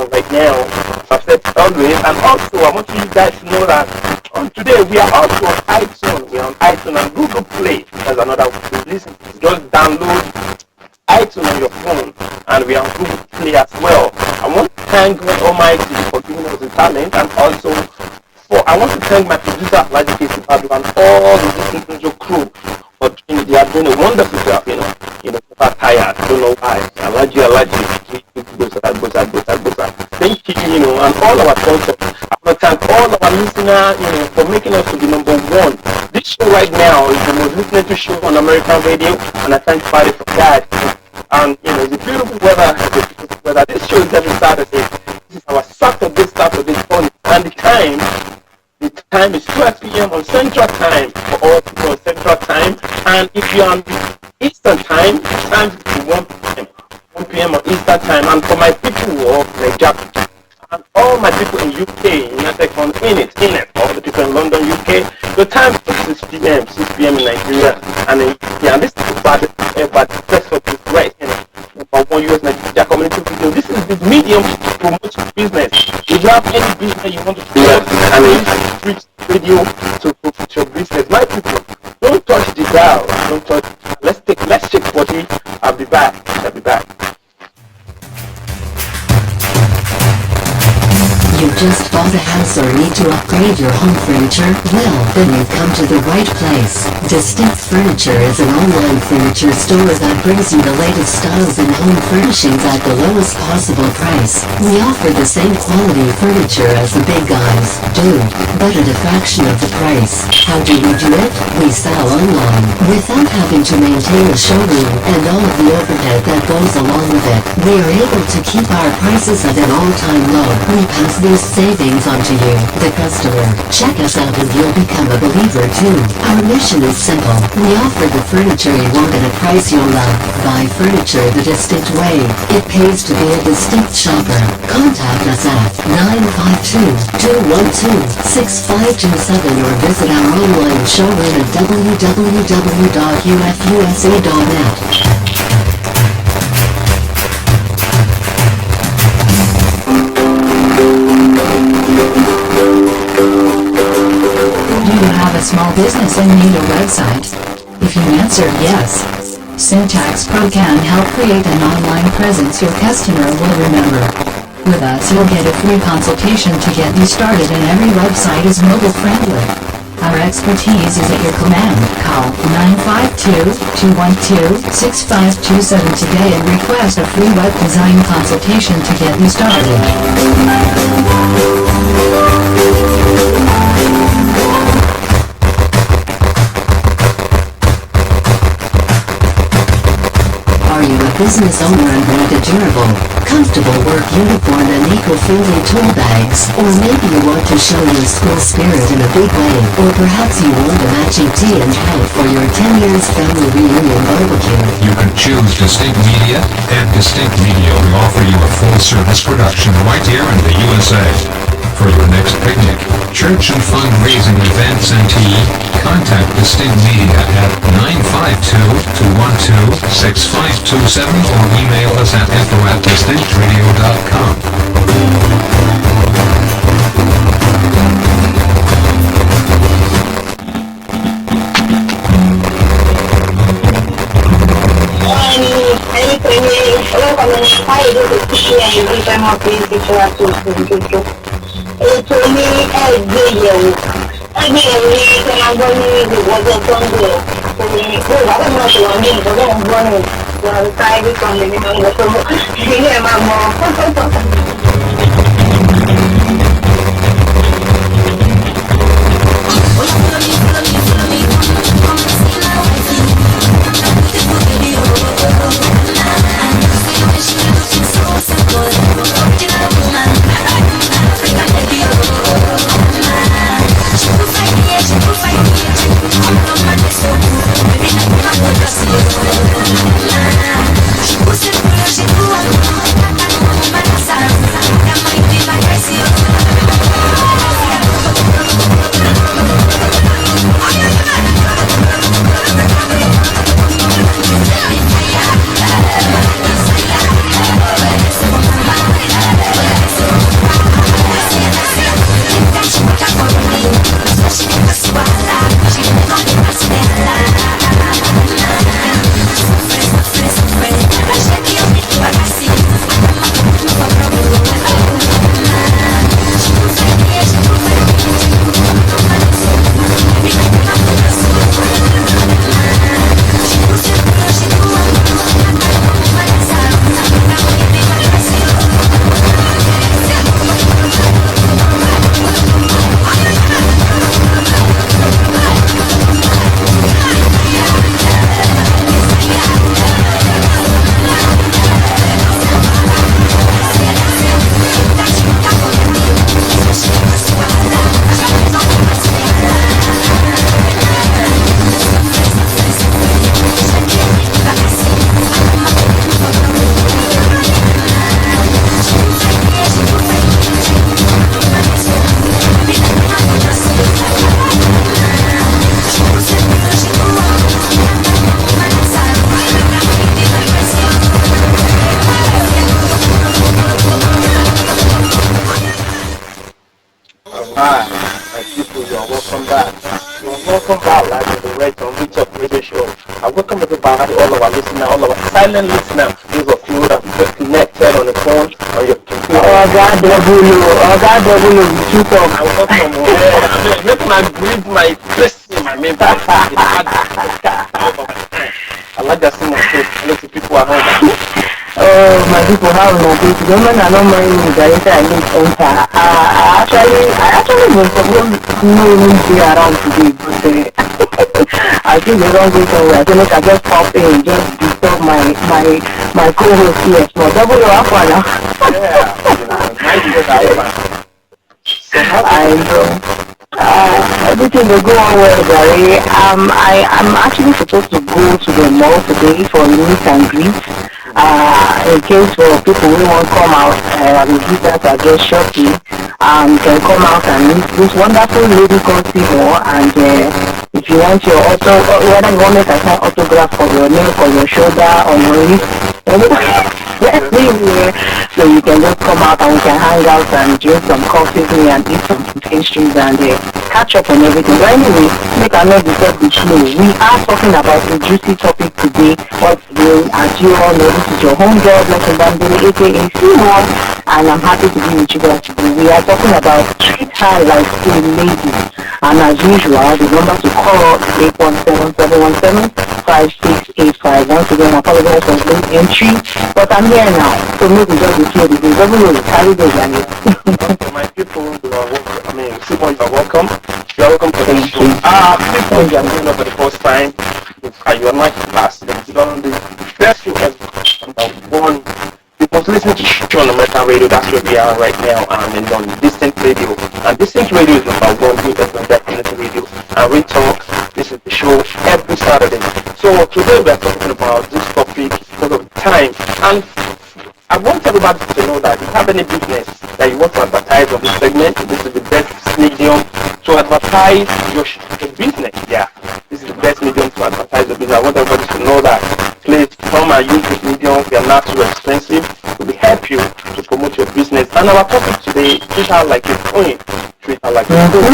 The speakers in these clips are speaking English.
right now. I've said always, and also I want you guys to know that today we are also on iTunes. We're on iTunes and Google Play. That's another way to listen. Just download iTunes on your phone, and we are on Google Play as well. I want to thank God Almighty for giving us the talent, and also I want to thank my producer, Magic Pablo, and all the Listening crew for they are doing a wonderful job. Never tired. I don't know why. I like you. Thank you, and all our sponsors. I want to thank all our listeners, for making us to be number one. This show right now is the most listened to show on American radio, and I thank Friday for that. And it's a beautiful weather. This show is every Saturday. This is our Saturday morning, and the time is 12 p.m. on Central Time for all people on Central Time. And if you're on Eastern Time, time is 1 p.m. on Eastern Time. And for my people of Nigeria and all my people in UK, United Kingdom, all the people in London, UK, the time is 6 p.m. in Nigeria. And this is about the best of this right. One US Nigeria community video. This is the medium to promote your business. If you have any business you want to promote, and you use this video to promote your business, my people, don't touch the dial. Don't touch. Let's check 40. I'll be back. You just bought a house or need to upgrade your home furniture? Well, then you've come to the right place. Distinct Furniture is an online furniture store that brings you the latest styles and home furnishings at the lowest possible price. We offer the same quality furniture as the big guys do, but at a fraction of the price. How do we do it? We sell online, without having to maintain a showroom and all of the overhead that goes along with it. We are able to keep our prices at an all-time low. We pass these savings on to you, the customer. Check us out and you'll become a believer too. Our mission is simple. We offer the furniture you want at a price you'll love. Buy furniture the distinct way. It pays to be a distinct shopper. Contact us at 952-212-6527 or visit our online showroom at www.ufusa.net. Do you have a small business and need a website? If you answered yes, Syntax Pro can help create an online presence your customer will remember. With us you'll get a free consultation to get you started, and every website is mobile friendly. Our expertise is at your command. Call 952-212-6527 today and request a free web design consultation to get you started. Are you a business owner and want a durable, comfortable work uniform and eco-friendly tool bags? Or maybe you want to show your school spirit in a big way? Or perhaps you want a matching tee and hat for your 10 years family reunion barbecue? You can choose Distinct Media, and Distinct Media will offer you a full-service production right here in the USA. For your next picnic, church and fundraising events and tea, contact Distinct Media at 952-212-6527 or email us at info@distinctradio.com. Ètò ní ẹgbẹ́yẹ̀wò ní kí wọ́n gbọ́ ní ìwọ́jọ́ tó ń gbé òní pé ìwádìí náà ṣe wọ́n ní ìtọ́jú ń gbọ́ ní ìwọ̀n táìlì kan lè nínú ọgbẹ́ tó mọ́ ilé ẹ̀ máa mọ́. Você Hi, my people, you are welcome back. You are welcome back live to the Red on Reach Up Radio Show. I welcome everybody, all of our listeners, all of our silent listeners, those of you that get connected on the phone, on your computer. You talk. I welcome you. Make my breathe my blessing, my main voice. I like that so much. Hello to people at home. Oh, my people, how are you? The woman I don't mind me that I need enter. I actually was supposed to know be around today, but I think they don't go somewhere. I think I just pop in, just disturb my co-host here. So double your up now. Yeah, nice weather. So how I know. Everything will go on well, Gary. I'm actually supposed to go to the mall today for a meet and greet. In case for people who want to come out, the visitors are just shortly, can come out and meet this wonderful lady called Seymour. And if you want your whether you want to make an autograph for your neck or your shoulder or your wrist, anywhere, so you can just come out and we can hang out and drink some coffee and eat some pastries and catch up on everything. But anyway, make I not disturb the show. We are talking about a juicy topic today. What's doing, as you all know, this is your home girl, Blessing Bambini, aka Seymour, and I'm happy to be with you guys today. We are talking about treat her like a lady. And as usual, the number to call is 817-717-5685. Once again, I apologize for late entry, but I'm here now, so maybe just be clear because everyone carry those and my people, you are welcome. I mean, Simon, you are welcome. You are welcome to the show. People, you are doing it for the first time. You are not class. You don't do the best you ever. One, you must listen to show on American radio. That's where we are right now, and on Distant Radio. And Distant Radio is number one. We Distant Radio. And we talk. This is the show every Saturday. So today we are talking about this topic because of time. And I want everybody to know that if you have any business that you want to advertise on this segment, this is the best medium to advertise your business. Yeah, this is the best medium to advertise your business. I want everybody to know that. Please come and use this medium. We are not too expensive. It will help you to promote your business. And our topic today, treat her like a queen. Treat her like a queen.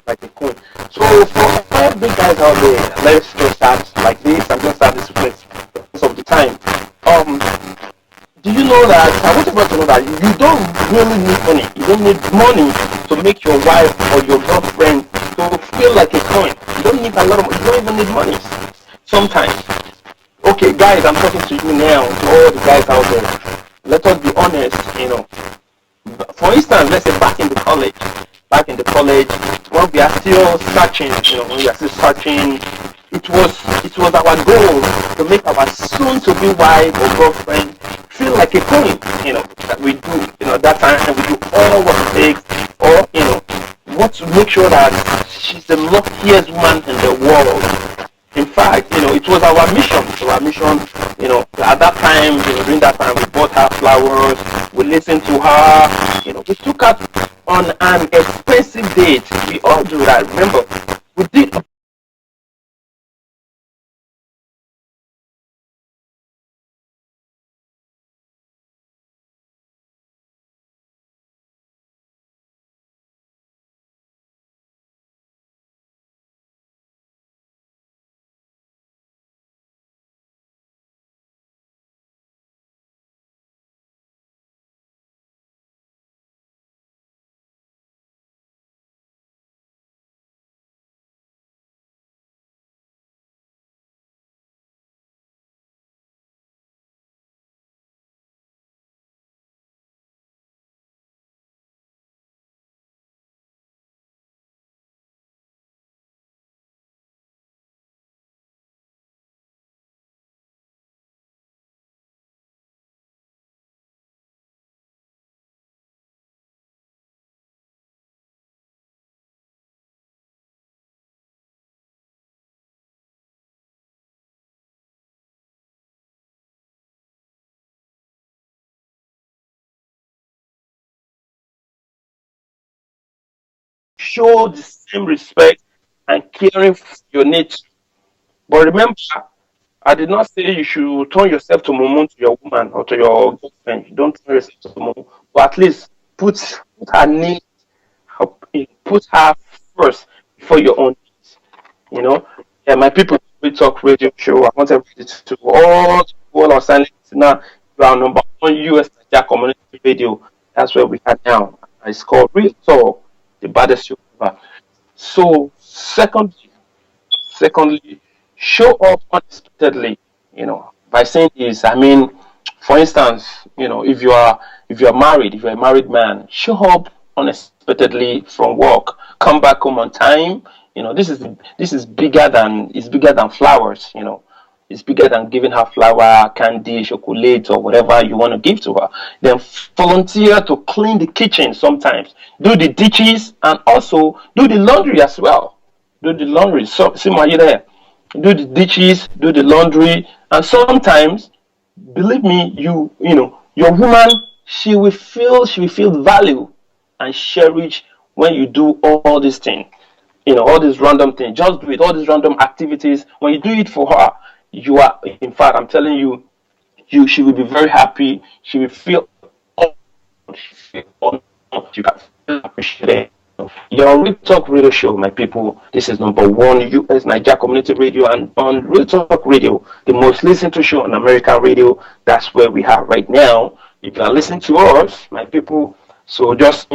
Like a queen. So for all big guys out there, let's just start like this. I'm going to start this place because of the time. Do you know that, I want everyone to know that you don't really need money. You don't need money to make your wife or your girlfriend to feel like a coin. You don't need a lot of money. You don't even need money sometimes. Okay, guys, I'm talking to you now, to all the guys out there. Let us be honest, For instance, let's say back in the college, when we are still searching, when we are still searching, it was our goal to make our soon-to-be wife or girlfriend feel like a queen, that we do, that time we do all what it takes, or, what to make sure that she's the luckiest woman in the world. In fact, it was our mission. At that time, during that time, we bought her flowers, we listened to her, we took her on an expensive date. We all do that, remember? We did show the same respect and caring for your needs. But remember, I did not say you should turn yourself to mumu to your woman or to your girlfriend. You don't turn yourself to mumu, but at least put her needs up in put her first before your own needs. You know, yeah, my people, we talk radio show. I want everybody to all our silent listener. You are number one US Nigeria community radio. That's where we are now. It's called Real Talk, the baddest show ever. So, secondly, show up unexpectedly. By saying this, I mean, for instance, if you're married, if you're a married man, show up unexpectedly from work, come back home on time. This is bigger than flowers. It's bigger than giving her flower, candy, chocolate, or whatever you want to give to her. Then volunteer to clean the kitchen sometimes, do the dishes, and also do the laundry as well. Do the laundry. So, see, are you there? Do the dishes, do the laundry, and sometimes, believe me, your woman, she will feel value and cherish when you do all these things. All these random things. Just do it. All these random activities. When you do it for her, you are. In fact, I'm telling you, she will be very happy. She will feel you can feel appreciated. Your Real Talk Radio Show, my people. This is number one US Nigeria Community Radio, and on Real Talk Radio, the most listened to show on American radio. That's where we are right now. If you are listening to us, my people, so just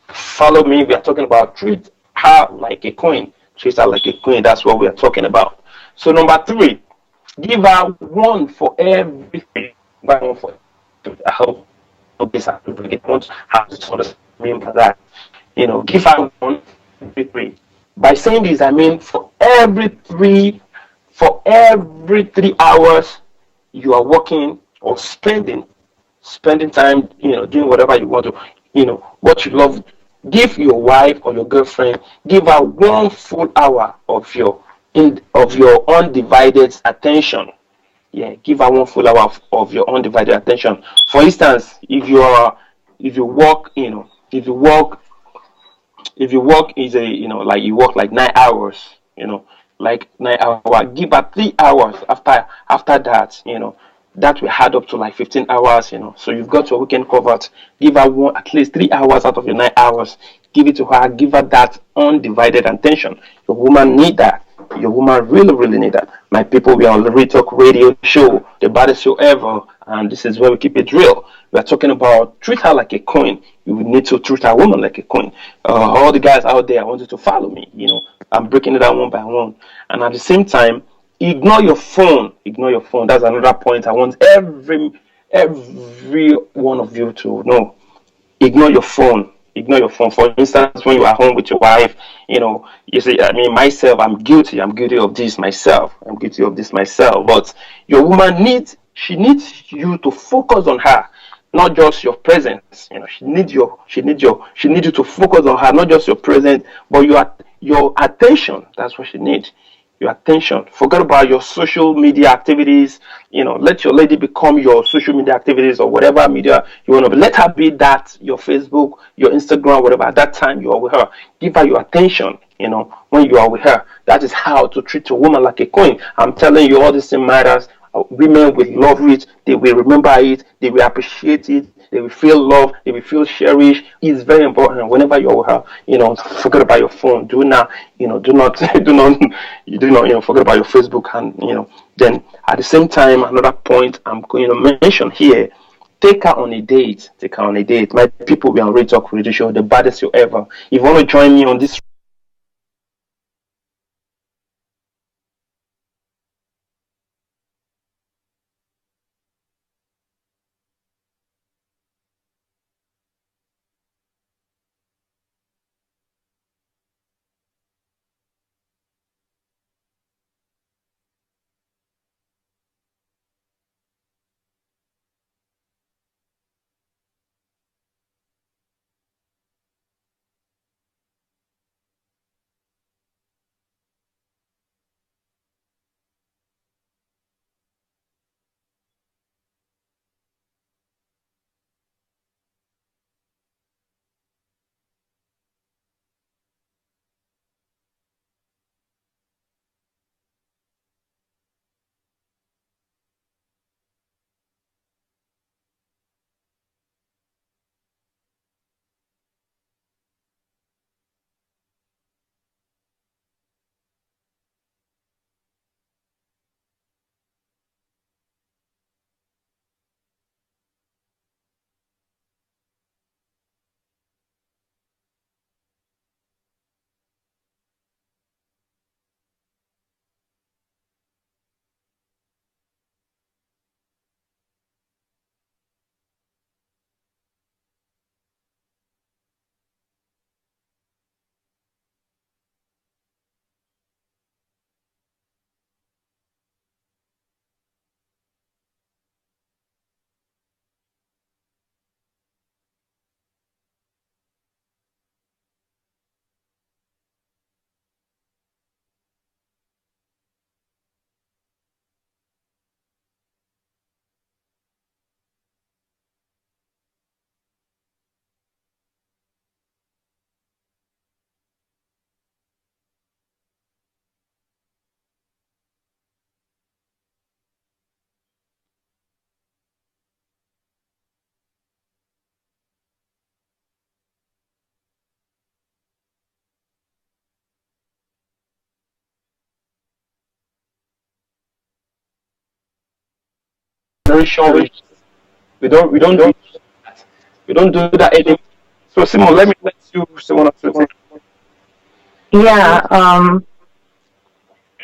follow me. We are talking about treat her like a queen. Treat her like a queen. That's what we are talking about. So number three, give her one for everything. One for I hope this I bring it. Want how to sort of mean by that. Give her one every three. By saying this, I mean for every 3 hours you are working or spending time, doing whatever you want to, what you love. Give your wife or your girlfriend, give her 1 full hour of your undivided attention. Yeah, give her 1 full hour of your undivided attention. For instance, if you work is a like you work like 9 hours, like 9 hour, give her 3 hours after that. That will add up to like 15 hours. So you've got your weekend covered. Give her at least 3 hours out of your 9 hours. Give it to her. Give her that undivided attention. Your woman need that. Your woman really, really need that. My people, we are on the Real Talk Radio Show, the baddest show ever, and this is where we keep it real. We are talking about treat her like a queen. You need to treat a woman like a queen. All the guys out there, I want you to follow me. I'm breaking it down one by one, and at the same time, ignore your phone. Ignore your phone. That's another point I want every one of you to know. Ignore your phone. Ignore your phone. For instance, when you are home with your wife, you say, I mean, myself, I'm guilty. I'm guilty of this myself. I'm guilty of this myself. But your woman she needs you to focus on her, not just your presence. She needs you to focus on her, not just your presence, but your attention. That's what she needs. Your attention. Forget about your social media activities. Let your lady become your social media activities or whatever media you want to be. Let her be that your Facebook, your Instagram, whatever. At that time you are with her, give her your attention. When you are with her, that is how to treat a woman like a queen. I'm telling you, all these things matters. Women will love it. They will remember it. They will appreciate it. They will feel love. They will feel cherished. It's very important. Whenever you're with her, forget about your phone. Do not, do not, forget about your Facebook, and then at the same time, another point I'm going to mention here. Take her on a date. Take her on a date. My people, we are on Radio Talk Radio Show, the baddest show ever. If you want to join me on this very short. We don't do that anymore. So Simon, let you say one or two things. Yeah.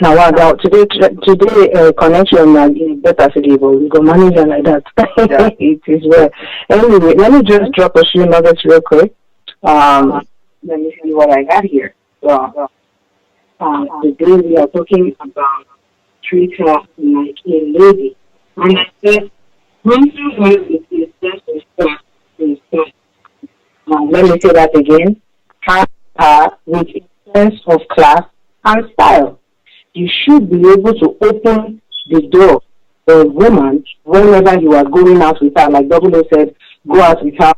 Now, wow, today, connection is better today, but we go manage it like that. Yeah. It is well. Anyway, let me just drop a few nuggets real quick. Let me see what I got here. So, today we are talking about treat her like a lady. And I said, mental health is just a start. Let me say that again. Have her with a sense of class and style. You should be able to open the door for a woman whenever you are going out with her. Like W said, go out with her,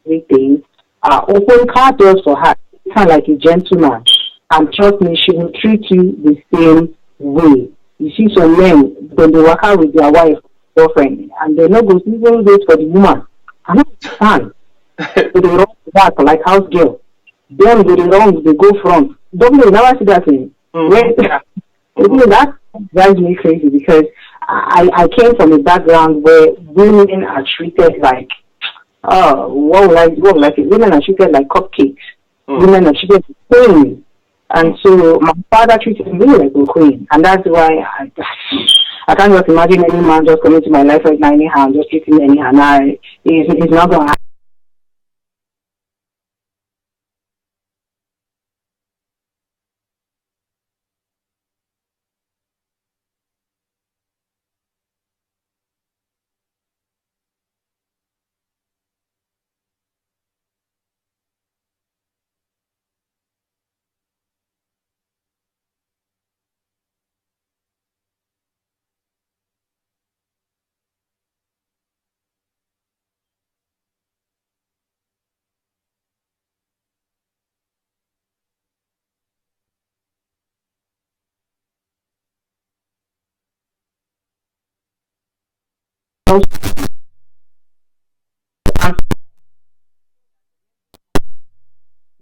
everything. Open car doors for her, kind of like a gentleman. And trust me, she will treat you the same way. You see some men, when they work out with their wife, girlfriend, and they not go even wait for the woman. I don't understand. So they run back like house girl. Then they run, they go front. W never see that thing. That drives me crazy because I came from a background where women are treated like women are treated like cupcakes. Women are treated like queens. And so my father treated me like a queen, and that's why I can't just imagine any man just coming to my life right now anyhow, just treating me anyhow. Now it's not gonna happen.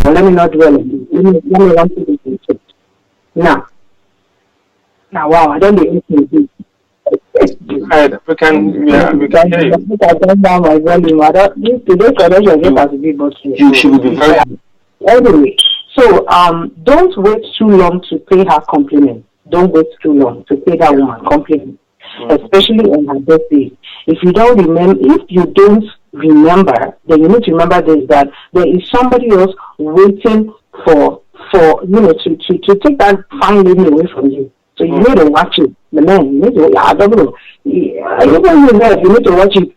Let me not dwell on it. Let me run through this. Now, wow, I don't do anything. Right, we can hear you. I turn down my volume. Today's connection just has to be but You should be very anyway. So don't wait too long to pay her compliment. Don't wait too long to pay that woman compliment, especially on her birthday. If you don't remember, then you need to remember this, that there is somebody else waiting for to take that fine lady away from you. So you need to watch it. The man, you need to, I don't know. You need to watch it.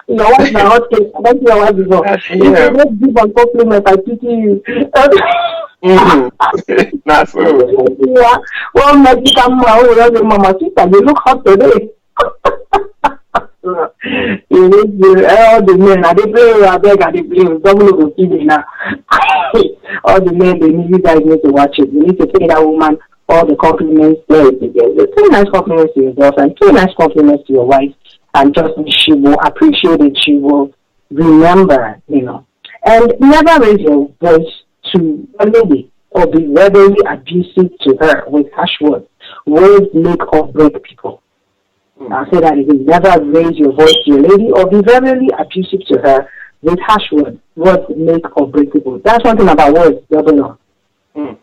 Your wife now hot cake. I don't see your wife before. If you don't give a compliment, I pity you. That's so. Yeah. Well, Mexican mama, sister, you look hot today. You need to, all the men, I they play, double will give me now. All the men, you guys need to watch it. You need to pay that woman all the compliments there. Two nice compliments to your girlfriend, two nice compliments to your wife, and trust me, she will appreciate it. She will remember, And never raise your voice to a lady or be verbally abusive to her with harsh words. Words make or break people. I'll say that again. Never raise your voice to a lady or be verbally abusive to her with harsh words. Words make or break people. That's one thing about words, double on.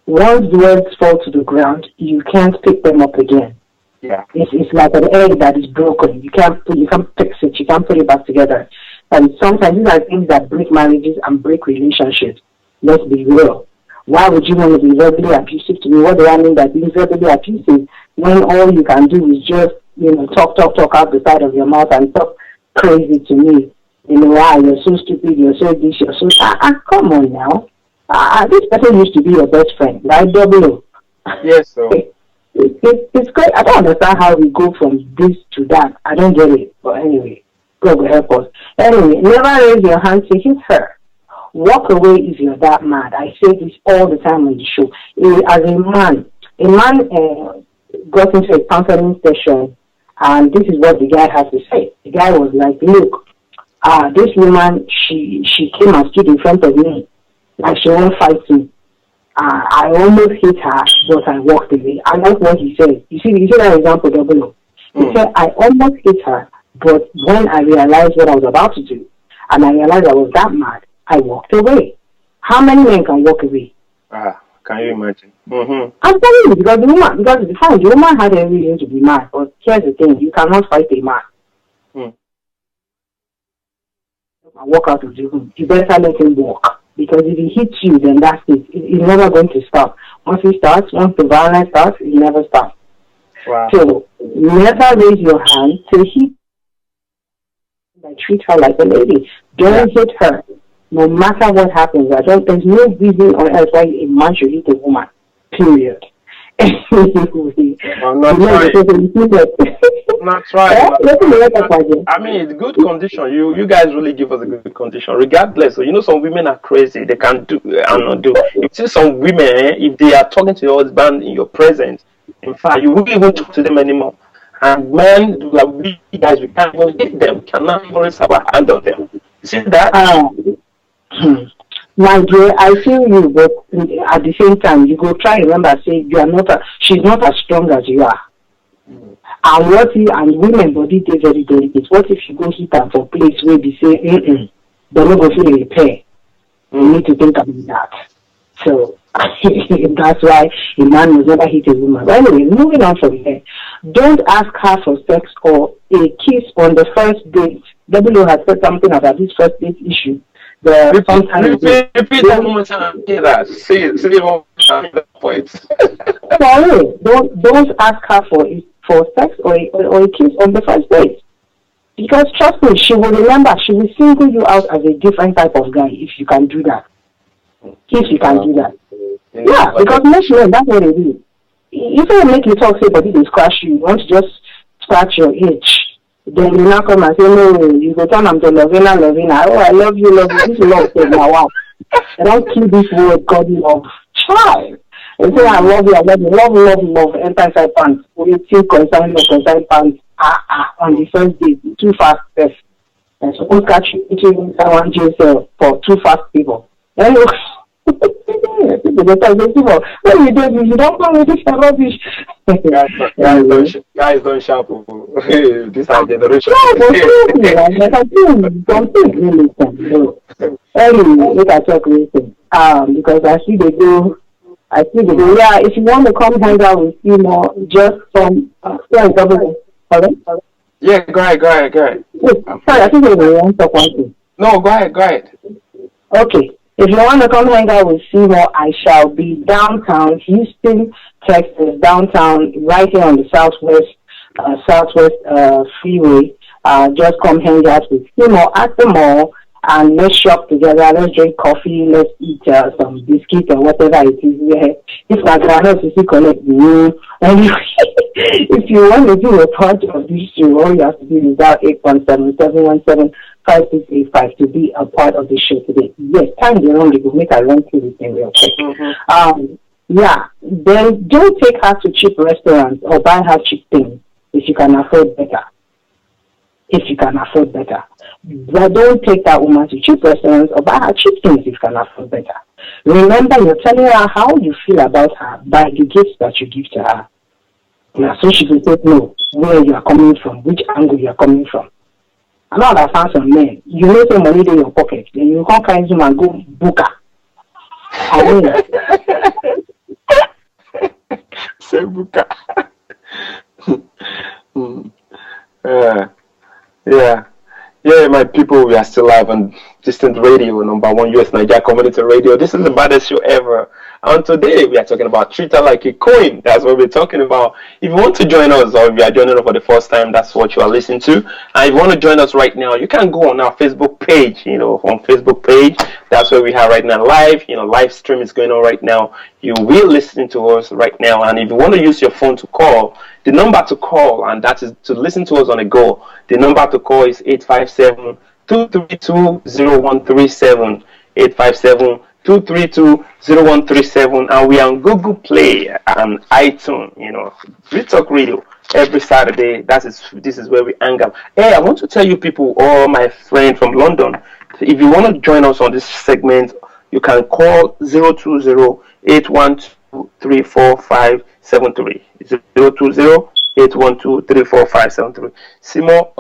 Once the words fall to the ground, you can't pick them up again. Yeah. It's like an egg that is broken. You can't fix it. You can't put it back together. And sometimes these are things that break marriages and break relationships. Let's be real. Why would you want to be verbally abusive to me? What do I mean by being verbally abusive? When all you can do is just, talk out the side of your mouth and talk crazy to me. You're so stupid, you're so this, you're so... come on now. This person used to be your best friend, right? Double. Yes, sir. It's great. I don't understand how we go from this to that. I don't get it. But anyway, God will help us. Anyway, never raise your hand to hit her. Walk away if you're that mad. I say this all the time on the show. As a man got into a counseling session, and this is what the guy has to say. The guy was like, look, this woman, she came and stood in front of me like she won't fight me. I almost hit her, but I walked away. I like what he said. You see that example, double. He said, I almost hit her, but when I realized what I was about to do, and I realized I was that mad, I walked away. How many men can walk away? Can you imagine? I'm telling you, because the woman had every reason to be mad, but here's the thing, you cannot fight a man. Walk out of the room. You better let him walk. Because if he hits you, then that's it. He's never going to stop. Once the violence starts, he never stops. Wow. So never raise your hand to hit. Treat her like a lady. Don't hit her. No matter what happens. There's no reason on earth why a man should hit a woman. Period. I'm not trying. Not trying. I mean, it's good condition. You guys really give us a good condition. Regardless, some women are crazy. They can do and not do. You see some women, if they are talking to your husband in your presence, in fact, you won't even talk to them anymore. And men, like we guys, we can't even hit them. We cannot even raise our hand on them. You see that? My dear, I feel you, but at the same time, you go try and remember, say she's not as strong as you are. And women body they very delicate. What if you go hit her for place where they say, they're not going to repair? You need to think about that. So that's why a man will never hit a woman. But anyway, moving on from there. Don't ask her for sex or a kiss on the first date. W has said something about this first date issue. Repeat that one more time. Say it one more time. Sorry, don't ask her for sex or a kiss on the first date. Because trust me, she will remember. She will single you out as a different type of guy if you can do that. If you can do that. Yeah, because most men, that's what they do. If they make you talk, say, but they scratch you, you want to just scratch your itch. Then you now come and say, no, you go turn them to Lovina. Oh, I love you. This love is my wow. I don't keep this word called love. Try. And say, I love you. Love. Enter inside pants. We still consign pants. On the first day, too fast. Yes. And so don't catch you eating someone jail for too fast people. Anyway. People when you do this, you don't come with this rubbish. Guys don't shout. This our generation. Don't think really. Anyway, look at talk listen. Because I see they go. Yeah, if you want to come hang out with you more, just from Yeah, go ahead. Sorry, I think they want to talk one thing. No, go ahead. Okay. If you want to come hang out with Seymour, I shall be downtown, Houston, Texas, downtown, right here on the Southwest Freeway. Just come hang out with Seymour at the mall, and let's shop together. Let's drink coffee. Let's eat some biscuit or whatever it is. Yeah. If my grandma to see collect you, anyway, if you want to do a part of this show, all you have to do is dial 817-717-5685 to be a part of the show today. Yes, time is wrong. You will make a run through this thing real quick. Yeah. Then don't take her to cheap restaurants or buy her cheap things if you can afford better. But don't take that woman to cheap restaurants or buy her cheap things if you can afford better. Remember, you're telling her how you feel about her by the gifts that you give to her. Now, so she will take know where you are coming from, which angle you are coming from. I know that I found some men. You know some money in your pocket, then you can't carry them and go book her. I mean, say booker. Yeah, my people, we are still live on Distant Radio, number 1 US Nigeria Community Radio. This is the baddest show ever. And today we are talking about treat her like a queen. That's what we're talking about. If you want to join us, or if you are joining us for the first time, that's what you are listening to. And if you want to join us right now, you can go on our Facebook page. On Facebook page, that's where we are right now live. Live stream is going on right now. You will listen to us right now. And if you want to use your phone to call, the number to call, and that is to listen to us on a go. The number to call is 857-232-0137. 857-232-0137, and we are on Google Play and iTunes. Free Talk Radio every Saturday. This is where we hang out. Hey, I want to tell you people, all my friends from London, if you want to join us on this segment, you can call 020-812-34573. 020 812-345-73. Simo,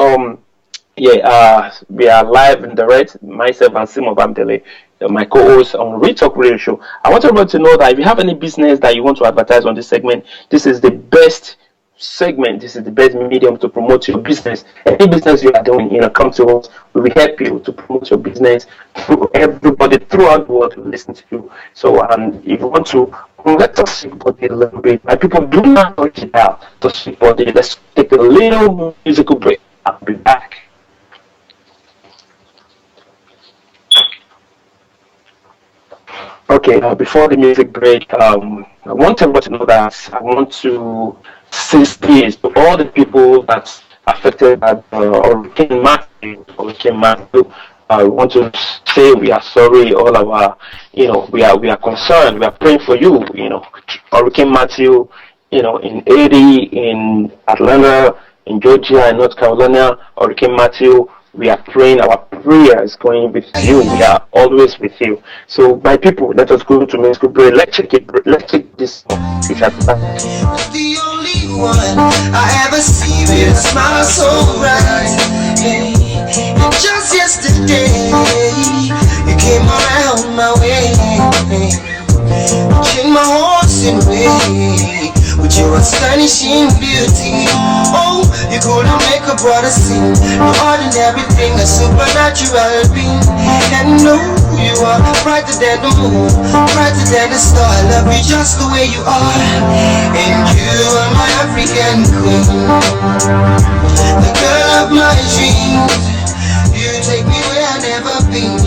we are live in direct. Myself and Simo Bamdele, my co-host on Retalk Radio Show. I want everyone to know that if you have any business that you want to advertise on this segment, this is the best segment. This is the best medium to promote your business. Any business you are doing, come to us. We will help you to promote your business. Everybody throughout the world will listen to you. So, if you want to, let us speak body a little bit. My people, do not touch it out to speak body. Let's take a little musical break. I'll be back. Okay, before the music break, I want everyone to know that I want to say this to all the people that's affected by Hurricane Matthew. I want to say we are sorry. All our, we are concerned. We are praying for you. Hurricane Matthew, in Haiti, in Atlanta, in Georgia, in North Carolina, Hurricane Matthew. We are praying, our prayers going with you. We are always with you. So, my people, let us go to musical break. Let's check it. Let's check this. If you're the only one I ever see with a smile so bright. Hey, and just yesterday, you came around my way. You changed my horse in way with your astonishing beauty. Oh, you couldn't make a brother sing. No ordinary thing, a supernatural being. And no, you are brighter than the moon, brighter than the star. I love you just the way you are. And you are my African queen, the girl of my dreams. You take me where I've never been.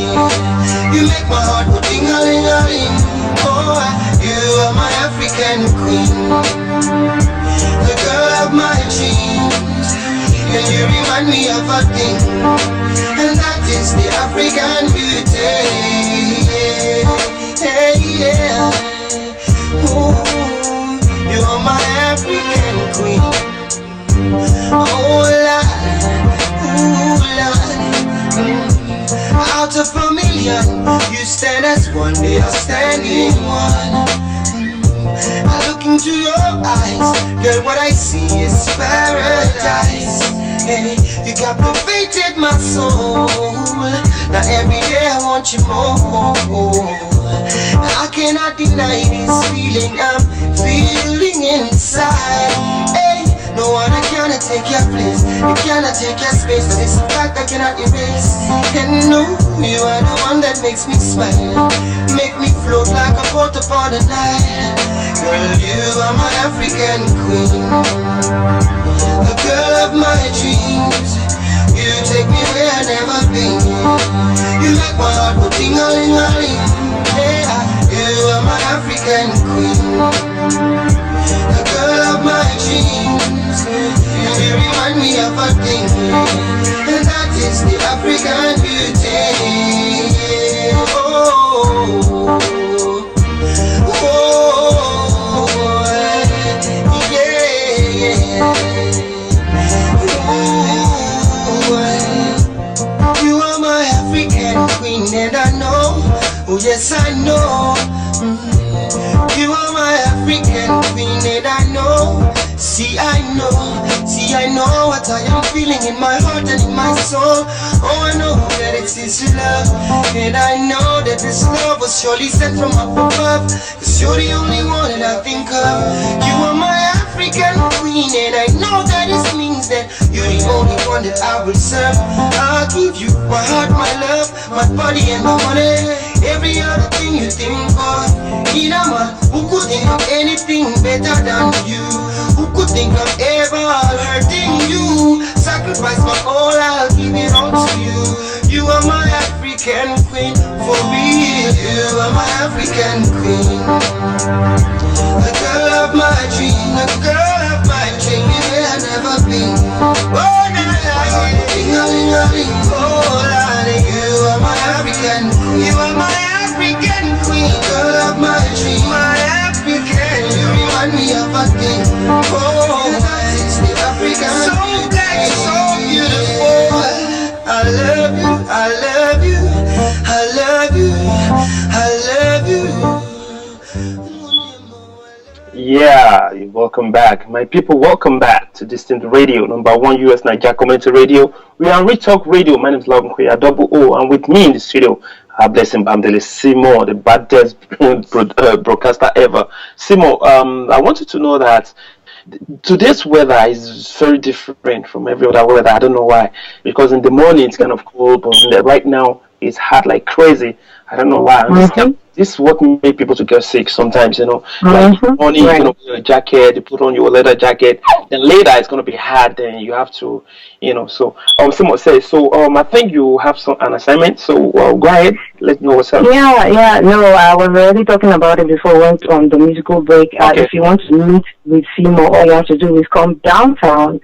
You make my heart go ding-a-ling-a-ling. Oh, you are my African queen, the girl of my dreams. And you remind me of a thing, and that is the African beauty. Hey, yeah. Ooh, you are my African queen. Oh, Lord, ooh, Lord. Out of a million, you stand as one, they are standing one. I look into your eyes, girl, what I see is paradise. Hey, you captivated my soul. Now every day I want you more. I cannot deny this feeling I'm feeling inside. Hey, no one cannot take your place. You cannot take your space. But it's a fact I cannot erase. And no, you are the one that makes me smile, make me float like a boat upon the Nile. Girl, you are my African queen, the girl of my dreams. You take me where I've never been. You make my heart go ting-a-ling-a-ling. Yeah, you are my African queen, the girl of my dreams. You remind me of a thing, and that is the African beauty. Oh, oh, yeah. Ooh, you are my African queen, and I know, oh yes I know. You are my African queen, and I know. See, I know what I am feeling in my heart and in my soul. Oh, I know that it is your love, and I know that this love was surely sent from up above. Cause you're the only one that I think of. You are my African queen, and I know that this means that you're the only one that I will serve. I'll give you my heart, my love, my body and my money. Every other thing you think of. In a man who could think of anything better than you, who could think of ever hurting you. Sacrifice my all, I'll give it all to you. You are my African queen, for real. You are my African queen, the girl of my dream, the girl of my dream. Where I've never been. Oh, Lord, you are my African queen. You are my African queen, girl of my dream, my African. You remind me of a thing. Oh, it's the African. So black, so beautiful. I love you, I love you, I love you, I love you. Yeah, welcome back. My people, welcome back to Distant Radio, number one US Nigeria community radio. We are on Retalk Radio. My name is Logan Koya, double O, and with me in the studio, Blessing Bamdele Simo, the baddest broadcaster ever. Simo, I wanted to know that today's weather is very different from every other weather. I don't know why. Because in the morning it's kind of cold, but right now it's hot like crazy. I don't know why. And this is what make people to get sick sometimes, Like in the morning you're gonna wear a jacket, you put on your leather jacket, then later it's gonna be hot, then you have to, So someone says, I think you have an assignment, so go ahead, let me know what's up. Yeah, no, I was already talking about it before we went on the musical break. Okay. If you want to meet with Simo, all you have to do is come downtown,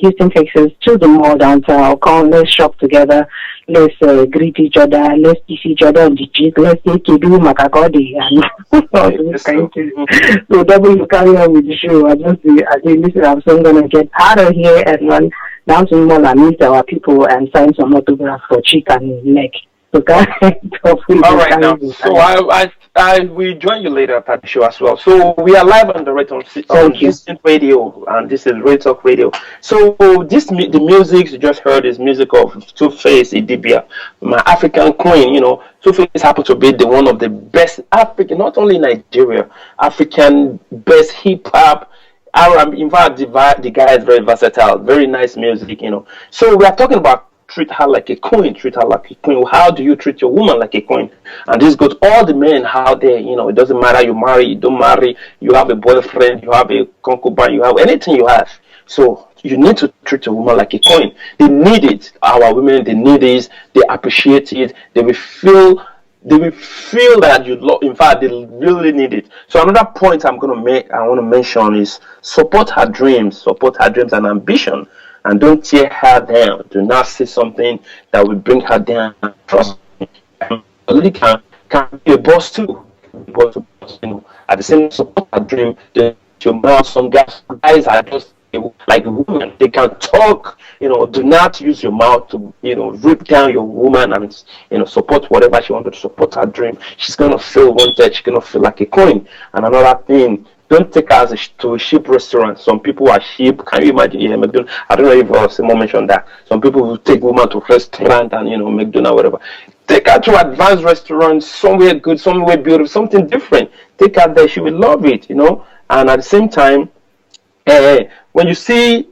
Houston, Texas, to the mall downtown. Come, let's shop together, let's greet each other, let's kiss each other on the cheek, let's say Kidu Makakodi, and all those kinds of. So double you carry on with the show. I think listen, I'm soon gonna get out of here and run down to the mall and meet our people and sign some autographs for cheek and neck. All right now, so I will join you later at the show as well. So we are live on the Distant Radio, and this is Retalk Radio. So the music you just heard is music of Two-Face Idibia, my African queen. Two-Face happened to be one of the best African, not only Nigeria, African best hip hop. In fact, the guy is very versatile, very nice music. So we are talking about treat her like a queen, treat her like a queen. How do you treat your woman like a queen? And this goes all the men out there, it doesn't matter, you marry, you don't marry, you have a boyfriend, you have a concubine, you have anything you have. So you need to treat your woman like a queen. They need it. Our women, they need this, they appreciate it, they will feel that you love. In fact, they really need it. So another point I want to mention is support her dreams and ambition. And don't tear her down. Do not say something that will bring her down. Trust me. A lady can be a boss too. At the same support her dream, your mouth, some guys are just like women. They can talk, do not use your mouth to, rip down your woman and, support whatever she wanted to support her dream. She's going to feel wanted. She's going to feel like a queen. And another thing, don't take her to a cheap restaurant. Some people are cheap. Can you imagine? Yeah, McDonald's. I don't know if someone mentioned that. Some people will take women to restaurant and McDonald's, whatever. Take her to advanced restaurants, somewhere good, somewhere beautiful, something different. Take her there. She will love it, And at the same time, when you see,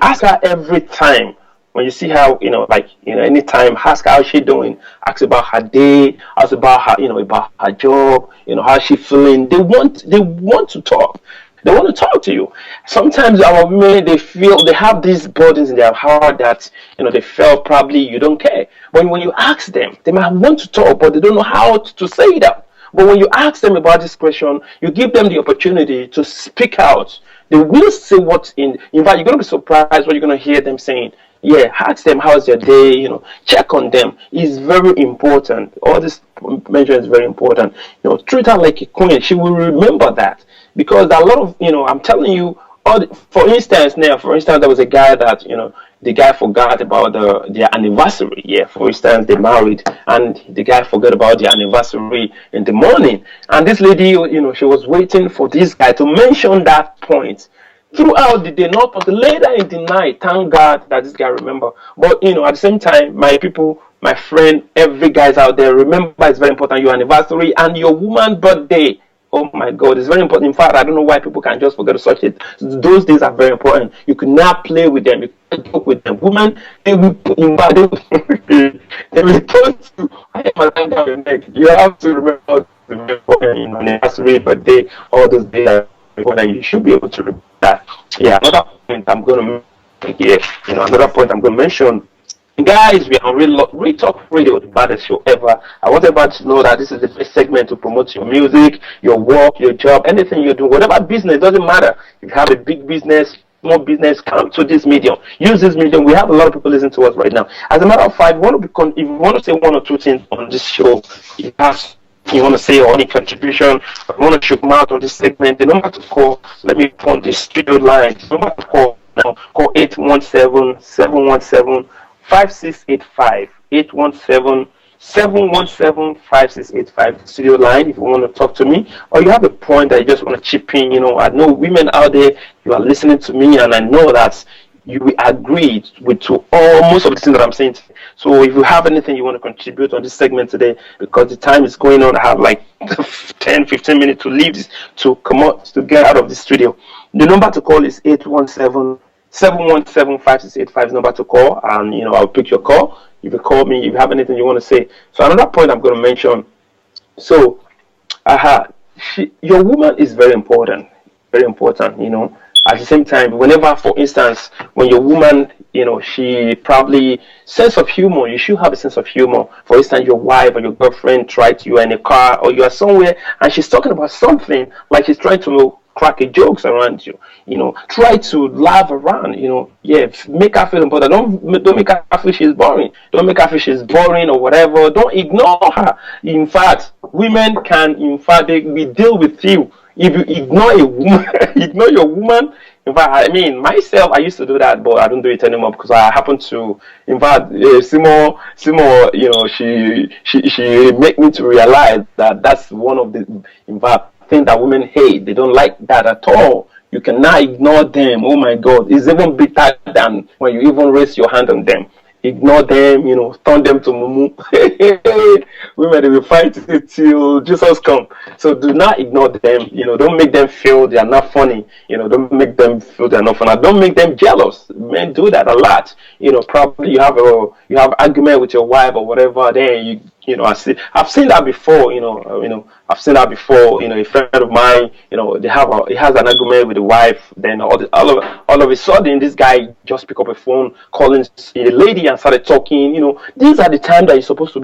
ask her every time. When you see how, anytime, ask her how she doing. Ask about her day. Ask about her, about her job. How she feeling. They want to talk. They want to talk to you. Sometimes our women, they have these burdens in their heart that, they felt probably you don't care. But when you ask them, they might want to talk, but they don't know how to say it out. But when you ask them about this question, you give them the opportunity to speak out. They will say what's in fact, you're going to be surprised what you're going to hear them saying. Yeah, ask them how's your day, check on them. It's very important. All this measure is very important. Treat her like a queen. She will remember that. Because a lot of, I'm telling you, for instance, there was a guy that, the guy forgot about their anniversary. Yeah, for instance, they married and the guy forgot about their anniversary in the morning. And this lady, she was waiting for this guy to mention that point throughout the day, not until later in the night. Thank God that this guy remember. But, at the same time, my people, my friend, every guy's out there, remember it's very important, your anniversary and your woman's birthday. Oh my God, it's very important. In fact, I don't know why people can just forget to such it. Those days are very important. You could not play with them. You can talk with them. Women, they will put they will put you. I have my hand down your neck. You have to remember anniversary, birthday, all those days are important. You should be able to remember that. Yeah, another point I'm going to make here. Another point I'm going to mention. Guys, we are on Retalk Radio, the baddest show ever. I want everybody to know that this is the best segment to promote your music, your work, your job, anything you do, whatever business, doesn't matter. If you have a big business, small business, come to this medium. Use this medium. We have a lot of people listening to us right now. As a matter of fact, if you want to say one or two things on this show, you want to say any contribution, or you want to shoot out on this segment, the number to call, let me put on the studio line. The number to call now, call 817-717-5685, 717-5685 studio line if you want to talk to me, or you have a point that you just want to chip in. I know women out there, you are listening to me, and I know that you will agree with to all most of the things that I'm saying. So if you have anything you want to contribute on this segment today, because the time is going on, I have like 10-15 minutes to leave this, to come out, to get out of the studio. The number to call is 817-717-5685 number to call, and I'll pick your call. If you call me, if you have anything you want to say. So another point I'm going to mention. So, your woman is very important, very important. At the same time, whenever, for instance, when your woman, she probably sense of humor, you should have a sense of humor. For instance, your wife or your girlfriend tried you in a car, or you are somewhere and she's talking about something, like she's trying to crack a jokes around you. Try to laugh around. Make her feel important. Don't make her feel she's boring. Don't make her feel she's boring or whatever. Don't ignore her. In fact, women can, we deal with you. If you ignore a woman, ignore your woman. In fact, myself, I used to do that, but I don't do it anymore because I happen to, in fact, Simo, she make me to realize that that's one of the, in fact, thing that women hate. They don't like that at all. You cannot ignore them. Oh my God, it's even better than when you even raise your hand on them. Ignore them, turn them to mumu. Women, they will fight till Jesus come. So do not ignore them. Don't make them feel they are not funny. Don't make them feel they are not funny. Don't make them jealous. Men do that a lot. Probably you have argument with your wife or whatever. Then I've seen that before. I've seen that before. A friend of mine, he has an argument with the wife. Then all of a sudden, this guy just pick up a phone, calling a lady and started talking. These are the time that you're supposed to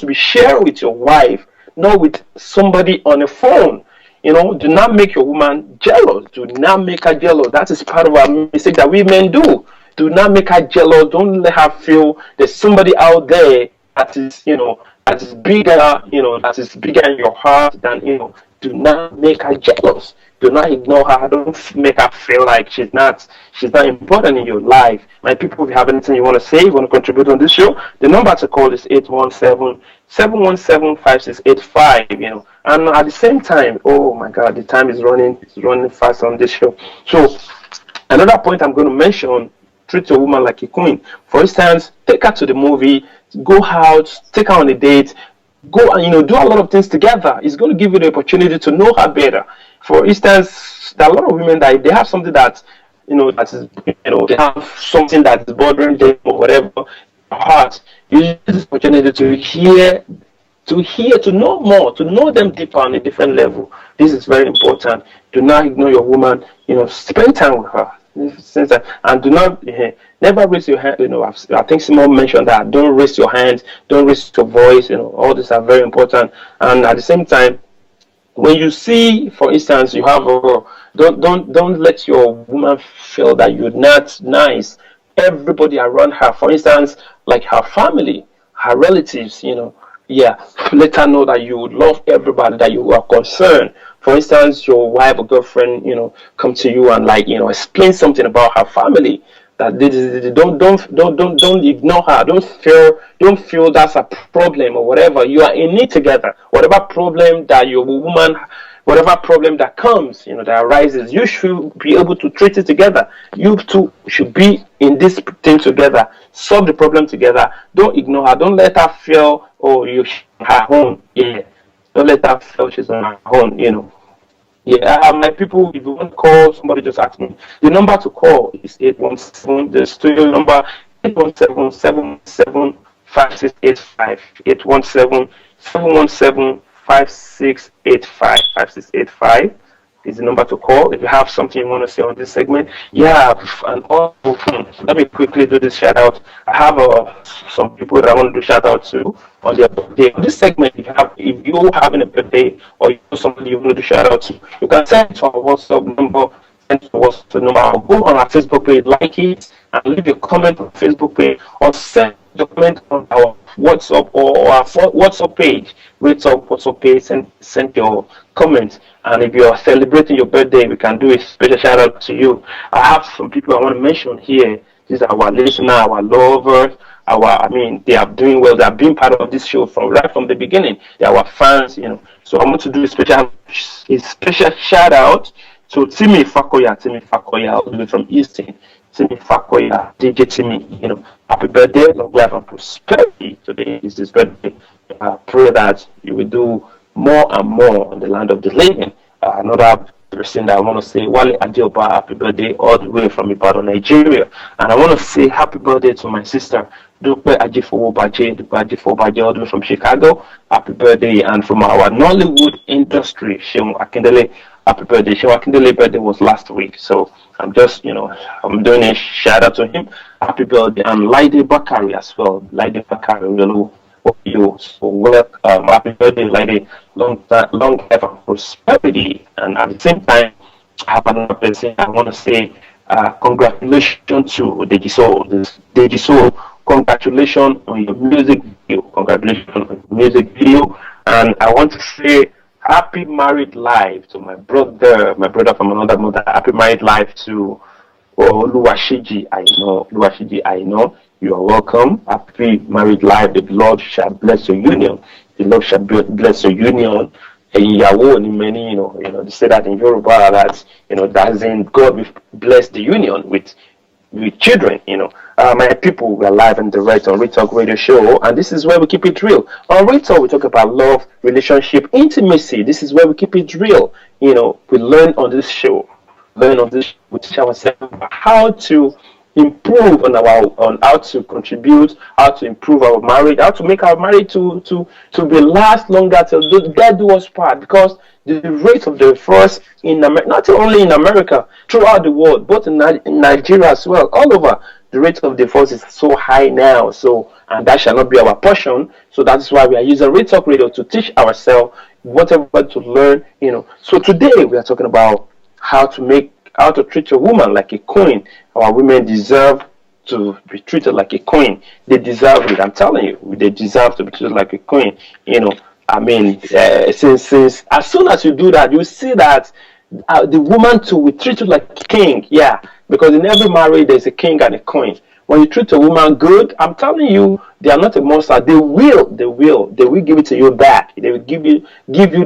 be sharing with your wife, not with somebody on a phone. Do not make your woman jealous. Do not make her jealous. That is part of our mistake that we men do. Do not make her jealous. Don't let her feel there's somebody out there that is, that is bigger, that is bigger in your heart than, do not make her jealous. Do not ignore her. Don't make her feel like she's not important in your life. My people, if you have anything you want to say, you want to contribute on this show, the number to call is 817-717-5685, And at the same time, oh my God, the time is running fast on this show. So another point I'm going to mention, treat your woman like a queen. For instance, take her to the movie, go out, take her on a date, go and do a lot of things together. It's going to give you the opportunity to know her better. For instance, there are a lot of women that if they have something that that is they have something that is bothering them or whatever, heart, you use this opportunity to know more, to know them deeper on a different level. This is very important. Do not ignore your woman. Spend time with her. And do not never raise your hand. I think Simon mentioned that. Don't raise your hands. Don't raise your voice. All these are very important. And at the same time, when you see, for instance, you have don't let your woman feel that you're not nice. Everybody around her, for instance, like her family, her relatives, let her know that you love everybody, that you are concerned. For instance, your wife or girlfriend, come to you and explain something about her family. That don't ignore her. Don't feel that's a problem or whatever. You are in it together. Whatever problem that your woman, whatever problem that comes, that arises, you should be able to treat it together. You two should be in this thing together. Solve the problem together. Don't ignore her. Don't let her feel you're her own. Don't let her feel she's on her own. My people, if you want to call, somebody just ask me. The number to call is 817, the studio number 817-717-5685. 817-717-5685. Is the number to call if you have something you want to say on this segment. And also, let me quickly do this shout out. I have some people that I want to do shout out to on their birthday. On this segment, if you having a birthday or you know somebody you want to do shout out to, you can send it to our WhatsApp number. Send to us the number. Or go on our Facebook page, like it, and leave a comment on Facebook page, or send a comment on our WhatsApp or our WhatsApp page. Reach our WhatsApp page and send your comments. And if you are celebrating your birthday, we can do a special shout out to you. I have some people I want to mention here. These are our listeners, our lovers, they are doing well. They have been part of this show from right from the beginning. They are our fans, So I want to do a special shout out to Timmy Fakoya, all the way from Easton. Timmy Fakoya, DJ Timmy, happy birthday, long life and prosperity. Today is his birthday. I pray that you will do more and more on the land of the living. Another person that I want to say, Wale Adioba, happy birthday, all the way from Ibadan, Nigeria. And I want to say happy birthday to my sister, Dupe Ajifobaje, all the way from Chicago. Happy birthday. And from our Nollywood industry, Sheung Akindele, happy birthday. Sheung Akindele birthday was last week. So I'm just, I'm doing a shout out to him. Happy birthday. And Laide Bakari as well. Laide Bakari, you. So welcome, happy birthday, lady. Long life and prosperity. And at the same time, I have another person I want to say congratulations to Deji Soul. Deji Soul, congratulations on your music video. Congratulations on your music video. And I want to say happy married life to my brother from another mother. Happy married life to Luashiji. I know. You are welcome. Happy married life. The Lord shall bless your union. The Lord shall bless your union. Many, they say that in Yoruba, that, that's in God will bless the union with children, My people, we are live and direct on Retalk Radio Show, and this is where we keep it real. On Retalk, we talk about love, relationship, intimacy. This is where we keep it real. We learn on this show. We teach ourselves how to improve on how to contribute, how to improve our marriage, how to make our marriage to be last longer till death do us part. Because the rate of divorce in America, not only in America, throughout the world, both in Nigeria as well, all over, the rate of divorce is so high now. So, and that shall not be our portion. So that is why we are using Retalk Radio to teach ourselves whatever to learn. So today we are talking about how to treat a woman like a queen. Our women deserve to be treated like a queen. They deserve it. I'm telling you, they deserve to be treated like a queen. Since as soon as you do that, you see that the woman too will treat you like a king. Yeah, because in every marriage there's a king and a queen. When you treat a woman good, I'm telling you, they are not a monster. They will give it to you back. They will give you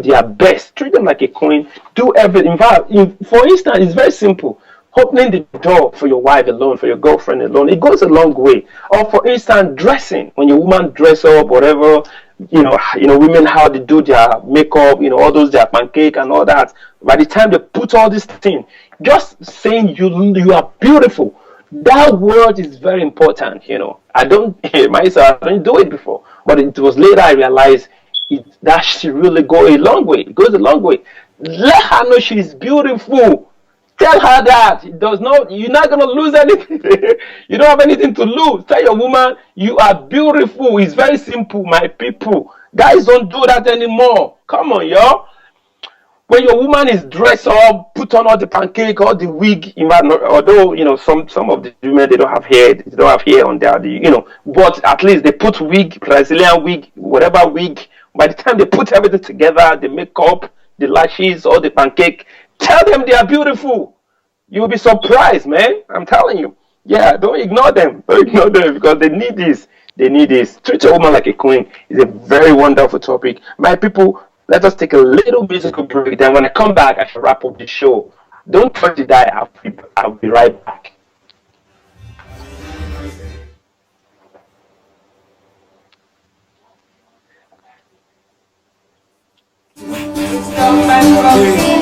their best. Treat them like a queen. Do everything. In fact, for instance, it's very simple. Opening the door for your wife alone, for your girlfriend alone, it goes a long way. Or for instance, dressing. When your woman dress up, whatever, women how they do their makeup, all those their pancake and all that. By the time they put all these things, just saying you are beautiful. That word is very important, I don't do it before, but it was later I realized that should really go a long way. It goes a long way. Let her know she is beautiful. Tell her that you're not gonna lose anything. You don't have anything to lose. Tell your woman you are beautiful. It's very simple, my people. Guys don't do that anymore. Come on, y'all. When your woman is dressed up, put on all the pancake, all the wig, although some of the women they don't have hair on their but at least they put wig, Brazilian wig, whatever wig. By the time they put everything together, the makeup, the lashes, all the pancake, tell them they are beautiful. You will be surprised, man. I'm telling you. Yeah, don't ignore them. Don't ignore them because they need this. They need this. Treat a woman like a queen is a very wonderful topic. My people, let us take a little musical break. Then when I come back, I shall wrap up the show. Don't touch the dial. I'll be right back.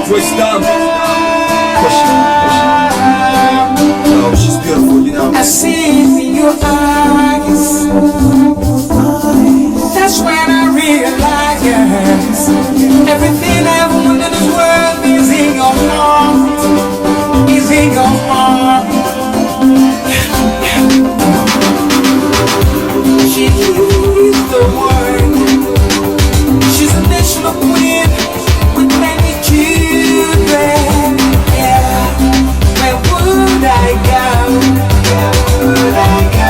Twist up. Push it. Oh, she's beautiful, I see it in your eyes. That's when I realize, yes, everything I want in this world is in your heart. Is in your heart. She is the one. She's a national queen with many children. Yeah, where would I go? Where would I go?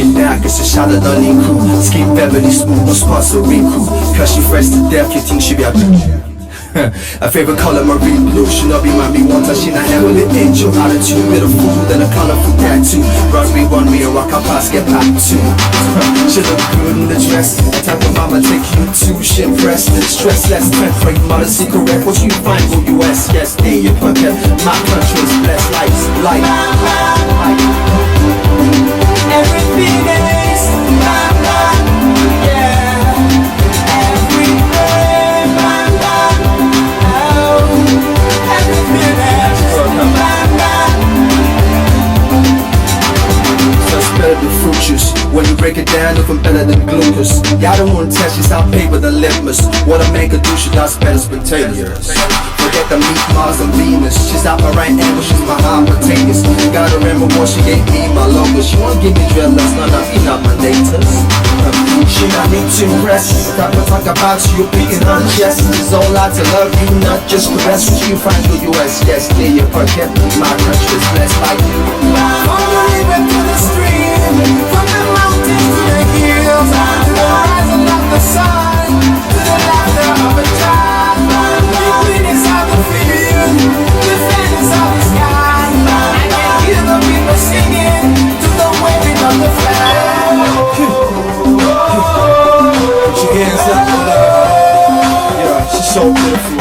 it now, cause she shot it on crew. Skin Beverly smooth, no sponsoring crew. Cause she fresh to death, you think she be a a favorite color marine blue. She not be mommy one time, she not heavenly angel. Attitude with a fool and a colorful tattoo. Run me and rock her past, get back too. She look good in the dress. Type of mama take you to. She impressed. Stress less, strength for your mother. See correct what you find go US. Yes, stay your pocket. My country is blessed. Life's light. Everything is yeah. Every day, everything else Just better than fruit juice. When you break it down, even better than glucose. Y'all don't want to test, she's out paper than litmus. What I make her do, she does better spontaneous. Forget the meat, Mars and Venus. She's out my right angle, she's my hypotenuse. Gotta remember what she gave me, my logo. She won't give me dreadlocks, none of you not my daters. She not need to impress. If I talk about you, you're picking on chest. It's all out to love you, not just caress. What you find the US, yes, clear your pocket. My country is blessed like you. from the river to the stream, from the mountains to the hills, to the rising of the sun, to the laughter of a child. The goodness of the field, the fairness of the sky. I can hear the people singing to the waving of the flag. She hands up the love. Yeah, she's so beautiful.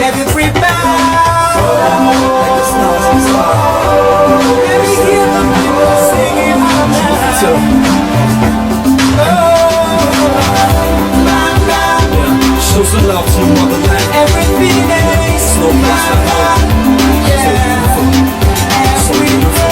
Every bound, Like the stars in the sky. every hear the people singing out So, yeah, show some love to your motherland. everything is No place like home. So beautiful. So beautiful.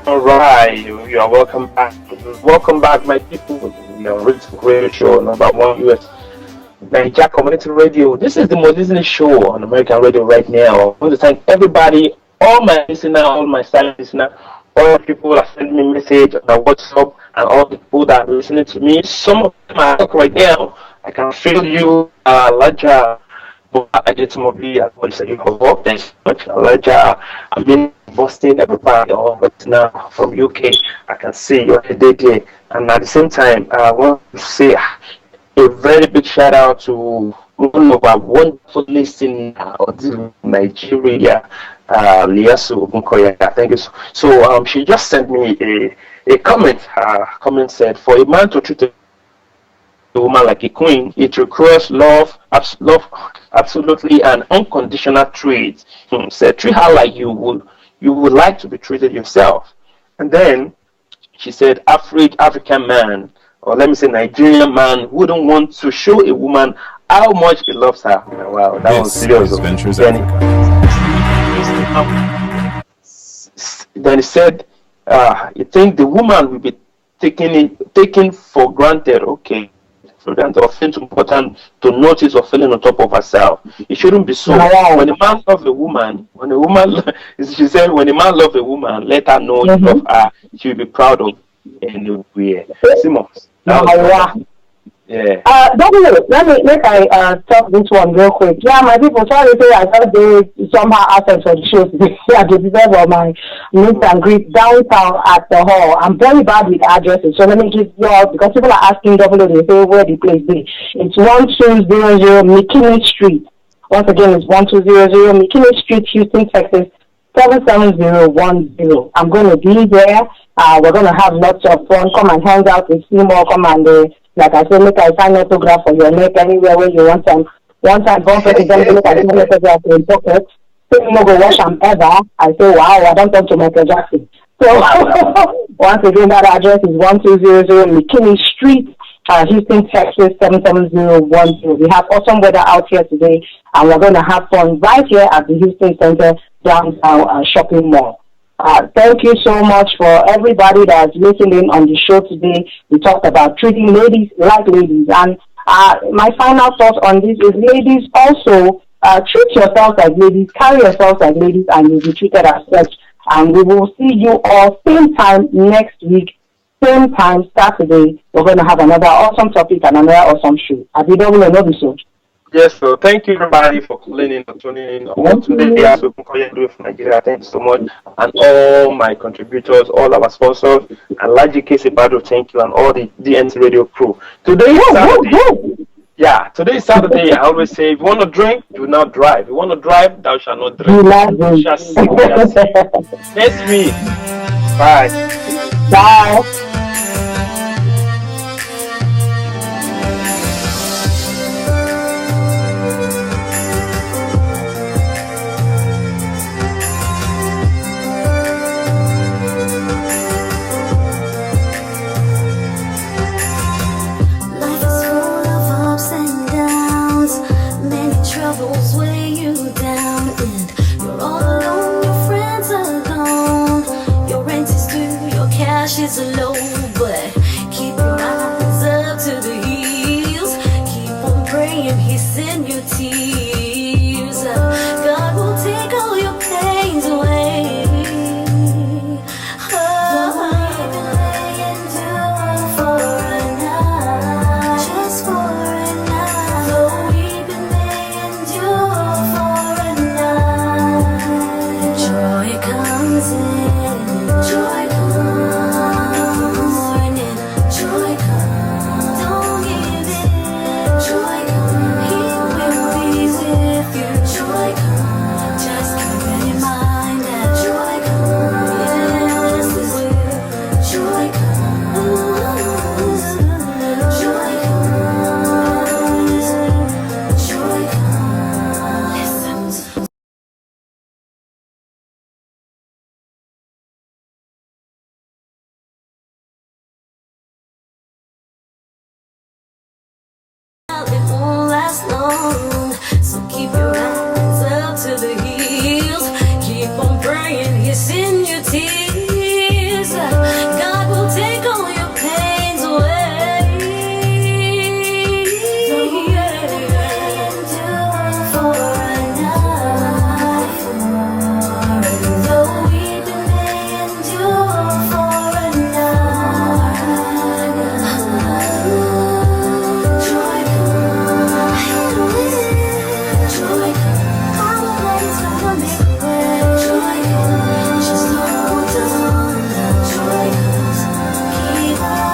All right, you are welcome back. Welcome back, my people. Your radio show, #1 US Nigeria Community Radio. This is the most listening show on American radio right now. I want to thank everybody, all my listeners, all my silent listeners, all the people that send me message on WhatsApp, and all the people that are listening to me. Some of them are talk right now. I can feel you, Laja. I did some of you. I want to say you have work. Thanks so much, Laja. I've been Boston, everybody, all right now from UK. I can see you're there. And at the same time, I want to say a very big shout out to one of our wonderful listeners in Nigeria, Liasu Ogunkoya. Thank you. So she just sent me a comment. Her comment said, for a man to treat a woman like a queen, it requires love, absolutely, and unconditional treat. Said, treat her like you would like to be treated yourself. And then she said, African man, or let me say Nigerian man, wouldn't want to show a woman how much he loves her. Wow, that was serious. Then he said, you think the woman will be taken for granted? Okay. For them to feel important to notice or feeling on top of herself. It shouldn't be so. When a man loves a woman, she said, when a man loves a woman, let her know you love her. She will be proud of anywhere. Simons. Yeah. Let I talk this one real quick. Yeah, my people, sorry to say I just did somehow access for the show today. I deserve all my meet and greet downtown at the hall. I'm very bad with addresses, so let me give you all, because people are asking double, they say where the place be. It's 1200 McKinney Street. Once again, it's 1200 McKinney Street, Houston, Texas, 77010. I'm going to be there. We're going to have lots of fun. Come and hang out with Seymour. Come and like I said, make I sign autograph for your neck anywhere where you want them. Once I go for the game, look at the autograph in pocket. So you know, go watch them ever. I say, wow, I don't talk to Michael Jackson. So once again, that address is 1200 McKinney Street, Houston, Texas, 77010. We have awesome weather out here today, and we're going to have fun right here at the Houston Center downtown shopping mall. Thank you so much for everybody that's listening on the show today. We talked about treating ladies like ladies. And my final thought on this is, ladies, also treat yourselves like ladies, carry yourselves like ladies, and you'll be treated as such. And we will see you all same time next week, Same time, Saturday, we're going to have another awesome topic and another awesome show. I did not know this show. Yes, so thank you everybody for calling in and tuning in. Today, as we calling from Nigeria, thank you so much. And all my contributors, all our sponsors, and Laji Casey Bado, thank you, and all the DNC radio crew. Today is Saturday. Yeah, today is Saturday. I always say, if you want to drink, do not drive. If you want to drive, thou shalt not drink. You shall see. Next week. Bye. Bye. It's low, but keep your eyes up to the hills. Keep on praying, He's send your tears. God will take all your pains away. For a night, just for a night. Though we've been laying down for a night, joy comes in, joy comes. It won't last long, so keep your eyes up to the hills. Keep on praying, He's in your tears. God will take all your pains away. For a night, though we've been laying down for a night, joy comes, joy comes. Always gonna make a way. Joy comes, just hold on. Joy comes, keep on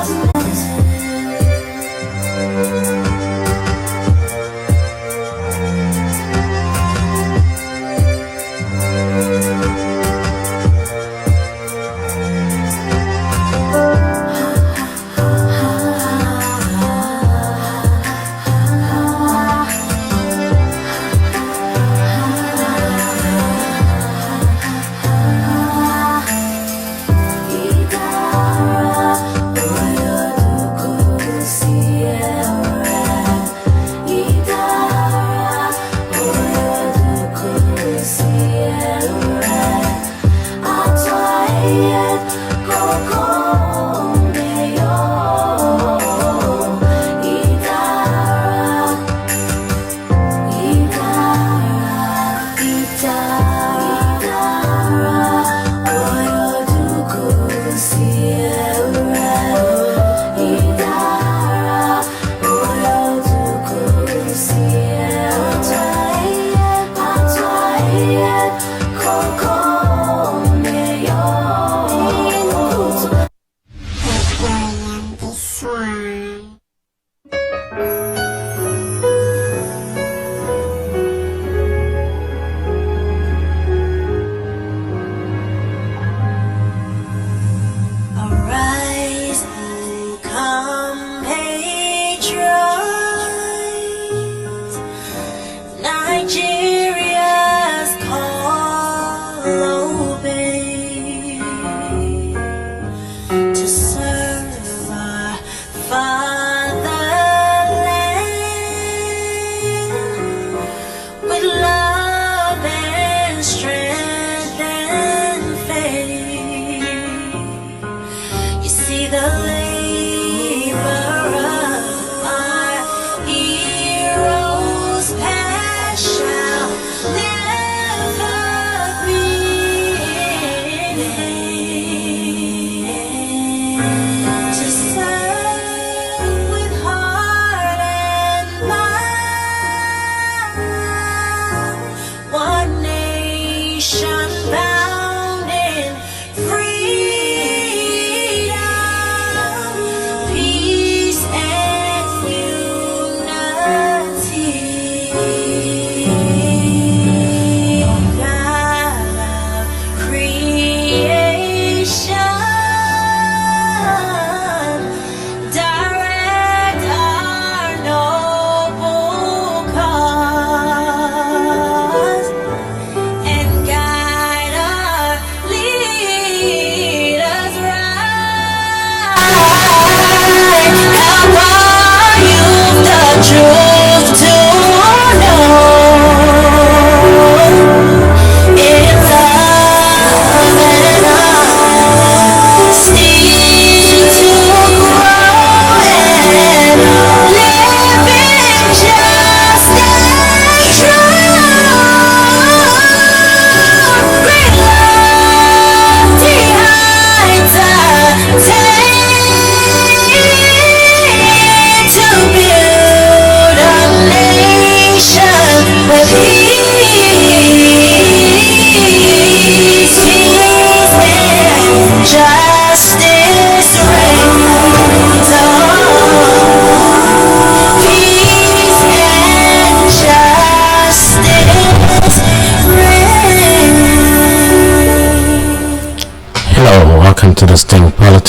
Nigeria's call obey to serve our fatherland with love and strength and faith. You see the labor of our heroes past shall never be in vain.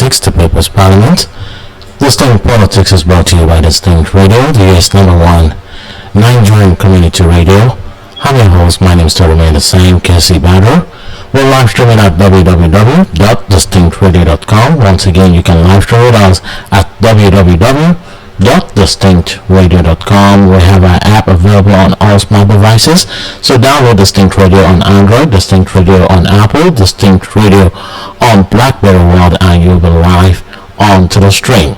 Politics, the People's Parliament. Distinct Politics is brought to you by Distinct Radio, the US #1 Nigerian community radio. I'm your host, my name is to remain the same, Casey Badro. We're live streaming at www.distinctradio.com. Once again, you can live stream with us at www.distinctradio.com. We have our app available on all smart devices. So download Distinct Radio on Android, Distinct Radio on Apple, Distinct Radio on BlackBerry World, and you'll be live onto the stream.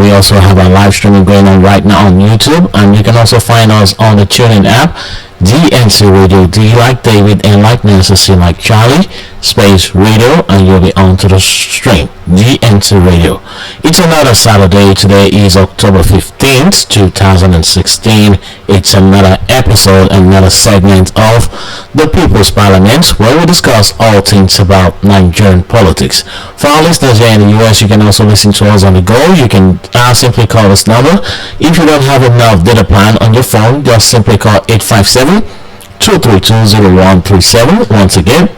We also have our live streaming going on right now on YouTube, and you can also find us on the TuneIn app, DNC Radio, D like David, and like Nancy, C like Charlie, space radio, and you'll be onto the stream, DNC Radio. It's another Saturday. Today is October 15th, 2016. It's another episode, another segment of the People's Parliament, where we discuss all things about Nigerian politics. For our listeners here in the US, you can also listen to us on the go. You can simply call this number. If you don't have enough data plan on your phone, just simply call 857-232-0137. Once again,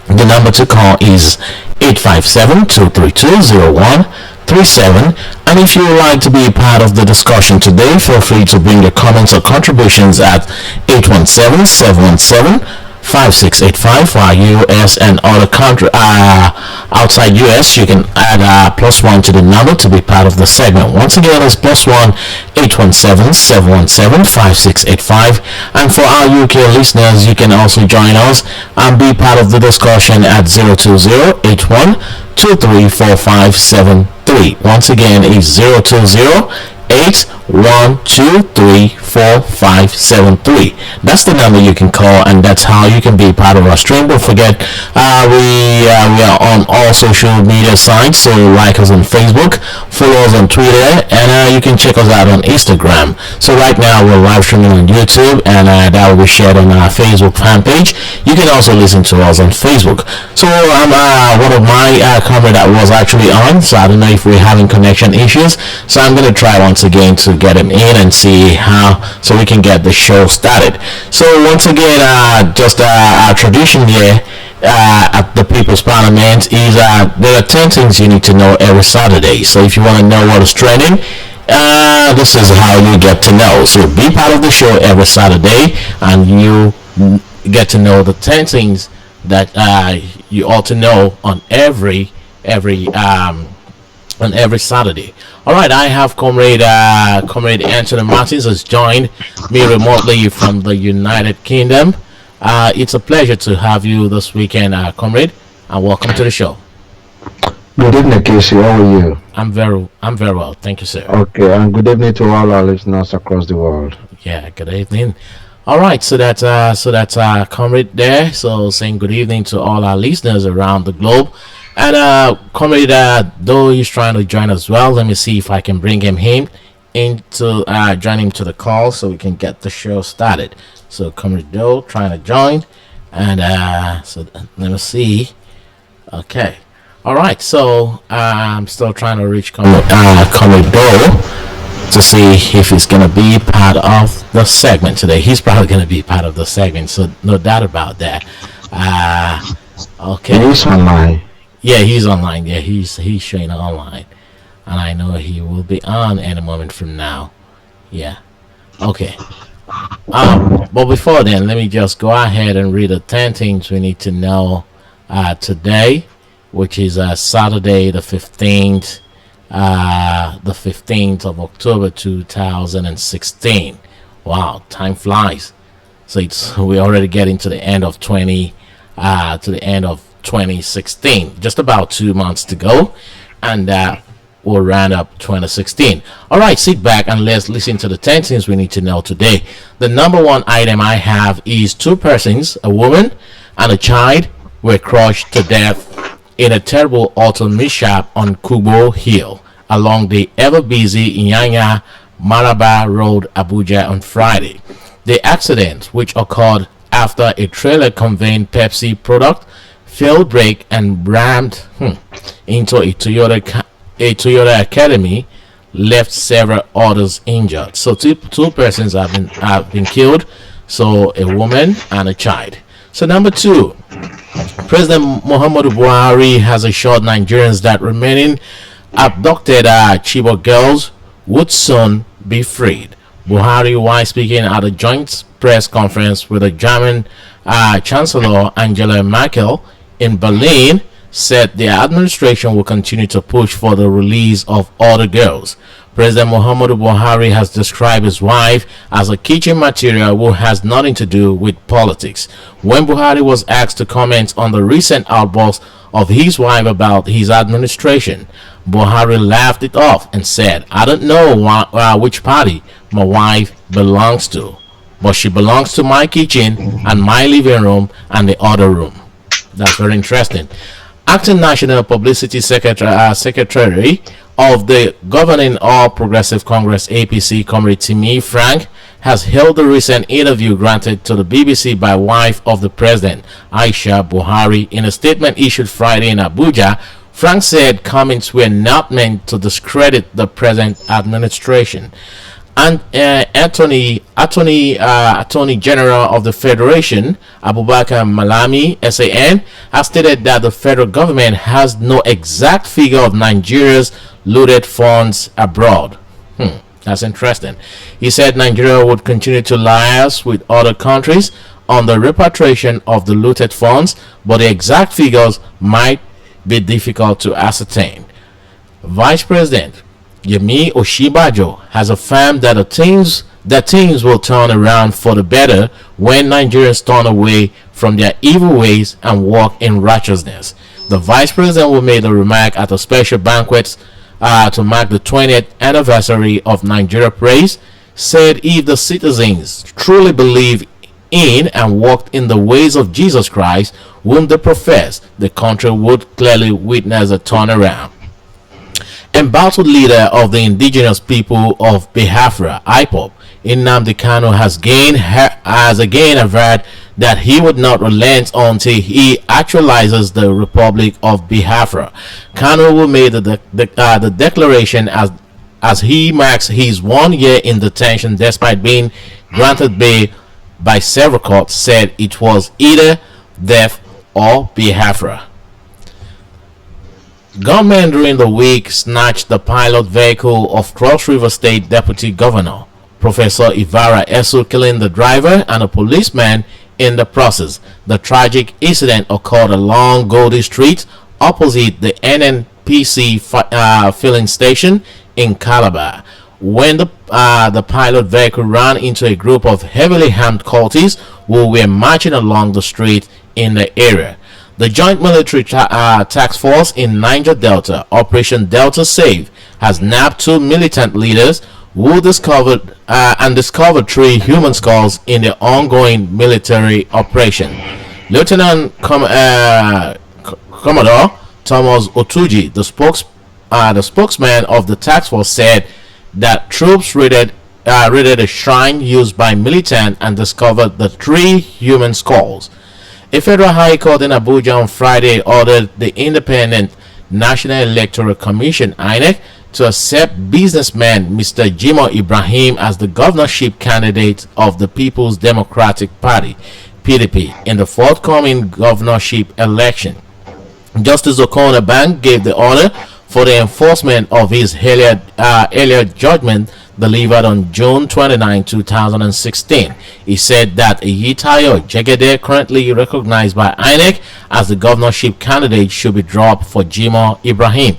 the number to call is 857-232-0137. And if you would like to be a part of the discussion today, feel free to bring your comments or contributions at 817-717-5685 for our US and other country outside US. You can add +1 to the number to be part of the segment. Once again, it's +1 817-717-5685. And for our UK listeners, you can also join us and be part of the discussion at 020-8123-4573. Once again, it's 020-8123-4573. That's the number you can call, and that's how you can be part of our stream. Don't forget, we are on all social media sites, so like us on Facebook, follow us on Twitter, and you can check us out on Instagram. So right now we're live streaming on YouTube, and that will be shared on our Facebook fan page. You can also listen to us on Facebook. So one of my comrades that was actually on, so I don't know if we're having connection issues, so I'm going to try once again to get him in and see how, so we can get the show started. So once again, just our tradition here at the People's Parliament is there are 10 things you need to know every Saturday. So if you want to know what is trending, this is how you get to know. So be part of the show every Saturday, and you get to know the 10 things that you ought to know on every Saturday. All right, I have Comrade Anthony Martins has joined me remotely from the United Kingdom. It's a pleasure to have you this weekend, Comrade, and welcome to the show. Good evening, Casey. How are you? I'm very well, thank you, sir. Okay, and good evening to all our listeners across the world. Yeah, good evening. All right, so that's Comrade there. So saying good evening to all our listeners around the globe. And Comrade, though he's trying to join as well, let me see if I can bring him into join him to the call so we can get the show started. So Comrade Doe trying to join, and so let me see. Okay, all right. So I'm still trying to reach Comrade Doe to see if he's gonna be part of the segment today. He's probably gonna be part of the segment, so no doubt about that. Okay. He's online. Yeah, he's online. Yeah, he's showing online, and I know he will be on any moment from now. Yeah. Okay. But before then, let me just go ahead and read the 10 things we need to know today, which is Saturday the 15th, of October 2016. Wow, time flies. So we're already getting to the end of 2016. Just about 2 months to go, and we'll round up 2016. All right, sit back and let's listen to the 10 things we need to know today. The number one item I have is 2 persons, a woman and a child, were crushed to death in a terrible auto mishap on Kubo Hill along the ever-busy Inyanya Maraba Road, Abuja on Friday. The accident, which occurred after a trailer conveying Pepsi product failed brake and rammed into a Toyota Academy, left several others injured. So two persons have been killed, so a woman and a child. So number two, President Muhammadu Buhari has assured Nigerians that remaining abducted Chibok girls would soon be freed. Buhari, while speaking at a joint press conference with the German Chancellor Angela Merkel in Berlin, said the administration will continue to push for the release of all the girls. President Muhammadu Buhari has described his wife as a kitchen material who has nothing to do with politics. When Buhari was asked to comment on the recent outburst of his wife about his administration, Buhari laughed it off and said, "I don't know which party my wife belongs to, but she belongs to my kitchen and my living room and the other room." That's very interesting. Acting National Publicity Secretary of the governing All Progressive Congress APC, Comrade Timi Frank, has held the recent interview granted to the BBC by wife of the president, Aisha Buhari. In a statement issued Friday in Abuja, Frank said comments were not meant to discredit the present administration. And Attorney General of the Federation, Abubakar Malami, SAN, has stated that the federal government has no exact figure of Nigeria's looted funds abroad. That's interesting. He said Nigeria would continue to liaise with other countries on the repatriation of the looted funds, but the exact figures might be difficult to ascertain. Vice President Yemi Oshibajo has affirmed that things will turn around for the better when Nigerians turn away from their evil ways and walk in righteousness. The vice president will make the remark at a special banquet to mark the 20th anniversary of Nigeria Praise. Said if the citizens truly believe in and walked in the ways of Jesus Christ, whom they profess, the country would clearly witness a turnaround. Embattled leader of the indigenous people of Biafra, IPOB, Nnamdi Kanu has again averred that he would not relent until he actualizes the Republic of Biafra. Kanu will make the declaration as he marks his 1 year in detention despite being granted bail by several courts, said it was either death or Biafra. Gunmen during the week snatched the pilot vehicle of Cross River State Deputy Governor Professor Ivara Esu, killing the driver and a policeman in the process. The tragic incident occurred along Goldie Street opposite the NNPC filling station in Calabar when the pilot vehicle ran into a group of heavily armed cultists who were marching along the street in the area. The Joint Military Task Force in Niger Delta, Operation Delta Save, has nabbed 2 militant leaders who discovered 3 human skulls in the ongoing military operation. Lieutenant Commodore Thomas Otuji, the spokesman of the task force, said that troops raided a shrine used by militants and discovered the 3 human skulls. A federal high court in Abuja on Friday ordered the Independent National Electoral Commission (INEC) to accept businessman Mr. Jimoh Ibrahim as the governorship candidate of the People's Democratic Party (PDP) in the forthcoming governorship election. Justice Okona Bank gave the order for the enforcement of his earlier judgment delivered on June 29, 2016. He said that Eyitayo Jegede, currently recognized by INEC as the governorship candidate, should be dropped for Jimoh Ibrahim.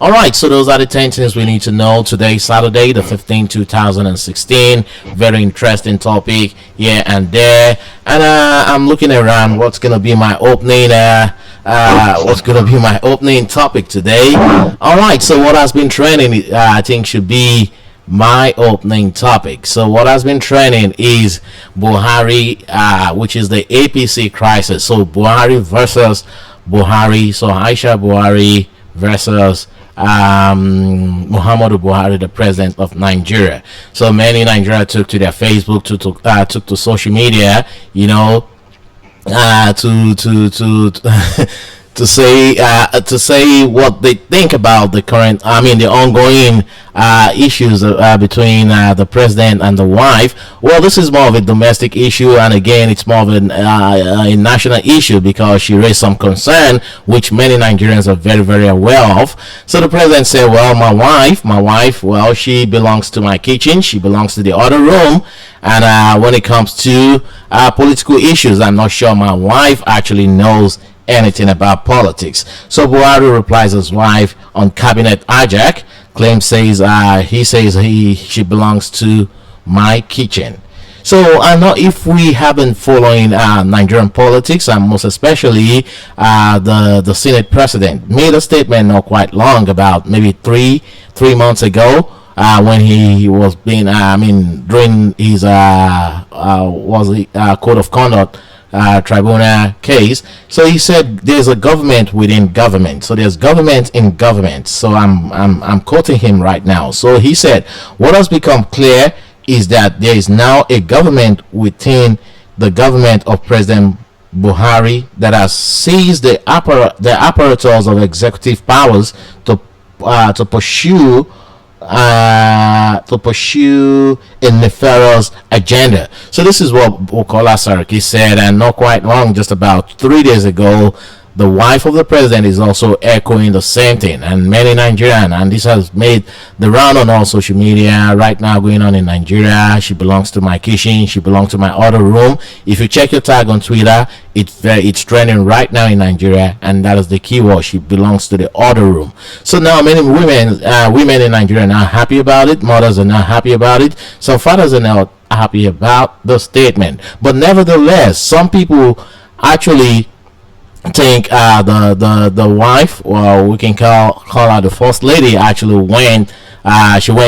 Alright, so those are the 10 things we need to know today, Saturday the 15th, 2016. Very interesting topic here and there. And I'm looking around what's going to be my opening topic today. Alright, so what has been trending I think should be my opening topic. So what has been trending is Buhari, which is the APC crisis. So Buhari versus Buhari. So Aisha Buhari versus Muhammadu Buhari, the president of Nigeria. So many Nigeria took to their Facebook, took to social media, you know, to to say what they think about the current, the ongoing issues between the president and the wife. Well, this is more of a domestic issue, and again, it's more of a national issue because she raised some concern, which many Nigerians are very, very aware of. So the president said, "Well, my wife, well, she belongs to my kitchen, she belongs to the other room, and when it comes to political issues, I'm not sure my wife actually knows anything about politics." So Buhari replies his wife on cabinet hijack. He says she belongs to my kitchen. So I know if we have been following Nigerian politics, and most especially the Senate president made a statement not quite long about maybe three months ago when he was being during his code of conduct tribunal case. So he said there's a government within government, so there's government in government. So I'm quoting him right now. So he said what has become clear is that there is now a government within the government of President Buhari that has seized the apparatus of executive powers to pursue a nefarious agenda. So this is what Bukola Saraki said, and not quite long, just about 3 days ago, the wife of the president is also echoing the same thing, and many Nigerian, and this has made the round on all social media right now going on in Nigeria. She belongs to my kitchen, she belongs to my other room. If you check your tag on Twitter, it's trending right now in Nigeria, and that is the keyword. She belongs to the other room. So now many women in Nigeria are not happy about it. Mothers are not happy about it. Some fathers are not happy about the statement. But nevertheless, some people actually think the wife, or we can call her the first lady, actually went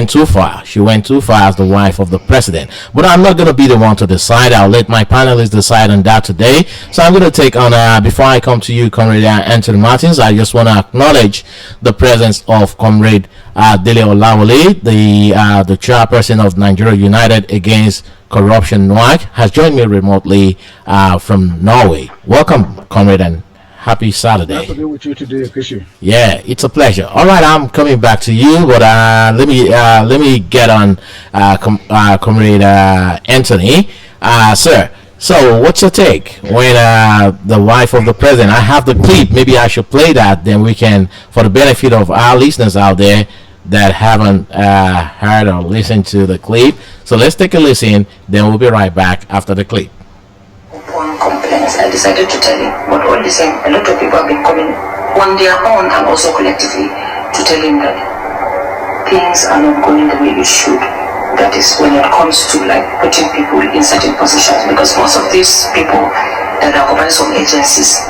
too far. She went too far as the wife of the president. But I'm not going to be the one to decide. I'll let my panelists decide on that today. So I'm going to take on, before I come to you, Comrade Anthony Martins, I just want to acknowledge the presence of Comrade Dele Olawale, the chairperson of Nigeria United Against Corruption, NUAC, has joined me remotely from Norway. Welcome, Comrade, and happy Saturday. Nice to be with you today, Kishi. Yeah, it's a pleasure. All right, I'm coming back to you, but let me get on Comrade Anthony, sir. So, what's your take when the wife of the president? I have the clip. Maybe I should play that. Then we can, for the benefit of our listeners out there that haven't heard or listened to the clip. So let's take a listen. Then we'll be right back after the clip. Upon complaints, I decided to tell him, but all the same, a lot of people have been coming on their own and also collectively to tell him that things are not going the way it should. That is when it comes to like putting people in certain positions, because most of these people that are occupying some agencies,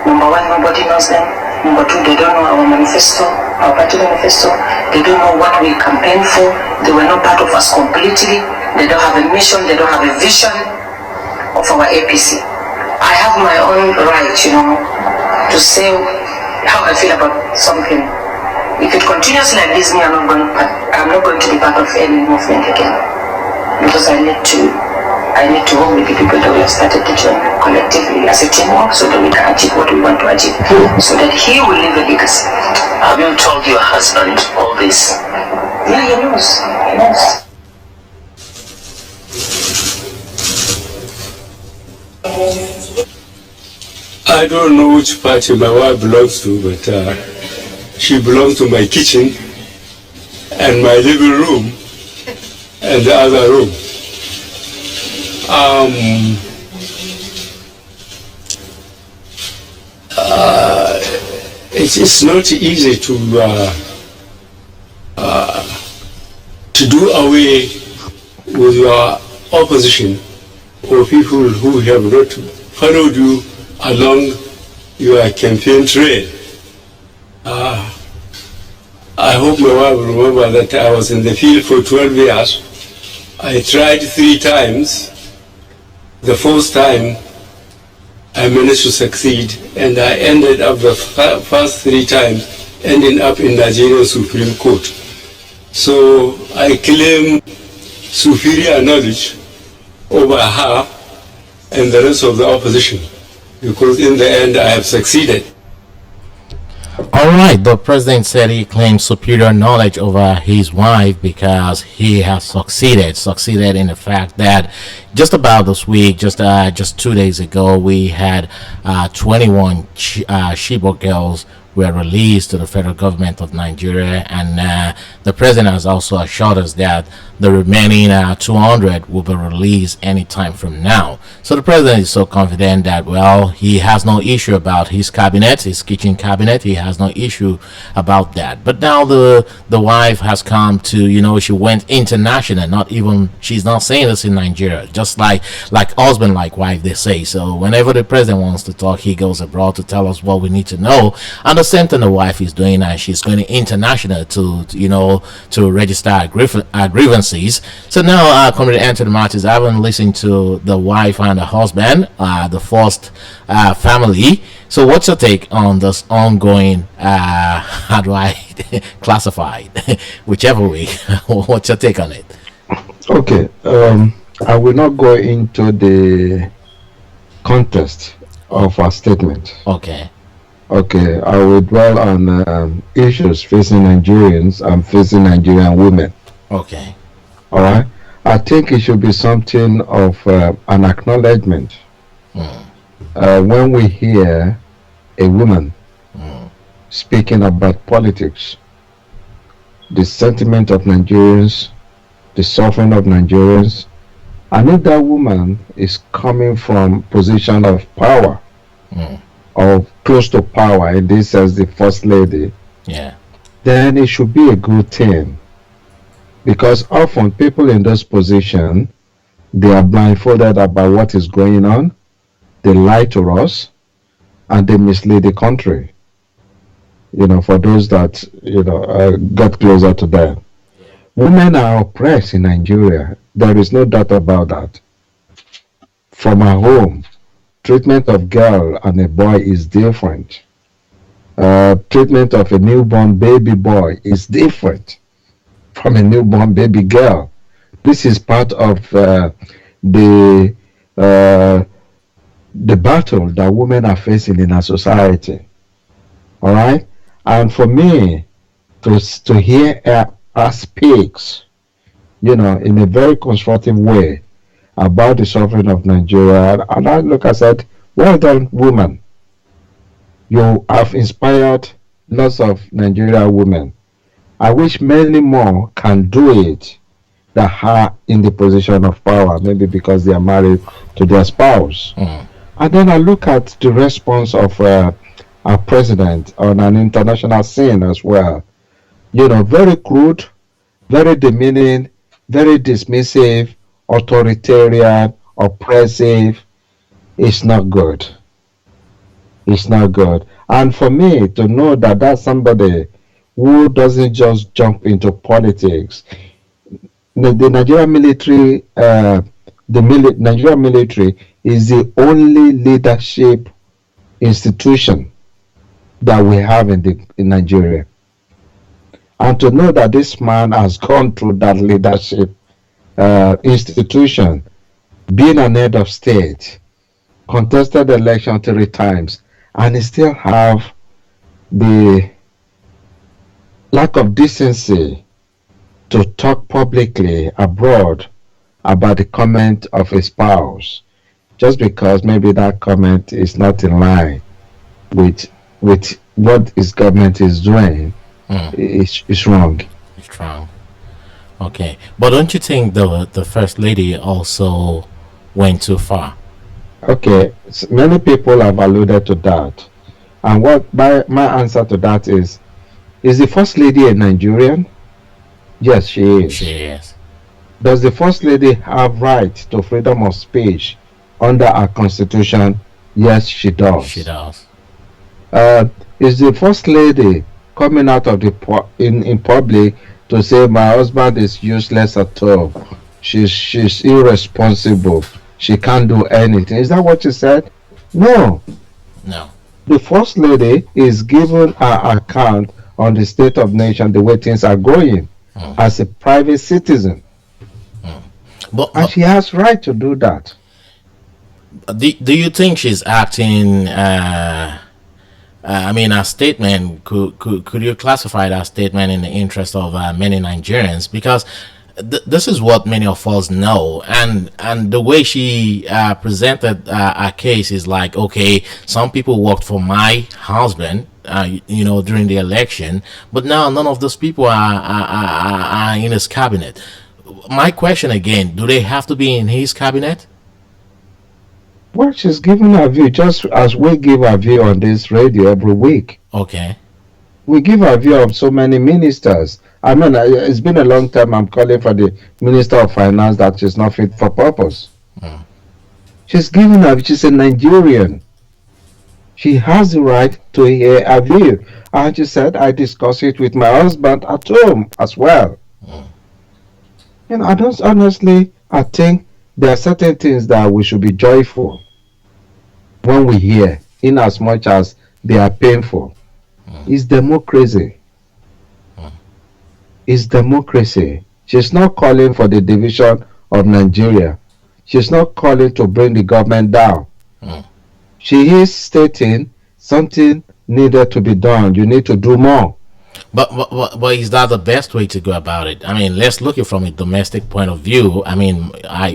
number one, nobody knows them. Number two, they don't know our manifesto, our party manifesto. They don't know what we campaign for. They were not part of us completely. They don't have a mission. They don't have a vision of our APC. I have my own right, to say how I feel about something. If it continues like this, I'm not going to be part of any movement again, because I need to work with the people that we have started to join collectively as a teamwork, so that we can achieve what we want to achieve, so that he will leave a legacy. Have you told your husband all this? Yeah, he knows. He knows. I don't know which party my wife belongs to, but she belongs to my kitchen and my living room and the other room. It's not easy to do away with your opposition or people who have not followed you along your campaign trail. I hope my wife will remember that I was in the field for 12 years. I tried 3 times. The first time I managed to succeed, and I ended up the first 3 times ending up in Nigerian Supreme Court. So I claim superior knowledge over her and the rest of the opposition, because in the end I have succeeded. All right, the president said he claims superior knowledge over his wife because he has succeeded in the fact that just about this week, just 2 days ago, we had 21 Chibok girls were released to the federal government of Nigeria, and the president has also assured us that the remaining 200 will be released anytime from now. So the president is so confident that, well, he has no issue about his cabinet, his kitchen cabinet. He has no issue about that. But now the wife has come to, she went international. Not even, she's not saying this in Nigeria. Just like husband, like wife, they say. So whenever the president wants to talk, he goes abroad to tell us what we need to know. And the same thing the wife is doing, and she's going international to register her grievances. So now, Comrade Anthony Martins, I haven't listened to the wife and the husband, the first family. So what's your take on this ongoing, how do I classify it? Whichever way, what's your take on it? Okay, I will not go into the context of our statement. Okay. Okay, I will dwell on issues facing Nigerians and facing Nigerian women. Okay. All right. I think it should be something of an acknowledgement when we hear a woman speaking about politics, the sentiment of Nigerians, the suffering of Nigerians, and if that woman is coming from position of power or close to power, and this as the first lady, then it should be a good thing. Because often people in this position, they are blindfolded about what is going on, they lie to us, and they mislead the country. For those that, get closer to them. Women are oppressed in Nigeria. There is no doubt about that. From our home, treatment of girl and a boy is different. Treatment of a newborn baby boy is different from a newborn baby girl. This is part of the battle that women are facing in our society. All right, and for me to hear her speaks, in a very constructive way about the suffering of Nigeria, and I said, well done, woman. You have inspired lots of Nigerian women. I wish many more can do it that are in the position of power, maybe because they are married to their spouse. And then I look at the response of our president on an international scene as well. Very crude, very demeaning, very dismissive, authoritarian, oppressive. It's not good. It's not good. And for me to know that that's somebody who doesn't just jump into politics. The Nigerian military, Nigerian military is the only leadership institution that we have in Nigeria. And to know that this man has gone through that leadership institution, being an head of state, contested election 3 times, and he still have the lack of decency to talk publicly abroad about the comment of his spouse, just because maybe that comment is not in line with what his government is doing. It's wrong. It's wrong. Okay, but don't you think the first lady also went too far? Okay, many people have alluded to that, and what my answer to that is the first lady a Nigerian? Yes, she is. She is. Does the first lady have right to freedom of speech under our constitution? Yes, she does. She does. Is the first lady coming out of in public to say my husband is useless at all? She's irresponsible. She can't do anything. Is that what she said? No. No. The first lady is given her account on the state of nation, the way things are going, as a private citizen. And she has right to do that. Do you think she's acting I mean, a statement. Could you classify that statement in the interest of many Nigerians? Because this is what many of us know, and the way she presented a case is like, okay, some people worked for my husband, during the election, but now none of those people are in his cabinet. My question again: do they have to be in his cabinet? Well, she's giving her view just as we give our view on this radio every week. Okay. We give our view of so many ministers. I mean, it's been a long time I'm calling for the Minister of Finance that she's not fit for purpose. She's giving her, she's a Nigerian. She has the right to hear a view. And she said, I discuss it with my husband at home as well. I don't honestly, I think there are certain things that we should be joyful when we hear, in as much as they are painful. It's democracy. It's democracy. She's not calling for the division of Nigeria. She's not calling to bring the government down. She is stating something needed to be done. You need to do more. But is that the best way to go about it? I mean, let's look at it from a domestic point of view. I mean,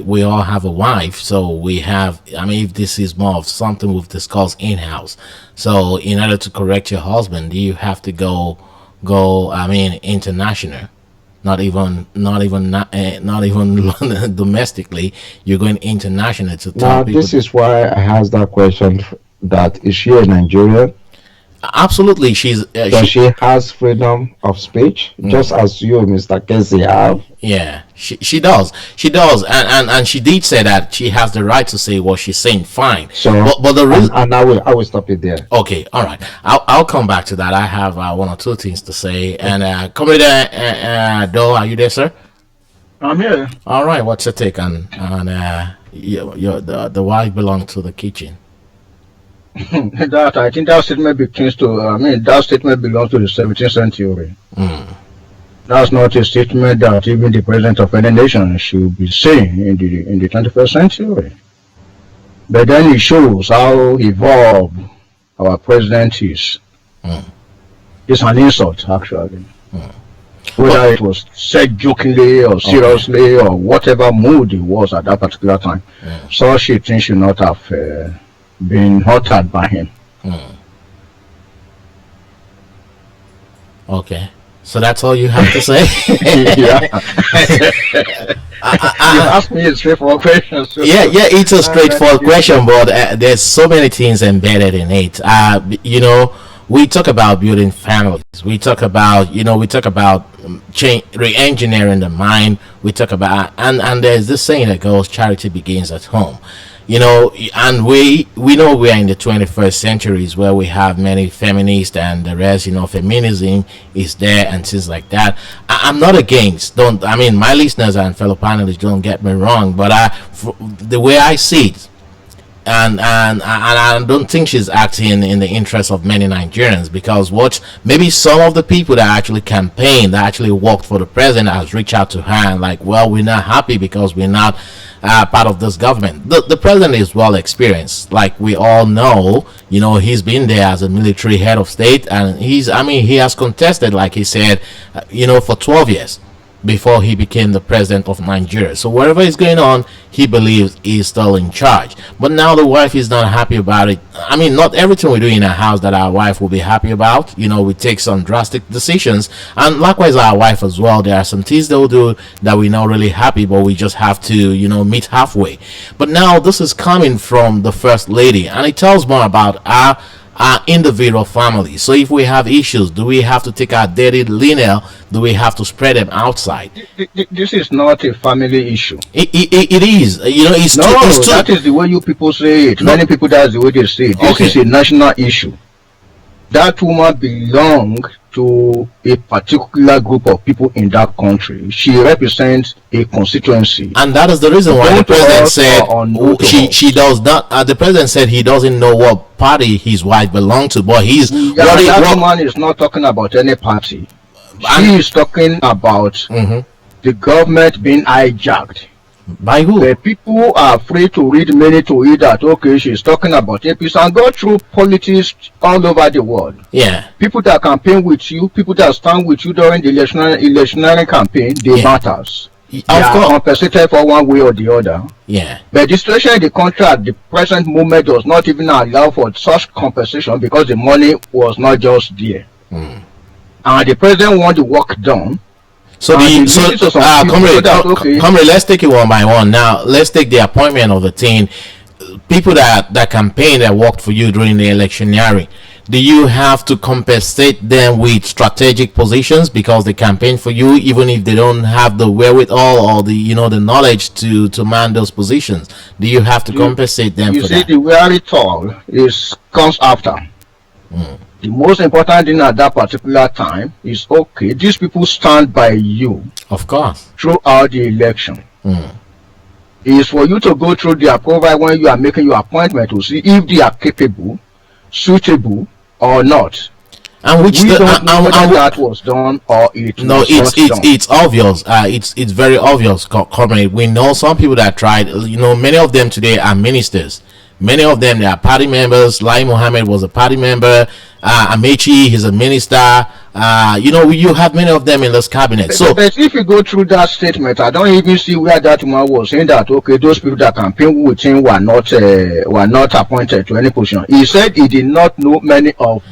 we all have a wife, so we have. I mean, if this is more of something we've discussed in house, so in order to correct your husband, you have to go. I mean, international. Not even domestically. You're going international to tell Now, people. this is why I asked that question. That is she a Nigerian? Absolutely, Does she has freedom of speech, just as you, Mr. Casey, have? Yeah, she does. She does, and she did say that she has the right to say what she's saying. Fine. So, but the reason, and I will stop it there. Okay, all right. I'll come back to that. I have one or two things to say. And Comrade Doe, are you there, sir? I'm here. All right. What's your take on the wife belongs to the kitchen? That I think that statement belongs to. That statement belongs to the 17th century. That's not a statement that even the president of any nation should be saying in the 21st century. But then it shows how evolved our president is. It's an insult, actually. Whether it was said jokingly or seriously or whatever mood it was at that particular time, such a thing should not have been uttered by him. Okay, so that's all you have to say? Yeah. You asked me a straightforward question. So yeah, it's a straightforward question, but there's so many things embedded in it. We talk about building families. We talk about, re-engineering the mind. We talk about, and there's this saying that goes, charity begins at home. And we know we are in the 21st centuries where we have many feminists and the rest. Feminism is there and things like that. I'm not against. My listeners and fellow panelists, don't get me wrong, but the way I see it, and I don't think she's acting in the interest of many Nigerians, because maybe some of the people that actually campaigned, that actually worked for the president, has reached out to her and like, well, we're not happy because we're not part of this government. The president is well experienced, like we all know. He's been there as a military head of state, and he has contested, like he said, for 12 years before he became the president of Nigeria. So whatever is going on, he believes he's still in charge. But now the wife is not happy about it. Not everything we do in a house that our wife will be happy about. We take some drastic decisions, and likewise our wife as well. There are some things they'll do that we're not really happy, but we just have to meet halfway. But now this is coming from the first lady, and it tells more about our individual families. So if we have issues, do we have to take our dirty linen? Do we have to spread them outside? This is not a family issue. It is. It's that is the way you people say it. Many people, that's the way they say it. This is a national issue. That woman belongs to a particular group of people in that country. She represents a constituency, and that is the reason why the president said she does not. The president said he doesn't know what party his wife belongs to, but that woman is not talking about any party. She is talking about the government being hijacked By who? The people are free to read many to read that, okay, she's talking about APC and go through politics all over the world. Yeah. People that campaign with you, people that stand with you during the electionary campaign, they matters. They are compensated for one way or the other. Yeah. But the situation in the country at the present moment does not even allow for such compensation because the money was not just there. And the president want the work done. So comrade, let's take it one by one. Now, let's take the appointment of the team. People that campaigned, that worked for you during the electioneering. Do you have to compensate them with strategic positions because they campaign for you, even if they don't have the wherewithal or the the knowledge to man those positions? Do you have to compensate them for that? You see, the wherewithal comes after. The most important thing at that particular time is, okay, these people stand by you. Of course. Throughout the election. It is for you to go through their profile when you are making your appointment to see if they are capable, suitable, or not. And which that was done or it was not done. It's obvious. It's very obvious, comrade. We know some people that tried. Many of them today are ministers. Many of them, they are party members. Lai Mohammed was a party member. Amechi, he's a minister. You have many of them in this cabinet. But if you go through that statement, I don't even see where that woman was saying that, okay, those people that campaign with him were not appointed to any position. He said she did not know many of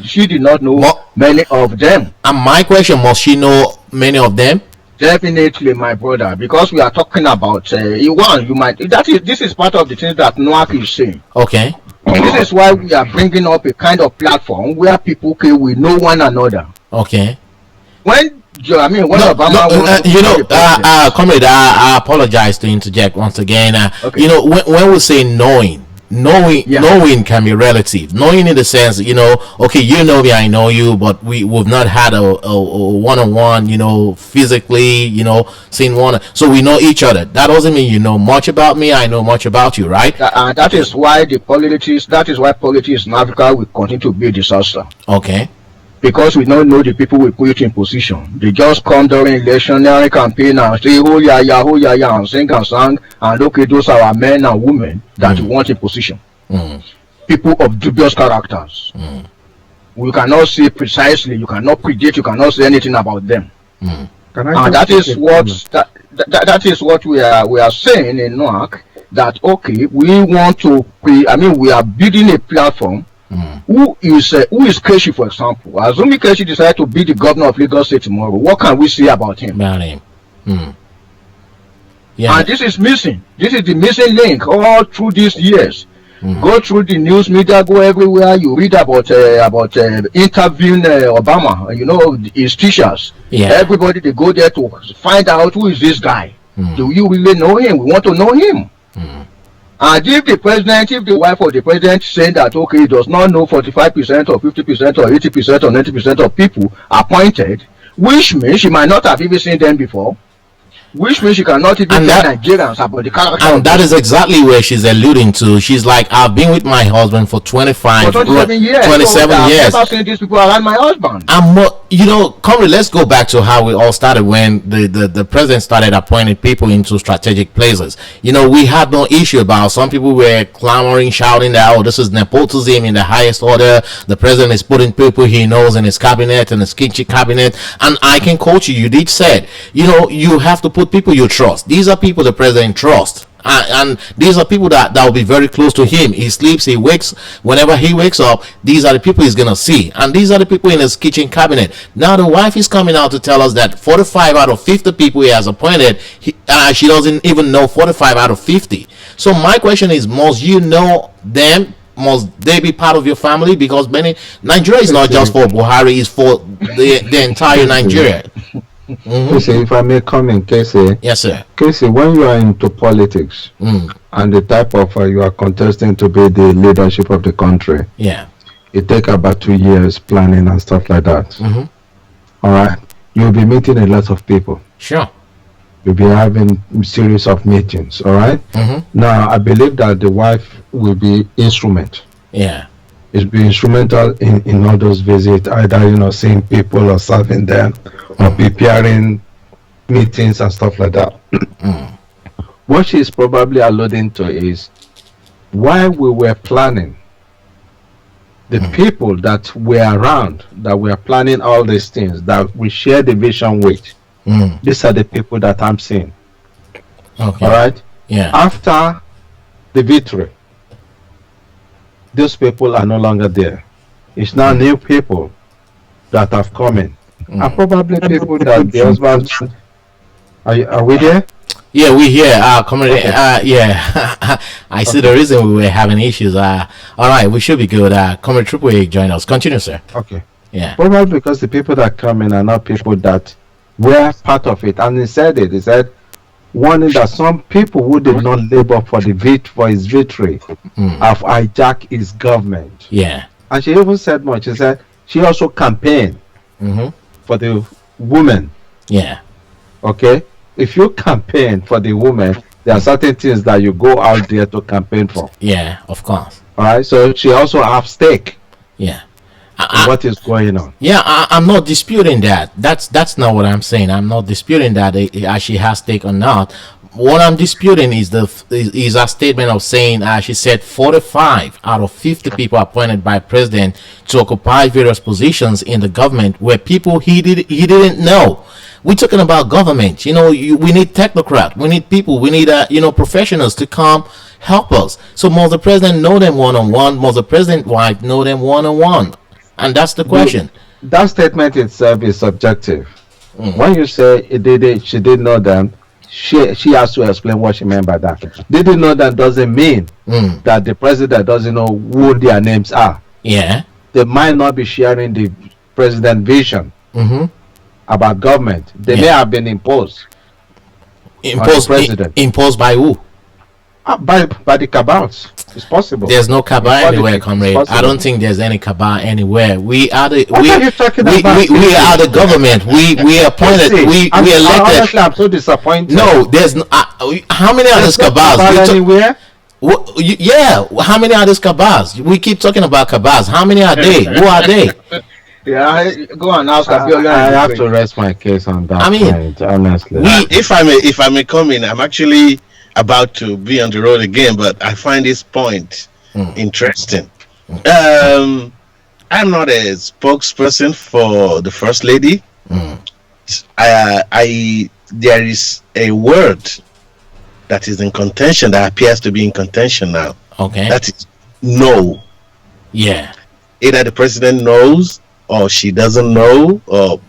them. And my question, must she know many of them? Definitely, my brother, because we are talking about this is part of the things that NOAC is saying. Okay. This is why we are bringing up a kind of platform where people will know one another. Okay. Comrade, I apologize to interject once again. When we say knowing can be relative. Knowing in the sense, okay, you know me, I know you, but we've not had a one-on-one, physically, seen one. So we know each other. That doesn't mean you know much about me, I know much about you, right? And that is why politics in Africa will continue to be a disaster. Okay. Because we don't know the people we put in position. They just come during electionary campaign and say, oh yeah, and sing and sang, and okay, those are our men and women that we want in position. People of dubious characters. We cannot say precisely, you cannot predict, you cannot say anything about them. And that is what we are saying in NOAC, that okay, we are building a platform. Who is Keshi, for example? Assuming Keshi decides to be the governor of Lagos State tomorrow, what can we say about him? Yeah. And this is missing. This is the missing link all through these years. Go through the news media, go everywhere. You read about interviewing Obama. His teachers. Yeah. Everybody, they go there to find out who is this guy. Do you really know him? We want to know him. And if the wife of the president saying that, okay, he does not know 45% or 50% or 80% or 90% of people appointed, which means she might not have even seen them before, which means she cannot even tell Nigerians about the character. And that is exactly where she's alluding to. She's like, I've been with my husband for 27 years. I've never seen these people around my husband. Comrade, let's go back to how we all started when the president started appointing people into strategic places. We had no issue about some people were clamoring, shouting that, oh, this is nepotism in the highest order. The president is putting people he knows in his cabinet and his kitchen cabinet. And I can quote you. You did said, you have to put people you trust. These are people the president trusts. And these are people that will be very close to him. He sleeps, he wakes. Whenever he wakes up, these are the people he's gonna see, and these are the people in his kitchen cabinet. Now the wife is coming out to tell us that 45 out of 50 people he has appointed, she doesn't even know 45 out of 50. So my question is, must you know them? Must they be part of your family? Because Nigeria is not just for Buhari; it's for the entire Nigeria. Casey, if I may come in, Casey. Yes, sir. Casey, when you are into politics and the type of you are contesting to be the leadership of the country, it take about 2 years planning and stuff like that. All right, you'll be meeting a lot of people. Sure. You'll be having a series of meetings. All right. Now, I believe that the wife will be instrument. Yeah. It's be instrumental in all those visits, either seeing people or serving them or preparing meetings and stuff like that. What she is probably alluding to is while we were planning, the people that were around, that were planning all these things, that we share the vision with, these are the people that I'm seeing. Okay. All right? Yeah. After the victory, those people are no longer there. It's now new people that have come in. And probably people that the husbands. Are we there? Yeah, we here. Community. Yeah. I see the reason we were having issues. All right, we should be good. Comrade Triple A, join us. Continue, sir. Okay. Yeah. Probably because the people that come in are not people that were part of it. And he said it. He said, warning that some people who did not labor for his victory have hijacked his government. Yeah. And she even said much. She said she also campaigned for the women. Yeah. Okay? If you campaign for the women, there are certain things that you go out there to campaign for. Yeah, of course. All right? So she also have stake. Yeah. In what is going on. Yeah, I'm not disputing that. That's not what I'm saying. I'm not disputing that she has stake or not. What I'm disputing is a statement of saying she said 45 out of 50 people appointed by president to occupy various positions in the government were people he didn't know. We're talking about government. We need technocrat. We need people. We need professionals to come help us. So must the president know them one-on-one? Must the president wife know them one-on-one? And that's the question. That statement itself is subjective. When you say she did know them, she has to explain what she meant by that. Didn't know them doesn't mean that the president doesn't know who their names are. Yeah. They might not be sharing the president vision about government. They may have been imposed imposed by who? By the cabals. It's possible. There's no cabal anywhere, comrade. I don't think there's any cabal anywhere. We are the what are you talking about? We are the government. We appointed. We elected. Honestly, I'm so disappointed. No, there's no. How many are these cabals? Anywhere? Yeah, how many are these cabals? We keep talking about cabals. How many are they? Who are they? Yeah, go on, ask. I have to rest my case on that point, honestly. If I may come in, I'm actually about to be on the road again, but I find this point interesting. I'm not a spokesperson for the First Lady. There is a word that is in contention, that appears to be in contention now. Okay. That is no. Yeah. Either the president knows or she doesn't know, or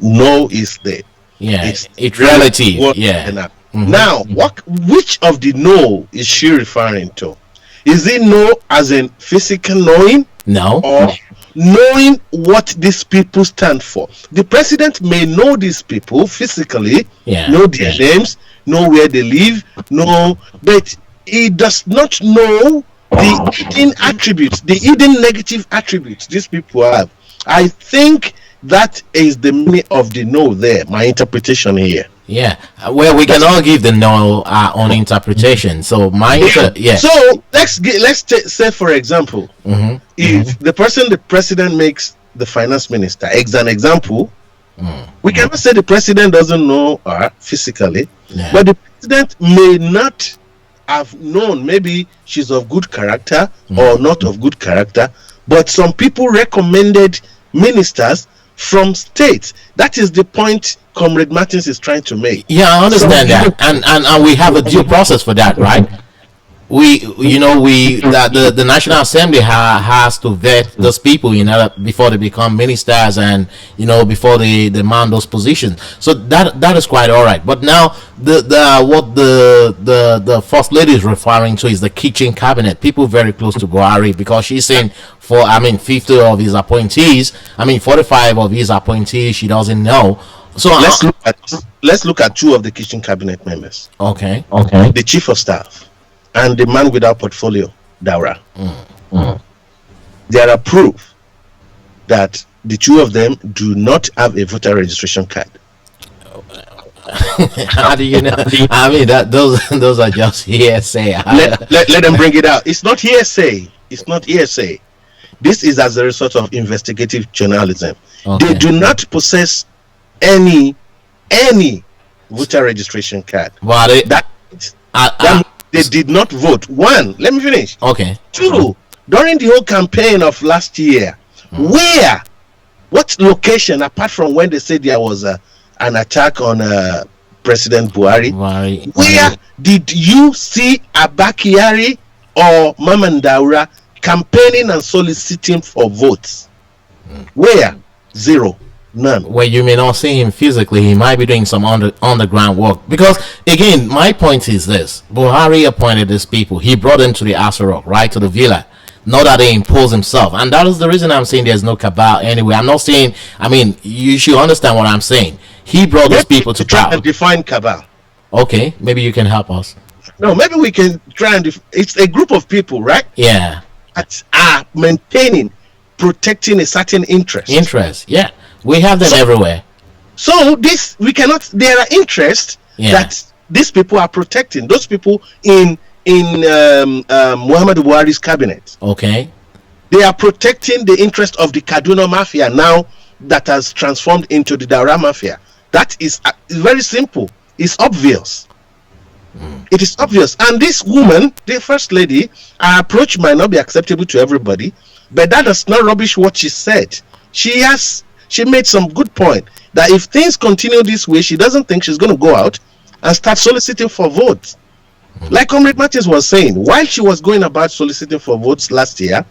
no is the it's reality. Yeah. Now, which of the no is she referring to? Is it no as in physical knowing? No. Or knowing what these people stand for? The president may know these people physically, know their names, know where they live, but he does not know the hidden attributes, the hidden negative attributes these people have. I think that is the meaning of the no there, my interpretation here. Yeah, well, we can all give the no our own interpretation. So So let's say, for example, if the president makes the finance minister, an example, we cannot say the president doesn't know her physically, but the president may not have known. Maybe she's of good character or not of good character, but some people recommended ministers from states. That is the point Comrade Martins is trying to make. Yeah, I understand that, and we have a due process for that, right? The National Assembly has to vet those people, before they become ministers, and before they demand those positions. So that is quite all right. But now what the First Lady is referring to is the kitchen cabinet, people very close to Buhari, because she's saying 50 of his appointees, 45 of his appointees she doesn't know. So let's look at two of the kitchen cabinet members. Okay. The chief of staff and the man without portfolio, Daura. There are proof that the two of them do not have a voter registration card. How do you know? Those are just hearsay. Let them bring it out. It's not hearsay. This is as a result of investigative journalism. They do not possess any voter registration card. They did not vote. One, let me finish. Okay. Two, during the whole campaign of last year, what location, apart from when they said there was an attack on President Buhari, where did you see Abba Kyari or Mamandaura campaigning and soliciting for votes? Where? Zero. None. Where you may not see him physically, he might be doing some underground work. Because again, my point is this: Buhari appointed these people. He brought them to the Asarok, right, to the villa. Not that he imposed himself, and that is the reason I'm saying there's no cabal anyway. I'm not saying. I mean, you should understand what I'm saying. He brought those people to power. And define cabal. Okay, maybe you can help us. No, maybe we can try and. It's a group of people, right? Yeah. That are maintaining, protecting a certain interest. Yeah. We have them everywhere. So this we cannot. There are interests that these people are protecting. Those people in Muhammadu Buhari's cabinet. Okay. They are protecting the interest of the Kaduna Mafia now that has transformed into the Daura Mafia. That is very simple. It's obvious. It is obvious. And this woman, the first lady, her approach might not be acceptable to everybody, but that does not rubbish what she said. She made some good point that if things continue this way, she doesn't think she's going to go out and start soliciting for votes. Like Comrade Martins was saying, while she was going about soliciting for votes last year,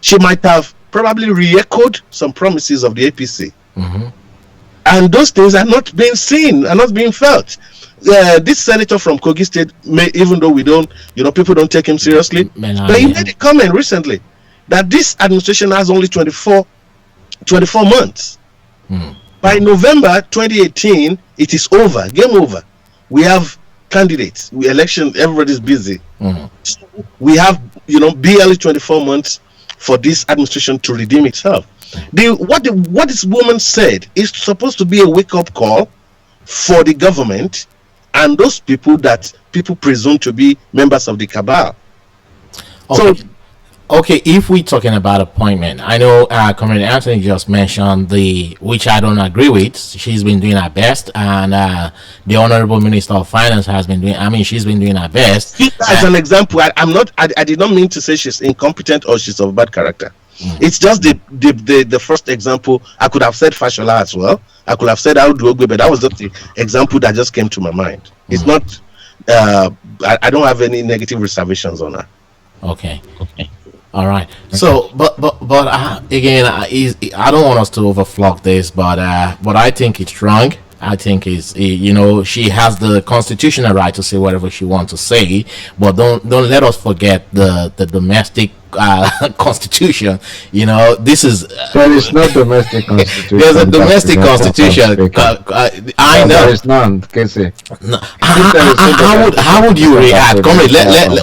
she might have probably re-echoed some promises of the APC. And those things are not being seen, are not being felt. This senator from Kogi State, even though we don't, people don't take him seriously, but he made a comment recently that this administration has only 24 months. By November 2018, it is over, game over. We have candidates, everybody's busy. So we have, barely 24 months for this administration to redeem itself. What this woman said is supposed to be a wake-up call for the government and those people that people presume to be members of the cabal. Okay. So, okay, if we're talking about appointment, I know Comrade Anthony just mentioned which I don't agree with. She's been doing her best, and the Honorable Minister of Finance has been doing. I mean, she's been doing her best. As an example, I did not mean to say she's incompetent or she's of bad character. It's just the first example. I could have said Fashola as well. I could have said Audu, but that was just the example that just came to my mind. It's not. I don't have any negative reservations on her. Okay. All right. So, but again, I don't want us to overflock this, but I think it's wrong. I think it's she has the constitutional right to say whatever she wants to say, but don't let us forget the domestic constitution. This is there is no domestic constitution. There's a domestic constitution. I know there is none. Casey. No. How would you react? Come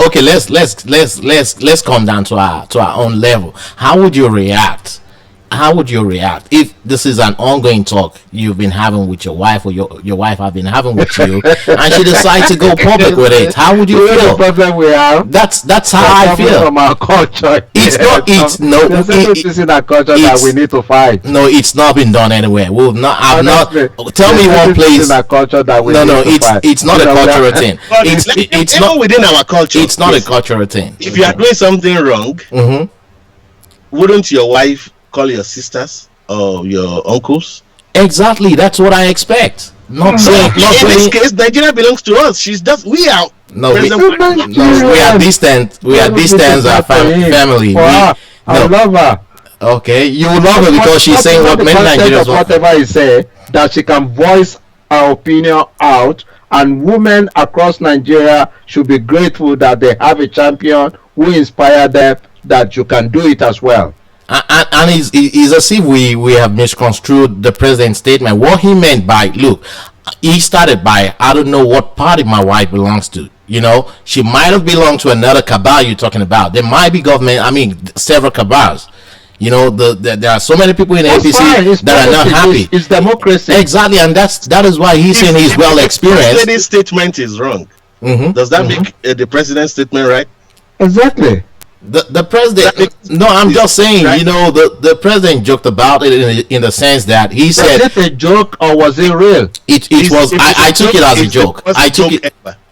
okay, let's come down to our own level. How would you react? How would you react if this is an ongoing talk you've been having with your wife, or your wife have been having with you, and she decides to go public with it? How would you feel? The problem we have. That's how I feel. From our culture. It's not. It's no. This is a culture that we need to fight. No, it's not been done anywhere. We've not. I've not. Tell me one place. This is a culture that we need to fight. It's not a cultural thing. It's not within our culture. It's not a cultural thing. If you are doing something wrong, wouldn't your wife call your sisters or your uncles? Exactly, that's what I expect. In this case, Nigeria belongs to us. We are distant. We are distant as family. I love her. Okay, you love her because she's saying what many Nigerians want. Whatever he say, that she can voice her opinion out, and women across Nigeria should be grateful that they have a champion who inspired them, that you can do it as well. And it's as if we have misconstrued the president's statement. What he meant by, look, he started by, I don't know what party my wife belongs to. She might have belonged to another cabal you're talking about. There might be several cabals. There are so many people in the APC that are not happy. It's democracy. Exactly, and that is why he's saying he's well experienced. This statement is wrong. Does that make the president's statement right? Exactly. The president. No, I'm just saying. Right? The president joked about it in the sense that he said, "Was it a joke or was it real?" It was. I took it as a joke.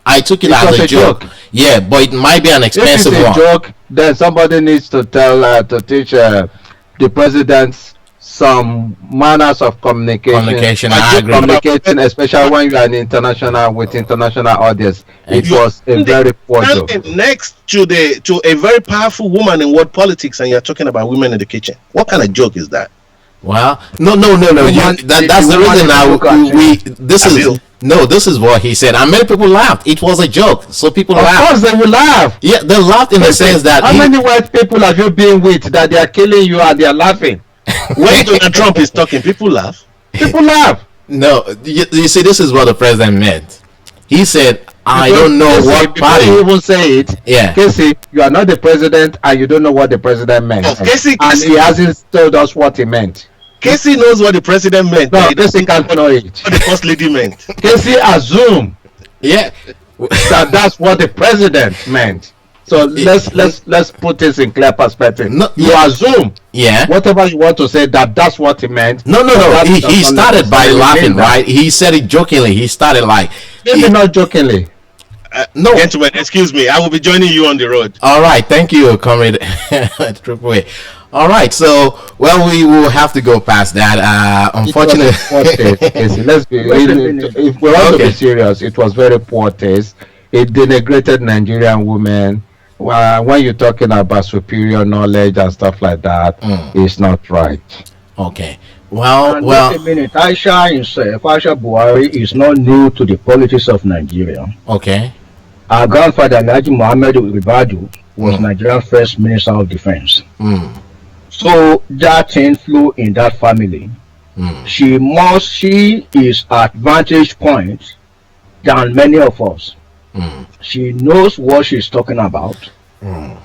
I took it It as was a a joke. joke. Yeah, but it might be an If it's expensive a one. joke, then somebody needs to teach the president some manners of communication. I agree. Communicating, especially when you are in international with international audience. It was a very poor joke. Standing next to a very powerful woman in world politics, and you're talking about women in the kitchen. What kind of joke is that? Well, no. That's the reason this is what he said. And many people laughed. It was a joke, so people laughed. Of course, they will laugh. Yeah, they laughed in the sense that how many white people have you been with that they are killing you and they are laughing? When Donald Trump is talking, people laugh. People laugh. No, you see, this is what the president meant. He said, I don't know what party. Before he even say it, Yeah. Casey, you are not the president and you don't know what the president meant. Casey, and he hasn't told us what he meant. Casey knows what the president meant. No, Casey can't know it. What the first lady meant. Casey assume that's what the president meant. So let's put this in clear perspective. You assume whatever you want to say that's what he meant. No. He started by laughing, right? He said it jokingly. He started like maybe not jokingly. No, gentlemen, excuse me. I will be joining you on the road. All right, thank you, comrade Triple A. All right, so we will have to go past that. Unfortunately, let's be. If we want to be serious, it was very poor taste. It denigrated Nigerian women. When you're talking about superior knowledge and stuff like that, it's not right. Okay. Wait a minute. Aisha Buhari is not new to the politics of Nigeria. Okay. Our grandfather, Alhaji Muhammad Ribadu, was Nigeria's first Minister of Defense. So that thing flew in that family. She is at vantage point than many of us. She knows what she's talking about,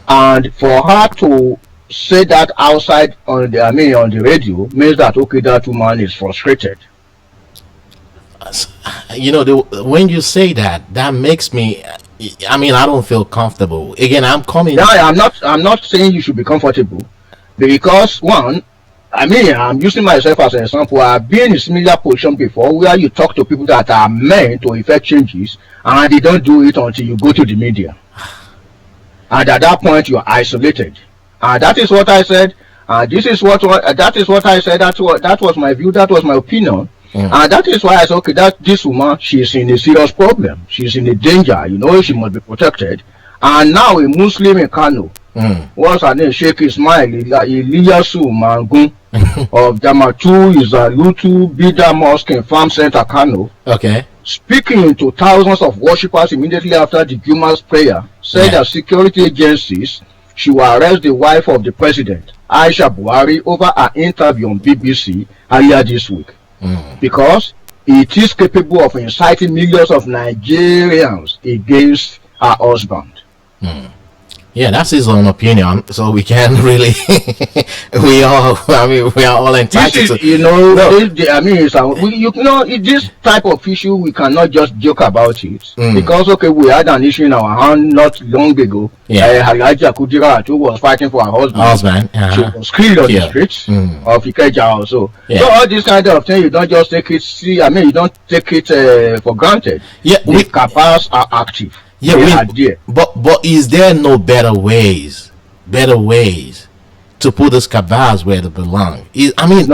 and for her to say that outside on the radio means that that woman is frustrated. When you say that makes me. I don't feel comfortable. Again, I'm coming. No, I'm not saying you should be comfortable, because one, I'm using myself as an example. I've been in a similar position before where you talk to people that are meant to effect changes and they don't do it until you go to the media. And at that point, you're isolated. And that is what I said. That is what I said. That was my view. That was my opinion. And that is why I said, okay, that this woman, she's in a serious problem. She's in a danger. She must be protected. And now a Muslim in Kano, what's her name? Sheikh Ismail Iliyasu Mangun of Jamatu Izalutu Bida Mosque in Farm Center, Kano. Okay. Speaking to thousands of worshippers immediately after the Juma's prayer, said that security agencies should arrest the wife of the president, Aisha Buhari, over her interview on BBC earlier this week. Because it is capable of inciting millions of Nigerians against her husband. Yeah, that's his own opinion, so we can't really. we are all entitled to. This type of issue we cannot just joke about it, because we had an issue in our hand not long ago. Halaja Kudira, who was fighting for her husband. She was killed on the streets of Ikeja also. So all this kind of thing, you don't just take it. You don't take it for granted. Yeah, the cabals are active. But is there no better ways to put these cabals where they belong? I believe.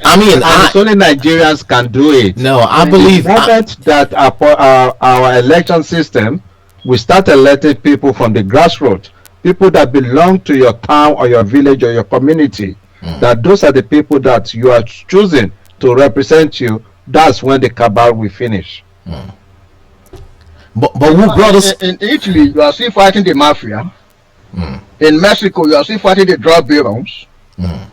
It's only Nigerians can do it. No, I believe. The moment that our election system, we start electing people from the grassroots, people that belong to your town or your village or your community, that those are the people that you are choosing to represent you. That's when the cabal will finish. But who brought us in Italy? You are still fighting the mafia. In Mexico, you are still fighting the drug barons. And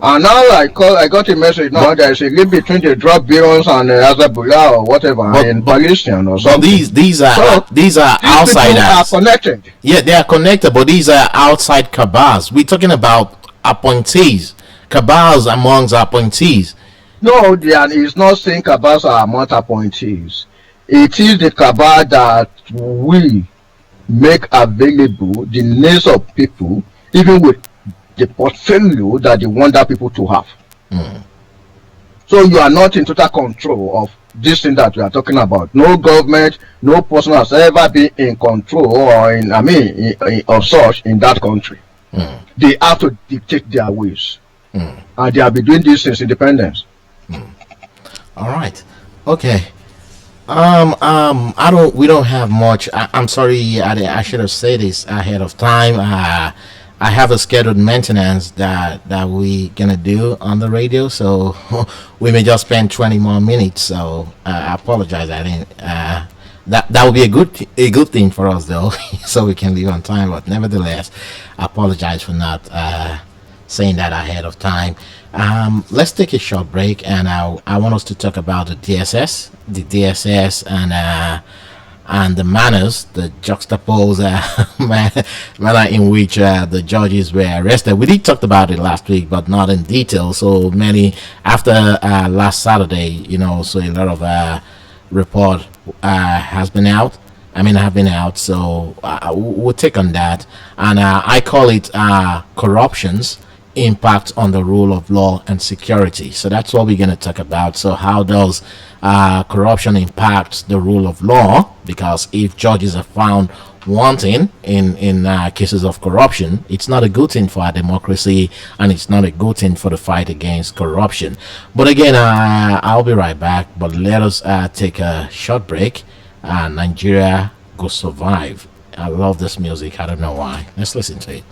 now I got a message now. There's a link between the drug barons and Hezbollah or whatever in Palestine or something. These are outsiders. Are connected. Yeah, they are connected, but these are outside cabals. We're talking about appointees, cabals amongst appointees. No, there is not saying cabals are among appointees. It is the cabal that we make available the names of people, even with the portfolio that they want that people to have. So you are not in total control of this thing that we are talking about. No government, no person has ever been in control or of such in that country. They have to dictate their ways, and they have been doing this since independence. All right. Okay. We don't have much. I'm sorry. I should have said this ahead of time. I have a scheduled maintenance that we gonna do on the radio, so we may just spend 20 more minutes. So I apologize. I didn't. That would be a good thing for us though, so we can leave on time. But nevertheless, I apologize for not saying that ahead of time. Let's take a short break, and I want us to talk about the DSS, and the manners, the juxtaposed manner in which the judges were arrested. We did talk about it last week, but not in detail. So many after last Saturday, so a lot of report have been out. So we'll take on that, and I call it corruptions impact on the rule of law and security. So that's what we're going to talk about. So how does corruption impact the rule of law? Because if judges are found wanting in cases of corruption, it's not a good thing for our democracy, and it's not a good thing for the fight against corruption. But again, I'll be right back, but let us take a short break. Nigeria go survive. I love this music. I don't know why. Let's listen to it.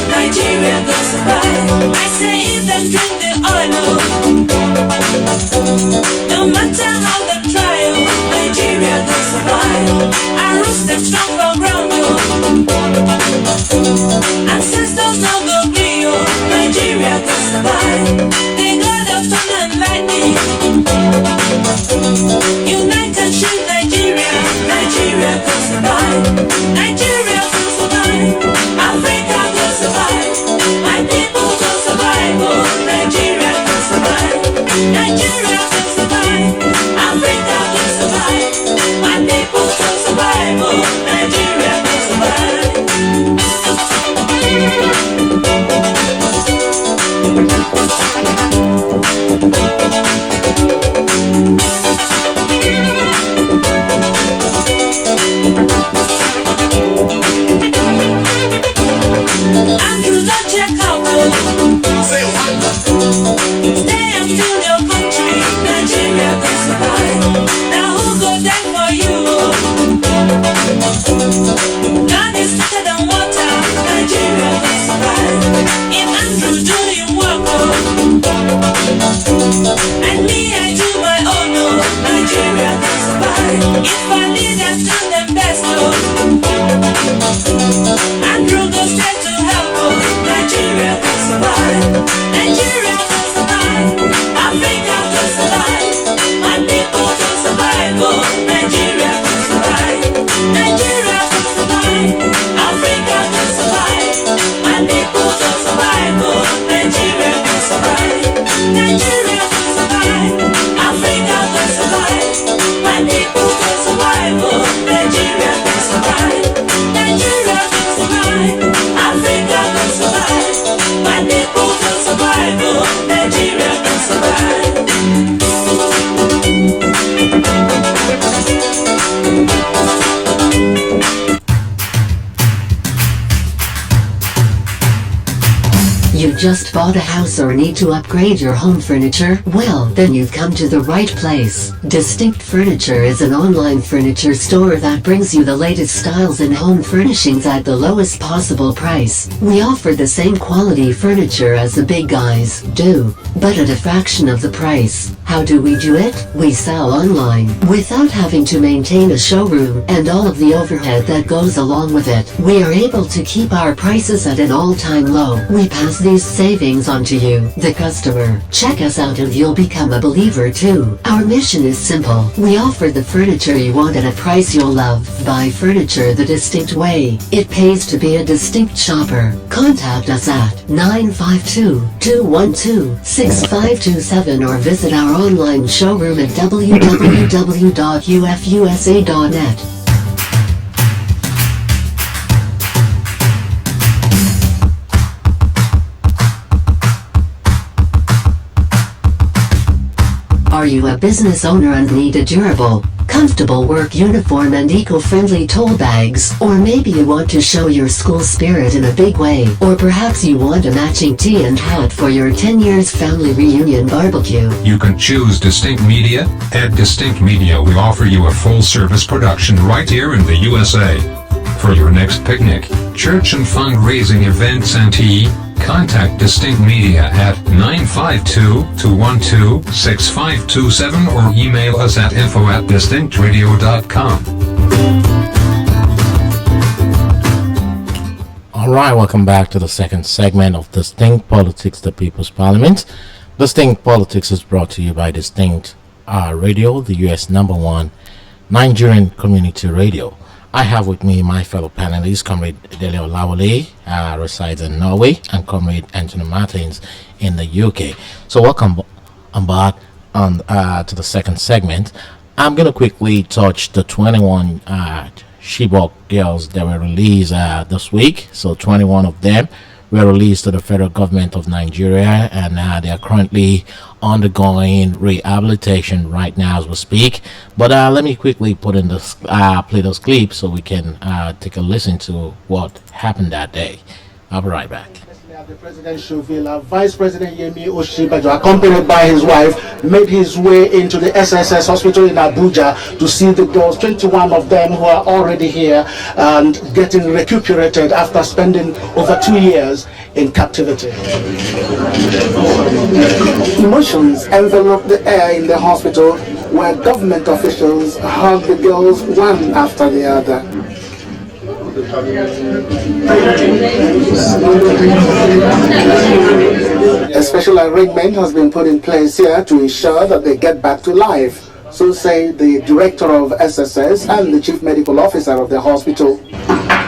Nigeria will survive. I say if them drink the oil, no matter how they try, Nigeria will survive. I roots them strong for ground, ancestors no go green, Nigeria will survive. The God of thunder and lightning, unite and shield Nigeria, Nigeria will survive. Nigeria will survive. Africa will survive. My people will survive. Oh, Nigeria will survive. Nigeria will survive. Africa will survive. My people will survive. Oh, Nigeria will survive. Andrew, don't check out. Say what? Stay and build your country. Nigeria will survive. Now who go die for you? Land is thicker than water. Nigeria will survive. If Andrew do your work, and me I do my own, Nigeria will survive. If our leaders do them best, Andrew go straight to help, Nigeria will survive. Nigeria will survive. Africa will survive. My people will survive. Oh, Nigeria will survive. Nigeria will survive. Africa will survive. My people will survive. Oh, Nigeria will survive. Nigeria will survive. Africa will survive. My people will survive. Oh, just bought a house or need to upgrade your home furniture? Well, then you've come to the right place. Distinct Furniture is an online furniture store that brings you the latest styles in home furnishings at the lowest possible price. We offer the same quality furniture as the big guys do, but at a fraction of the price. How do we do it? We sell online, without having to maintain a showroom and all of the overhead that goes along with it. We are able to keep our prices at an all-time low. We pass these savings on to you, the customer. Check us out and you'll become a believer too. Our mission is simple. We offer the furniture you want at a price you'll love. Buy furniture the distinct way. It pays to be a distinct shopper. Contact us at 952-212-6527 or visit our online showroom at www.ufusa.net. Are you a business owner and need a durable, comfortable work uniform and eco-friendly tote bags? Or maybe you want to show your school spirit in a big way. Or perhaps you want a matching tee and hat for your 10 years family reunion barbecue. You can choose Distinct Media. At Distinct Media, we offer you a full-service production right here in the USA. For your next picnic, church and fundraising events and tea, contact Distinct Media at 952-212-6527 or email us at info@distinctradio.com. Alright, welcome back to the second segment of Distinct Politics, the People's Parliament. Distinct Politics is brought to you by Distinct Radio, the US #1 Nigerian community radio. I have with me my fellow panelists, Comrade Dele Olawale, resides in Norway, and Comrade Anthony Martins in the UK. So welcome on board to the second segment. I'm going to quickly touch the 21 Chibok girls that were released this week. So 21 of them were released to the federal government of Nigeria, and they are currently undergoing rehabilitation right now as we speak. But let me quickly put in this play those clips so we can take a listen to what happened that day. I'll be right back. The President Shovila, Vice President Yemi Oshibajo, accompanied by his wife, made his way into the SSS hospital in Abuja to see the girls, 21 of them who are already here and getting recuperated after spending over 2 years in captivity. Emotions enveloped the air in the hospital where government officials hugged the girls one after the other. A special arrangement has been put in place here to ensure that they get back to life, so say the director of SSS and the chief medical officer of the hospital.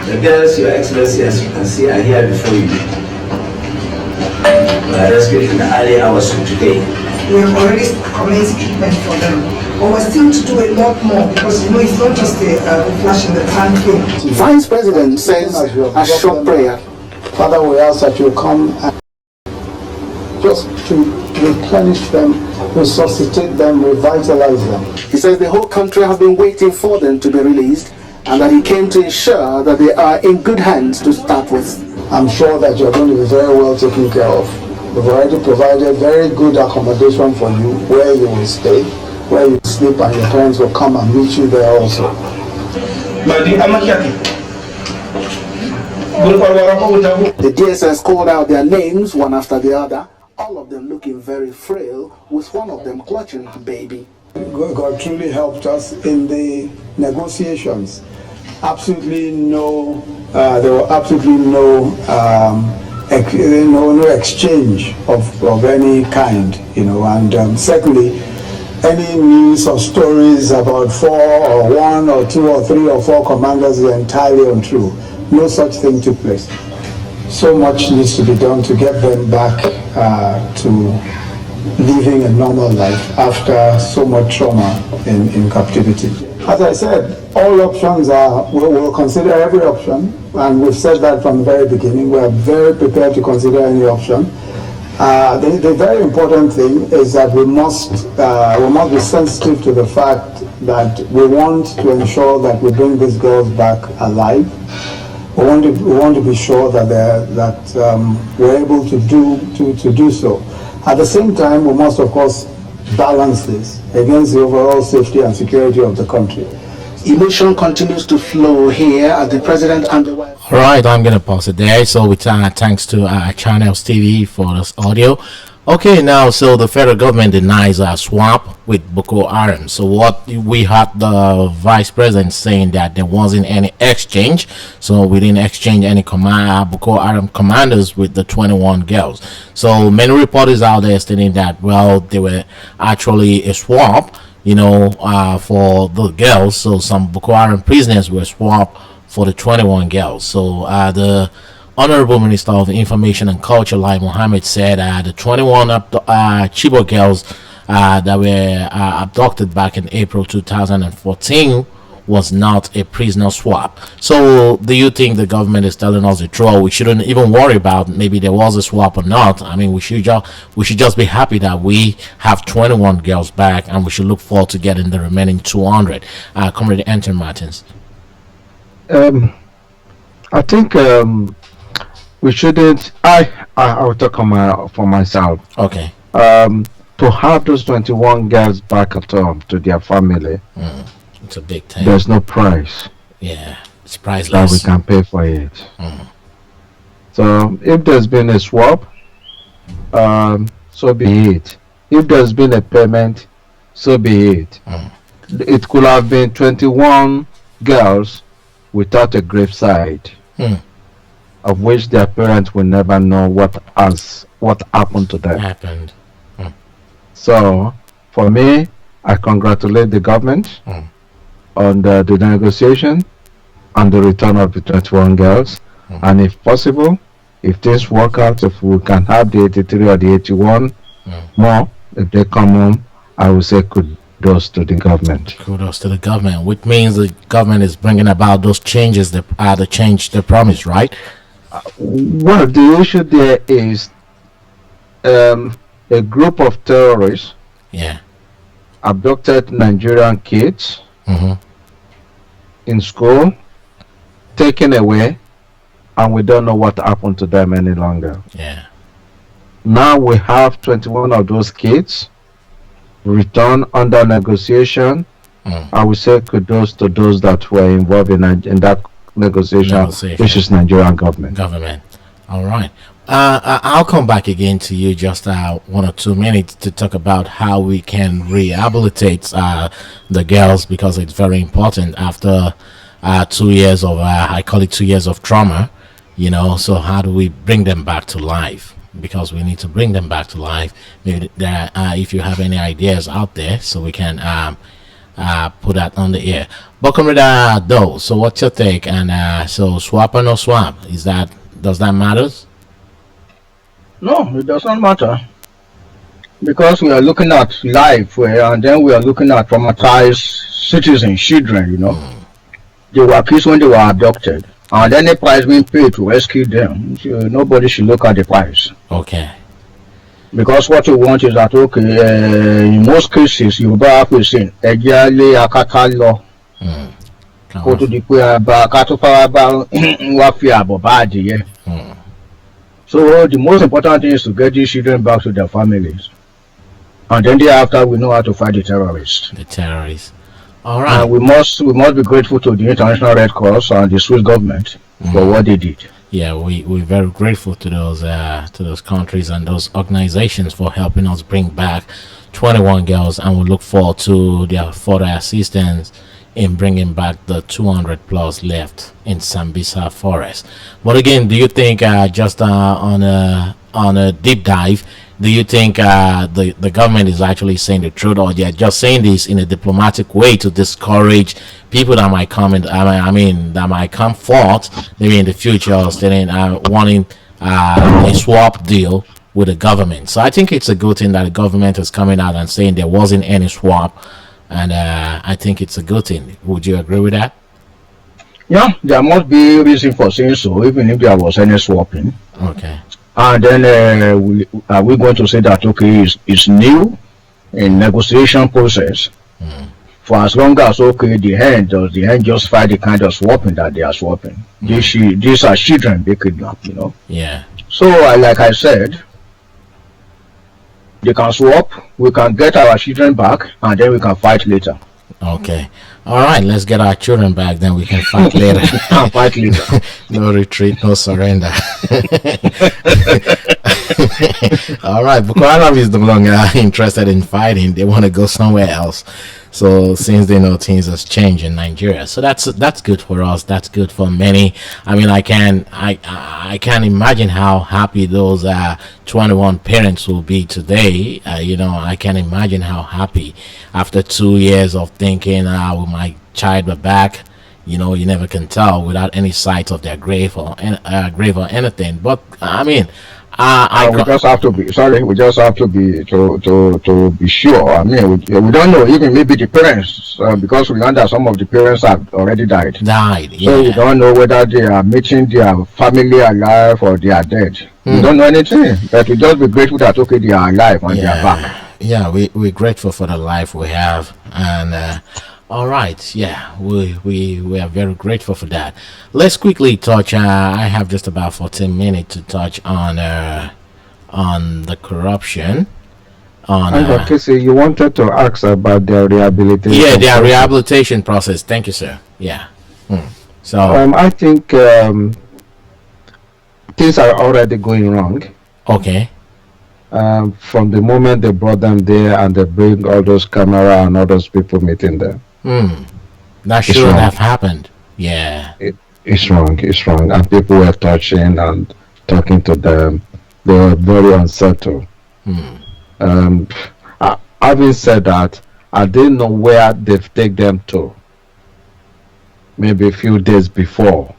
The girls, Your Excellency, as you can see, are here before you. We are rescued in the early hours of today. We have already commenced treatment for them. But we're still to do a lot more because it's not just a flash in the pan thing. Vice President says a short prayer. Father, we ask that you come and just to replenish them, resuscitate them, revitalize them. He says the whole country has been waiting for them to be released and that he came to ensure that they are in good hands to start with. I'm sure that you're going to be very well taken care of. We've already provided very good accommodation for you where you will stay, where you sleep, and your parents will come and meet you there also. The DSS called out their names one after the other, all of them looking very frail, with one of them clutching her baby. God truly helped us in the negotiations. Absolutely no, there were absolutely no exchange of any kind, and secondly, any news or stories about 4 or 1 or 2 or 3 or 4 commanders is entirely untrue. No such thing took place. So much needs to be done to get them back to living a normal life after so much trauma in captivity. As I said, all options we'll consider every option, and we've said that from the very beginning. We are very prepared to consider any option. The very important thing is that we must be sensitive to the fact that we want to ensure that we bring these girls back alive. We want to be sure that we're able to do so. At the same time, we must, of course, balance this against the overall safety and security of the country. Emotion continues to flow here as the president and the wife. All right, I'm gonna pause it there. So with thanks to Channels TV for this audio. Okay, now so the federal government denies a swap with Boko Haram. So what we had the vice president saying that there wasn't any exchange. So we didn't exchange any Boko Haram commanders with the 21 girls. So many reporters out there stating that they were actually a swap, for the girls. So some Boko Haram prisoners were swapped for the 21 girls. So the Honorable Minister of Information and Culture, Lai Mohammed, said the 21 Chibok girls that were abducted back in April 2014 was not a prisoner swap. So do you think the government is telling us the truth? We shouldn't even worry about maybe there was a swap or not. I mean, we should just be happy that we have 21 girls back, and we should look forward to getting the remaining 200. Comrade Anton Martins. I think we shouldn't. I will talk for myself. Okay. To have those 21 girls back at home to their family, it's a big thing. There's no price. Yeah, it's priceless. That we can pay for it. So if there's been a swap, so be it. If there's been a payment, so be it. It could have been 21 girls without a graveside. Of which their parents will never know what happened to them. So, for me, I congratulate the government on the negotiation and the return of the 21 girls. And if possible, if things work out, if we can have the 83 or the 81 more, if they come home, I will say kudos to the government. Kudos to the government, which means the government is bringing about those changes, the change they promised, right? Well, the issue there is a group of terrorists abducted Nigerian kids in school, taken away, and we don't know what happened to them any longer. Now we have 21 of those kids returned under negotiation. I would say kudos to those that were involved in that negotiation, which is Nigerian government. All right. I'll come back again to you just 1 or 2 minutes to talk about how we can rehabilitate the girls, because it's very important after 2 years of I call it 2 years of trauma. So how do we bring them back to life? Because we need to bring them back to life. Maybe if you have any ideas out there, so we can put that on the air. But Comrade though, so what's your take? And so swap or no swap? Does that matter? No, it does not matter, because we are looking at life, and then we are looking at traumatized citizens, children. They were kids when they were abducted, and then the price being paid to rescue them. So nobody should look at the price. Okay. Because what you want is that, in most cases, you have to say, akata law. Go to the So the most important thing is to get these children back to their families, and then thereafter we know how to fight the terrorists. All right. And we must be grateful to the International Red Cross and the Swiss government for what they did. Yeah, we're very grateful to those countries and those organizations for helping us bring back 21 girls, and we look forward to their further assistance in bringing back the 200 plus left in Sambisa Forest. But again, do you think just on a deep dive, do you think the government is actually saying the truth, or they're just saying this in a diplomatic way to discourage people that might come in? That might come forth maybe in the future, saying wanting a swap deal with the government. So I think it's a good thing that the government is coming out and saying there wasn't any swap. And I think it's a good thing. Would you agree with that? Yeah, there must be a reason for saying so, even if there was any swapping. Okay. And then we're going to say that, okay, it's new in negotiation process for as long as okay the hen just fight the kind of swapping that they are swapping. These are children they kidnap, you know. Yeah. So like I said, they can swap, we can get our children back, and then we can fight later. Okay. All right, let's get our children back, then we can fight later. Fight later. No retreat, no surrender. All right, Boko Haram is no longer interested in fighting. They want to go somewhere else. So since they know things has changed in Nigeria, so that's good for us. That's good for many. I mean, I can imagine how happy those 21 parents will be today. You know, I can imagine how happy after 2 years of thinking, will my child be back? You know, you never can tell without any sight of their grave or anything. But I mean, we just have to be sorry. We just have to be to be sure. I mean, we don't know. Even maybe the parents, because we know that some of the parents have already died. Yeah. So we don't know whether they are meeting their family alive or they are dead. We don't know anything. But we just be grateful that okay, they are alive and they are back. Yeah, we're grateful for the life we have, and all right, yeah, we are very grateful for that. Let's quickly touch. I have just about 14 minutes to touch on the corruption. Okay, so you wanted to ask about their rehabilitation. Yeah, their rehabilitation process. Thank you, sir. Yeah. So I think things are already going wrong. Okay. From the moment they brought them there and they bring all those camera and all those people meeting them. That shouldn't have happened. Yeah. It's wrong. It's wrong. And people were touching and talking to them. They were very unsettled. Having said that, I didn't know where they've taken them to. Maybe a few days before.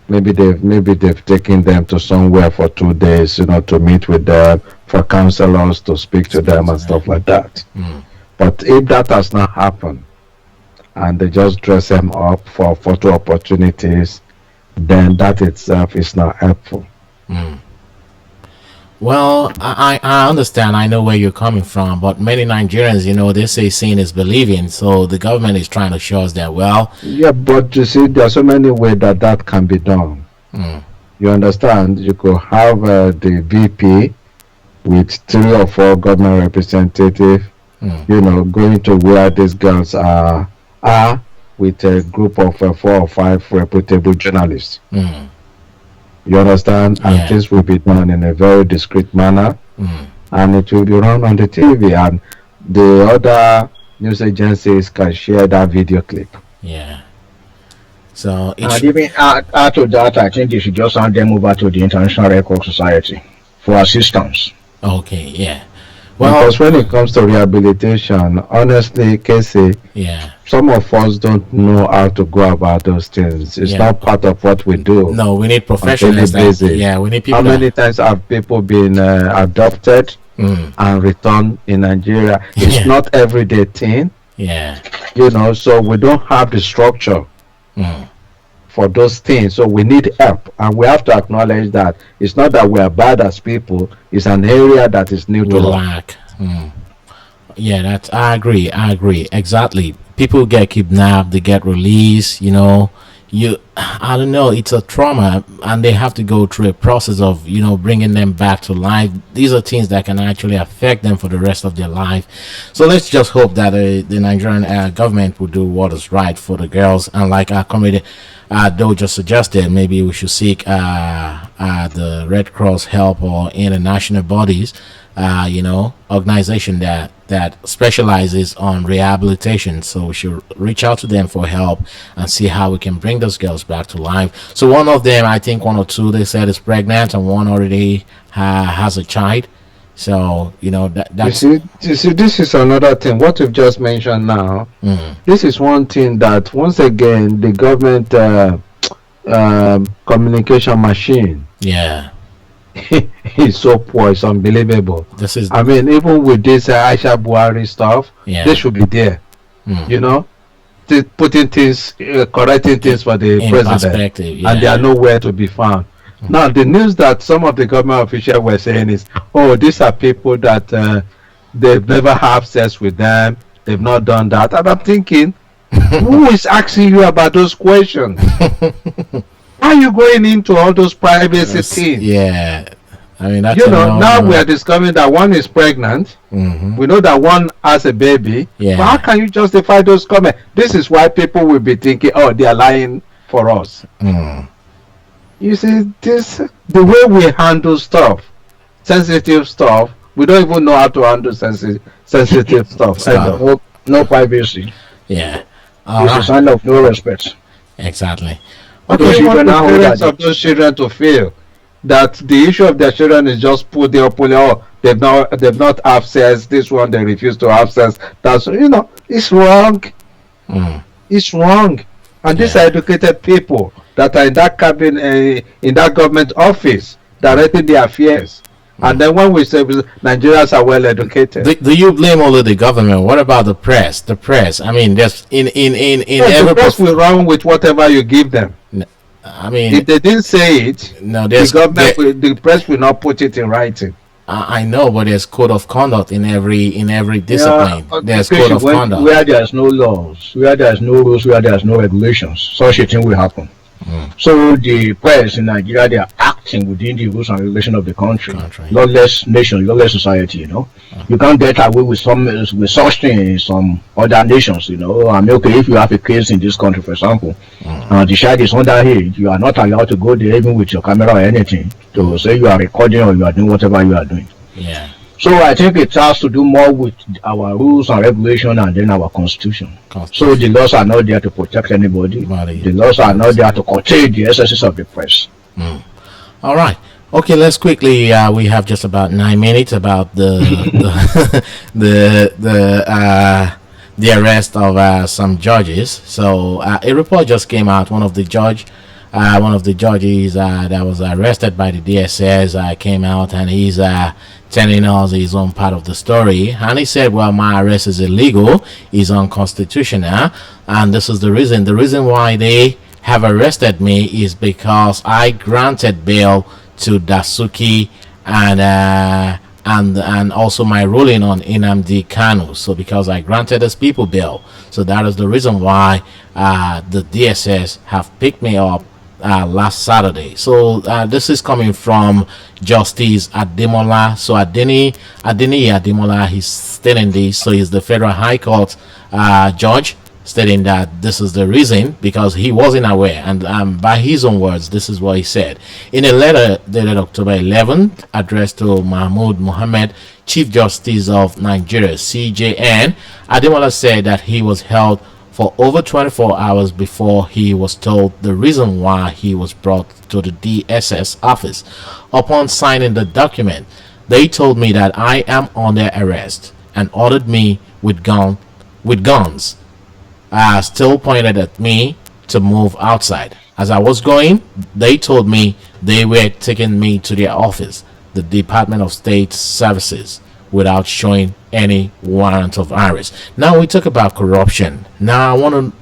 Maybe they've taken them to somewhere for 2 days, you know, to meet with them, for counselors to speak to them and stuff like that. But if that has not happened, and they just dress them up for photo opportunities, then that itself is not helpful. Well, I understand. I know where you're coming from, but many Nigerians, you know, they say seeing is believing. So the government is trying to show us that, well. Yeah, but you see, there are so many ways that can be done. You understand? You could have the VP with 3 or 4 government representatives, you know, going to where these girls are with a group of 4 or 5 reputable journalists. You understand? And things will be done in a very discreet manner, and it will be run on the TV, and the other news agencies can share that video clip. Yeah. So and even add to that, I think they should just hand them over to the International Record Society for assistance. Okay. Yeah. Well, because when it comes to rehabilitation, honestly, Casey, some of us don't know how to go about those things. It's not part of what we do. No, we need professionals. We need people. How many times have people been adopted and returned in Nigeria? It's not everyday thing. Yeah. You know, so we don't have the structure for those things. So we need help, and we have to acknowledge that it's not that we are bad as people. It's an area that is new to lack. Yeah, I agree exactly. People get kidnapped, they get released, you know, I don't know, it's a trauma, and they have to go through a process of, you know, bringing them back to life. These are things that can actually affect them for the rest of their life. So let's just hope that the Nigerian government will do what is right for the girls. And like our committee Doe just suggested, maybe we should seek the Red Cross help or international bodies, you know, organization that specializes on rehabilitation. So we should reach out to them for help and see how we can bring those girls back to life. So one of them, I think 1 or 2, they said is pregnant, and one already has a child. So, you know, that's... You see, this is another thing. What you've just mentioned now, this is one thing that, once again, the government communication machine is so poor, it's unbelievable. I mean, even with this Aisha Buhari stuff, they should be there, you know, putting things, correcting things for the president, and they are nowhere to be found. Now, the news that some of the government officials were saying is, oh, these are people that they've never had sex with them, they've not done that. And I'm thinking, who is asking you about those questions? Why are you going into all those privacy things? Yeah. I mean, that's now we are discovering that one is pregnant. We know that one has a baby. Yeah. But how can you justify those comments? This is why people will be thinking, oh, they are lying for us. You see, the way we handle stuff, sensitive stuff, we don't even know how to handle sensitive stuff. No privacy. Yeah. It's a sign of no respect. Exactly. What do you want the parents of those children to feel? That the issue of their children is just put there, they've not have sex, this one they refuse to have sex. That's it's wrong. It's wrong. And these are educated people that are in that cabinet, in that government office, directing the affairs. And then when we say Nigerians are well educated, do you blame only the government? What about the press? The press. I mean, there's every the press will run with whatever you give them. I mean, if they didn't say it, the press will not put it in writing. I know, but there's code of conduct in every discipline. There's code of conduct. Where there's no laws, where there's no rules, where there's no regulations, such a thing will happen. So the press in Nigeria, they are acting within the rules and regulations of the country. Lawless nation, lawless society. You can't get away with such things in some other nations. I mean, okay, if you have a case in this country, for example, the child is underage, you are not allowed to go there even with your camera or anything to say you are recording or you are doing whatever you are doing. Yeah. So I think it has to do more with our rules and regulation and then our constitution. So the laws are not there to protect anybody. The laws are not there to curtail the excesses of the press. All right. Okay, let's quickly. We have just about 9 minutes about the the arrest of some judges. So a report just came out. One of the judges that was arrested by the DSS came out, and he's telling us his own part of the story. And he said, well, my arrest is illegal, is unconstitutional, and this is the reason. The reason why they have arrested me is because I granted bail to Dasuki and also my ruling on Nnamdi Kanu. So because I granted these people bail, so that is the reason why the DSS have picked me up last Saturday. So this is coming from Justice Ademola. So Adeni Ademola, he's stating this. So he's the Federal High Court judge, stating that this is the reason, because he wasn't aware. And by his own words, this is what he said in a letter dated October 11th, addressed to Mahmoud Mohammed, Chief Justice of Nigeria, CJN. Ademola said that he was held for over 24 hours before he was told the reason why he was brought to the DSS office. Upon signing the document, they told me that I am under arrest and ordered me with guns. Still pointed at me to move outside. As I was going, they told me they were taking me to their office, the Department of State Services, without showing any warrant of arrest. Now we talk about corruption. Now I want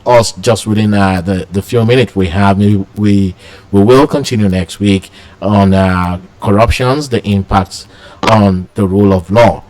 us just within the few minutes we have, we will continue next week on corruptions, the impacts on the rule of law.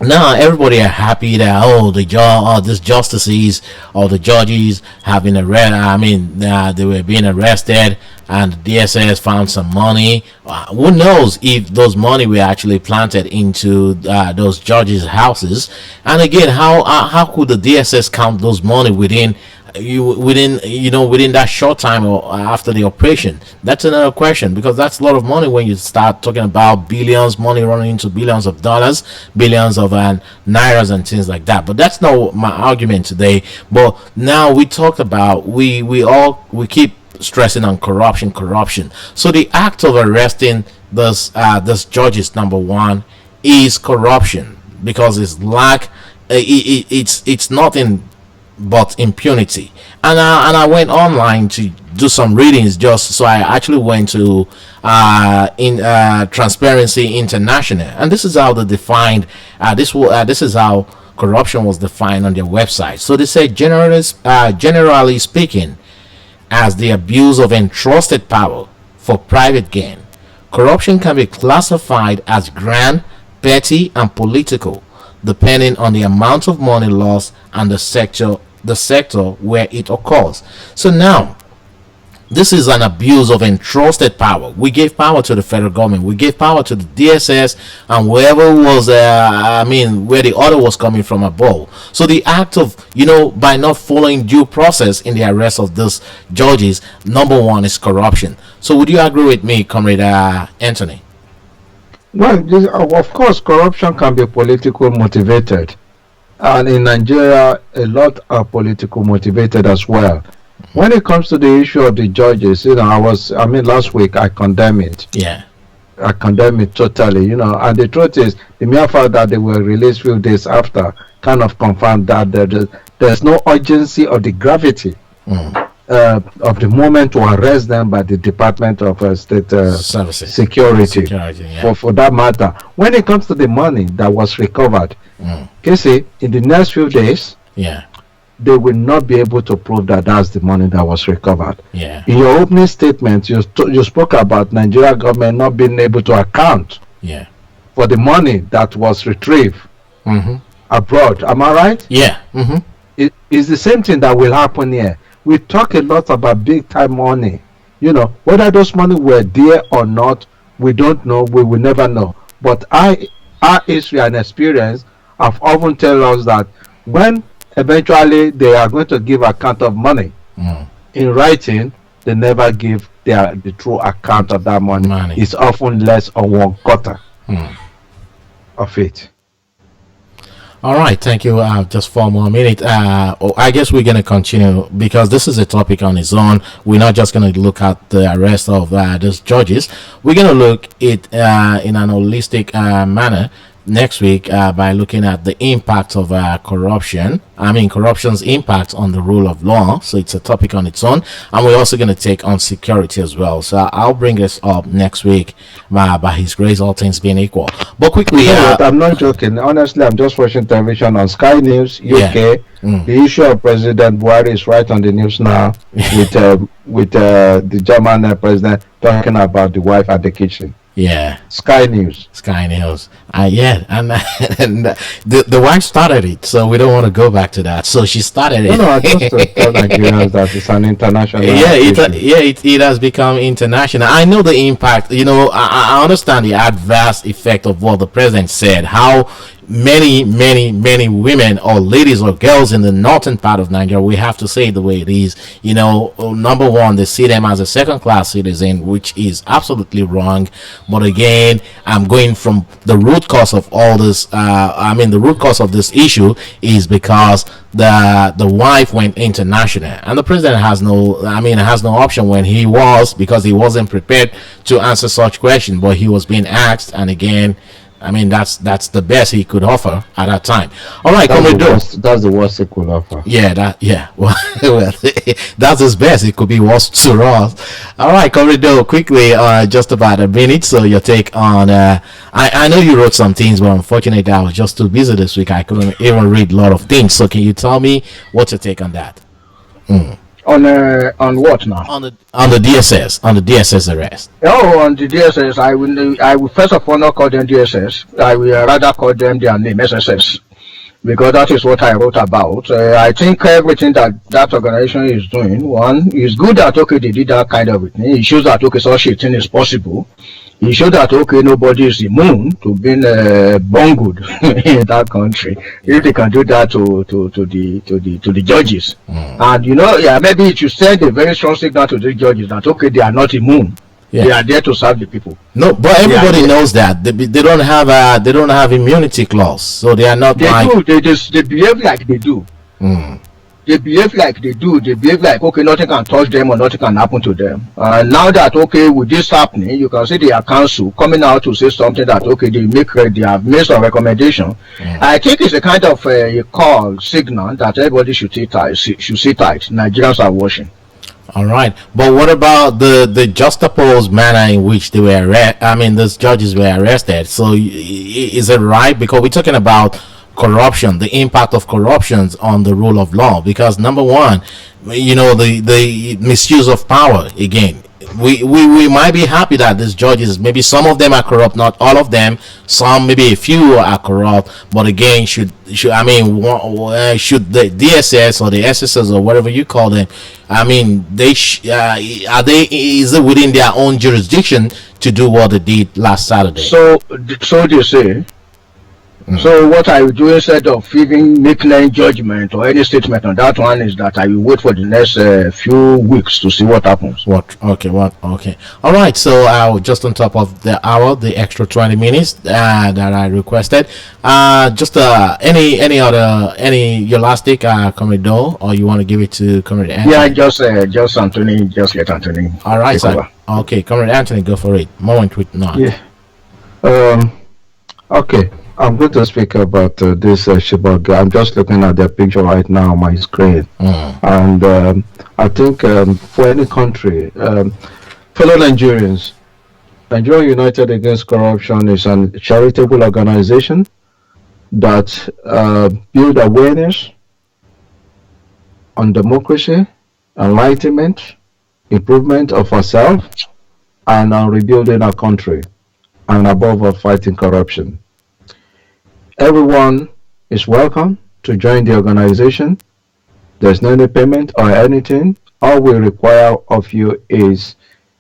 Now everybody are happy that these justices or the judges have been arrested. They were being arrested, and the DSS found some money. Who knows if those money were actually planted into those judges' houses? And again, how could the DSS count those money within that short time or after the operation? That's another question, because that's a lot of money when you start talking about billions, money running into billions of dollars, billions of nairas and things like that. But that's not my argument today. But now we talked about we keep stressing on corruption. So the act of arresting this judges, number one, is corruption, because it's it's nothing but impunity. And I went online to do some readings, so I actually went to Transparency International, and this is how they defined this is how corruption was defined on their website. So they say, generally speaking, as the abuse of entrusted power for private gain. Corruption can be classified as grand, petty, and political. depending on the amount of money lost and the sector where it occurs. So now, this is an abuse of entrusted power. We gave power to the federal government. We gave power to the DSS and whoever was, where the order was coming from above. So the act of, by not following due process in the arrest of these judges, number one is corruption. So would you agree with me, Comrade Anthony? Well, of course, corruption can be political motivated. And in Nigeria, a lot are political motivated as well. When it comes to the issue of the judges, last week I condemn it. Yeah. I condemn it totally, and the truth is, the mere fact that they were released few days after kind of confirmed that there's no urgency or the gravity of the moment to arrest them by the Department of State Security yeah. for that matter. When it comes to the money that was recovered, you see, in the next few days, yeah, they will not be able to prove that that's the money that was recovered. Yeah. In your opening statement, you spoke about Nigeria government not being able to account for the money that was retrieved abroad. Am I right? Yeah. It is the same thing that will happen here. We talk a lot about big time money. Whether those money were there or not, we don't know. We will never know. But our history and experience have often tell us that when eventually they are going to give account of money in writing, they never give the true account of that money. It's often less or 1/4 of it. All right, thank you. Just 4 more minutes. I guess we're going to continue because this is a topic on its own. We're not just going to look at the arrest of those judges. We're going to look at in an holistic manner next week by looking at the impact of corruption. Corruption's impact on the rule of law. So it's a topic on its own, and we're also going to take on security as well. So I'll bring this up next week by His Grace, all things being equal. But quickly, I'm not joking. Honestly, I'm just watching television on Sky News UK. The issue of President Buhari is right on the news now with the German president talking about the wife at the kitchen. Yeah, Sky News. And the wife started it, so we don't want to go back to that. So she started it. No, I just tell Nigerians that it's an international. It has become international. I know the impact. I understand the adverse effect of what the president said. How many women or ladies or girls in the northern part of Nigeria, we have to say it the way it is. Number one, they see them as a second-class citizen, which is absolutely wrong. But again, I'm going from the root cause of all this. The root cause of this issue is because the wife went international, and the president has no option because he wasn't prepared to answer such questions. But he was being asked, and again, that's the best he could offer at that time. All right, that's the worst he could offer. Well, that's his best. It could be worse to us. All right, Corridor, quickly, just about a minute. So your take on I know you wrote some things, but unfortunately I was just too busy this week. I couldn't even read a lot of things. So can you tell me what's your take on that? On what now? On the DSS arrest. On the DSS, I will first of all not call them DSS. I will rather call them their name SSS, because that is what I wrote about. I think everything that organization is doing, one, is good that they did that kind of thing. It shows that such a thing is possible. It shows that nobody is immune to being bungled in that country. If they can do that to the judges, and maybe it should send a very strong signal to the judges that they are not immune. They are there to serve the people. No, but everybody knows that they don't have immunity clause, so they are not. They behave like they do. They behave like they do. They behave like nothing can touch them or nothing can happen to them. Now that with this happening, you can see their council coming out to say something that they have made some recommendation. I think it's a kind of a call signal that everybody should sit tight. Nigerians are watching. All right, but what about the juxtaposed manner in which they were those judges were arrested? So is it right? Because we're talking about corruption, the impact of corruptions on the rule of law. Because number one, the misuse of power again. we might be happy that these judges, maybe some of them are corrupt, not all of them. Some, maybe a few are corrupt, but again, should I mean, should the DSS or the SSS or whatever you call them, I mean, are they, is it within their own jurisdiction to do what they did last Saturday? So they say. So what I will do instead of even making any judgment or any statement on that one is that I will wait for the next few weeks to see what happens. Okay. All right. So just on top of the hour, the extra 20 minutes that I requested. Just any your last take, Comrade Doe, or you want to give it to Comrade Anthony? Yeah, just Anthony, just let Anthony. All right, sir. Okay, Comrade Anthony, go for it. Moment with none. Yeah. Okay. I'm going to speak about this Chibok. I'm just looking at their picture right now on my screen. And I think for any country, fellow Nigerians, Nigeria United Against Corruption is a charitable organization that build awareness on democracy, enlightenment, improvement of ourselves, and on rebuilding our country, and above all, fighting corruption. Everyone is welcome to join the organization. There's no any payment or anything. All we require of you is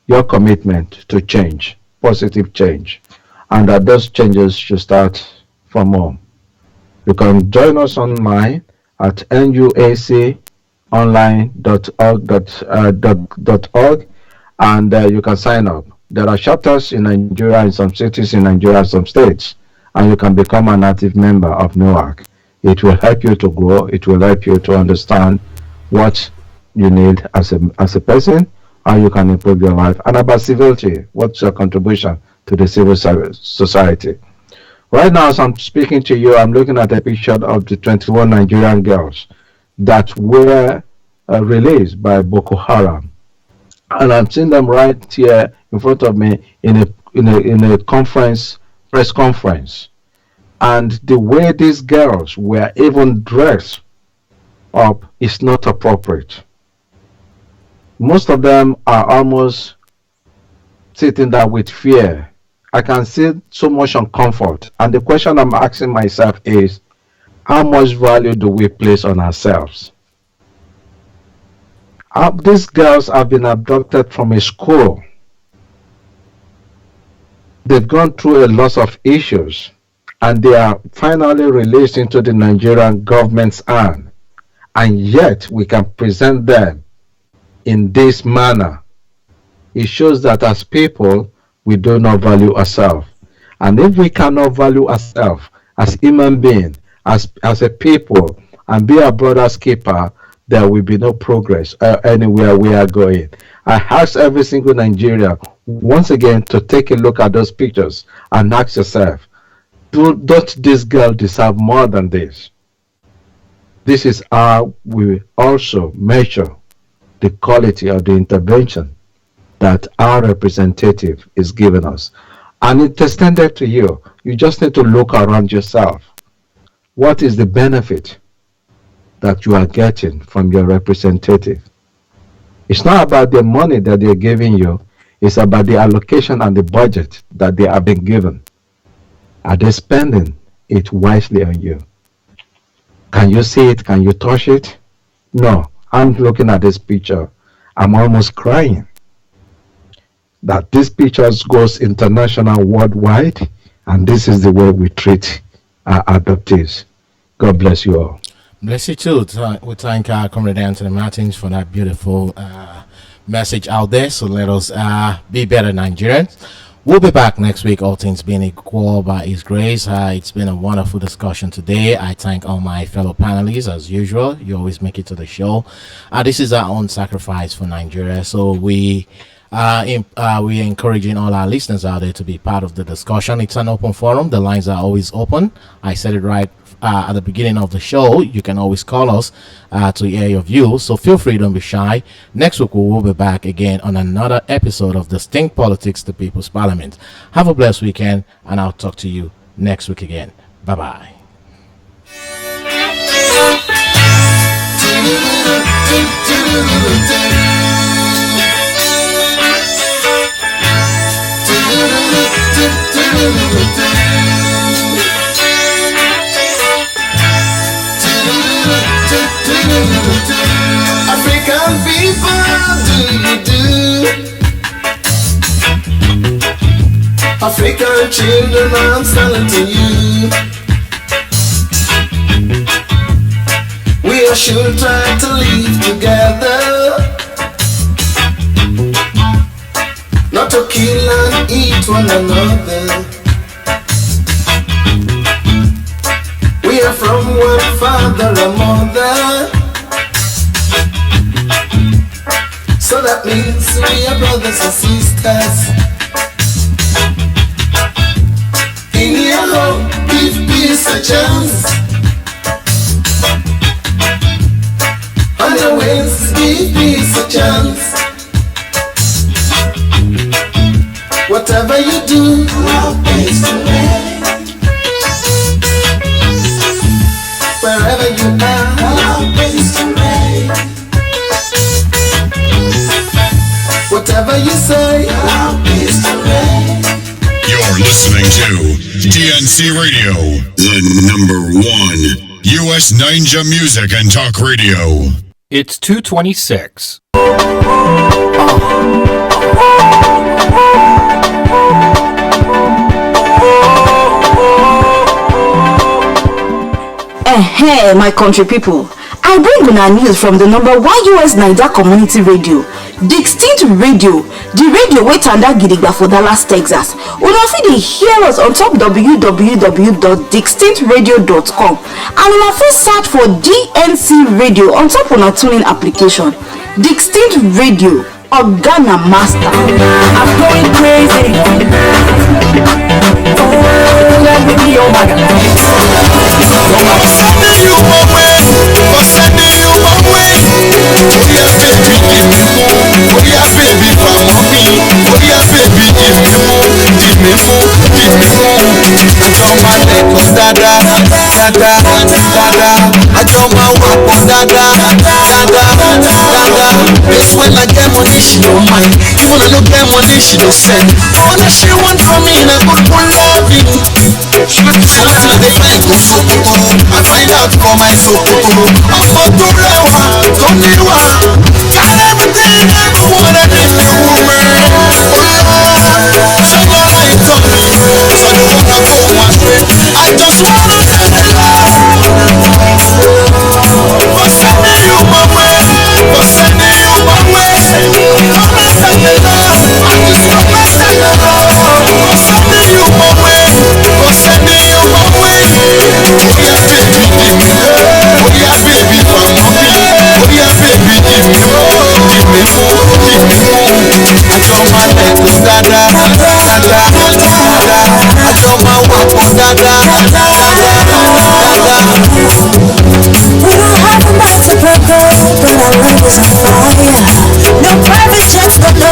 your commitment to change, positive change, and that those changes should start from home. You can join us online at nuaconline.org, and you can sign up. There are chapters in Nigeria, in some cities in Nigeria, some states, and you can become an active member of NOAC. It will help you to grow. It will help you to understand what you need as a person, how you can improve your life, and about civility. What's your contribution to the civil society? Right now, as I'm speaking to you, I'm looking at a picture of the 21 Nigerian girls that were released by Boko Haram, and I'm seeing them right here in front of me in a conference. Press conference, and the way these girls were even dressed up is not appropriate. Most of them are almost sitting there with fear. I can see so much uncomfort, and the question I'm asking myself is, how much value do we place on ourselves? These girls have been abducted from a school. They've gone through a lot of issues, and they are finally released into the Nigerian government's hand, and yet we can present them in this manner. It shows that as people, we do not value ourselves. And if we cannot value ourselves as human beings, as a people, and be our brother's keeper, there will be no progress anywhere we are going. I ask every single Nigerian once again to take a look at those pictures and ask yourself, don't this girl deserve more than this? This is how we also measure the quality of the intervention that our representative is giving us. And it's extended to you. You just need to look around yourself. What is the benefit that you are getting from your representative? It's not about the money that they're giving you. It's about the allocation and the budget that they have been given. Are they spending it wisely on you? Can you see it? Can you touch it? No. I'm looking at this picture. I'm almost crying that this picture goes international, worldwide, and this is the way we treat our adoptees. God bless you all. Bless you too. We thank Comrade Anthony Martins for that beautiful message out there. So let us be better Nigerians. We'll be back next week, all things being equal by His grace. It's been a wonderful discussion today. I thank all my fellow panelists as usual. You always make it to the show. This is our own sacrifice for Nigeria. So we encouraging all our listeners out there to be part of the discussion. It's an open forum. The lines are always open. I said it right at the beginning of the show. You can always call us to hear your views, so feel free, don't be shy. Next week we will be back again on another episode of Distinct Politics, the People's Parliament. Have a blessed weekend, and I'll talk to you next week again. Bye bye. African people, do. African children, I'm selling to you. We all should try to live together, not to kill and eat one another. We are from one father and mother, so that means we are brothers and sisters. In your home, give peace a chance. On your ways, give peace a chance. Whatever you do, allow peace to reign. Wherever you are, allow peace to reign. Whatever you say, allow peace to reign. You're listening to DNC Radio, the #1 U.S. Ninja music and talk radio. It's 2:26. Hey, my country people. I bring una news from the #1 US Niger community radio, Distinct Radio, the radio wey tanda gidigba for Dallas, Texas. Una fit dey hear us on top www.distinctradio.com and una fit search for DNC Radio on top una tuning application. Distinct Radio, Organa Master. I'm going crazy. Oh, let me be your man. Sending you away, for sending you away. Oh yeah, baby, give me more. Oh yeah, baby, for mommy. Oh yeah, baby, give me more. Give me more, give me more. I don't want to go dada, dada, dada. I don't want to go dada, dada, dada. This when I get money, she don't mind. Even I don't get money, she don't send. All that she want from me, I good for loving. She want to they find go so I find out for my soul. I'm for to rewa, don't need one. Got everything I wanted in the woman. So no light on me, so they wanna go my way. I just wanna get the love. For sending you my way, for sending you my way. Come and send me love, I just come and send the love. For sending you my way, for sending you my way. Oh yeah, baby, give me more. Oh yeah, baby, for mommy. Oh yeah, baby, give me more. Give me more, give me more. I don't want to go dada, dada, dada. I don't want to go dada, dada, dada. We don't have a master purpose, but our love is on fire. No private jets, but no,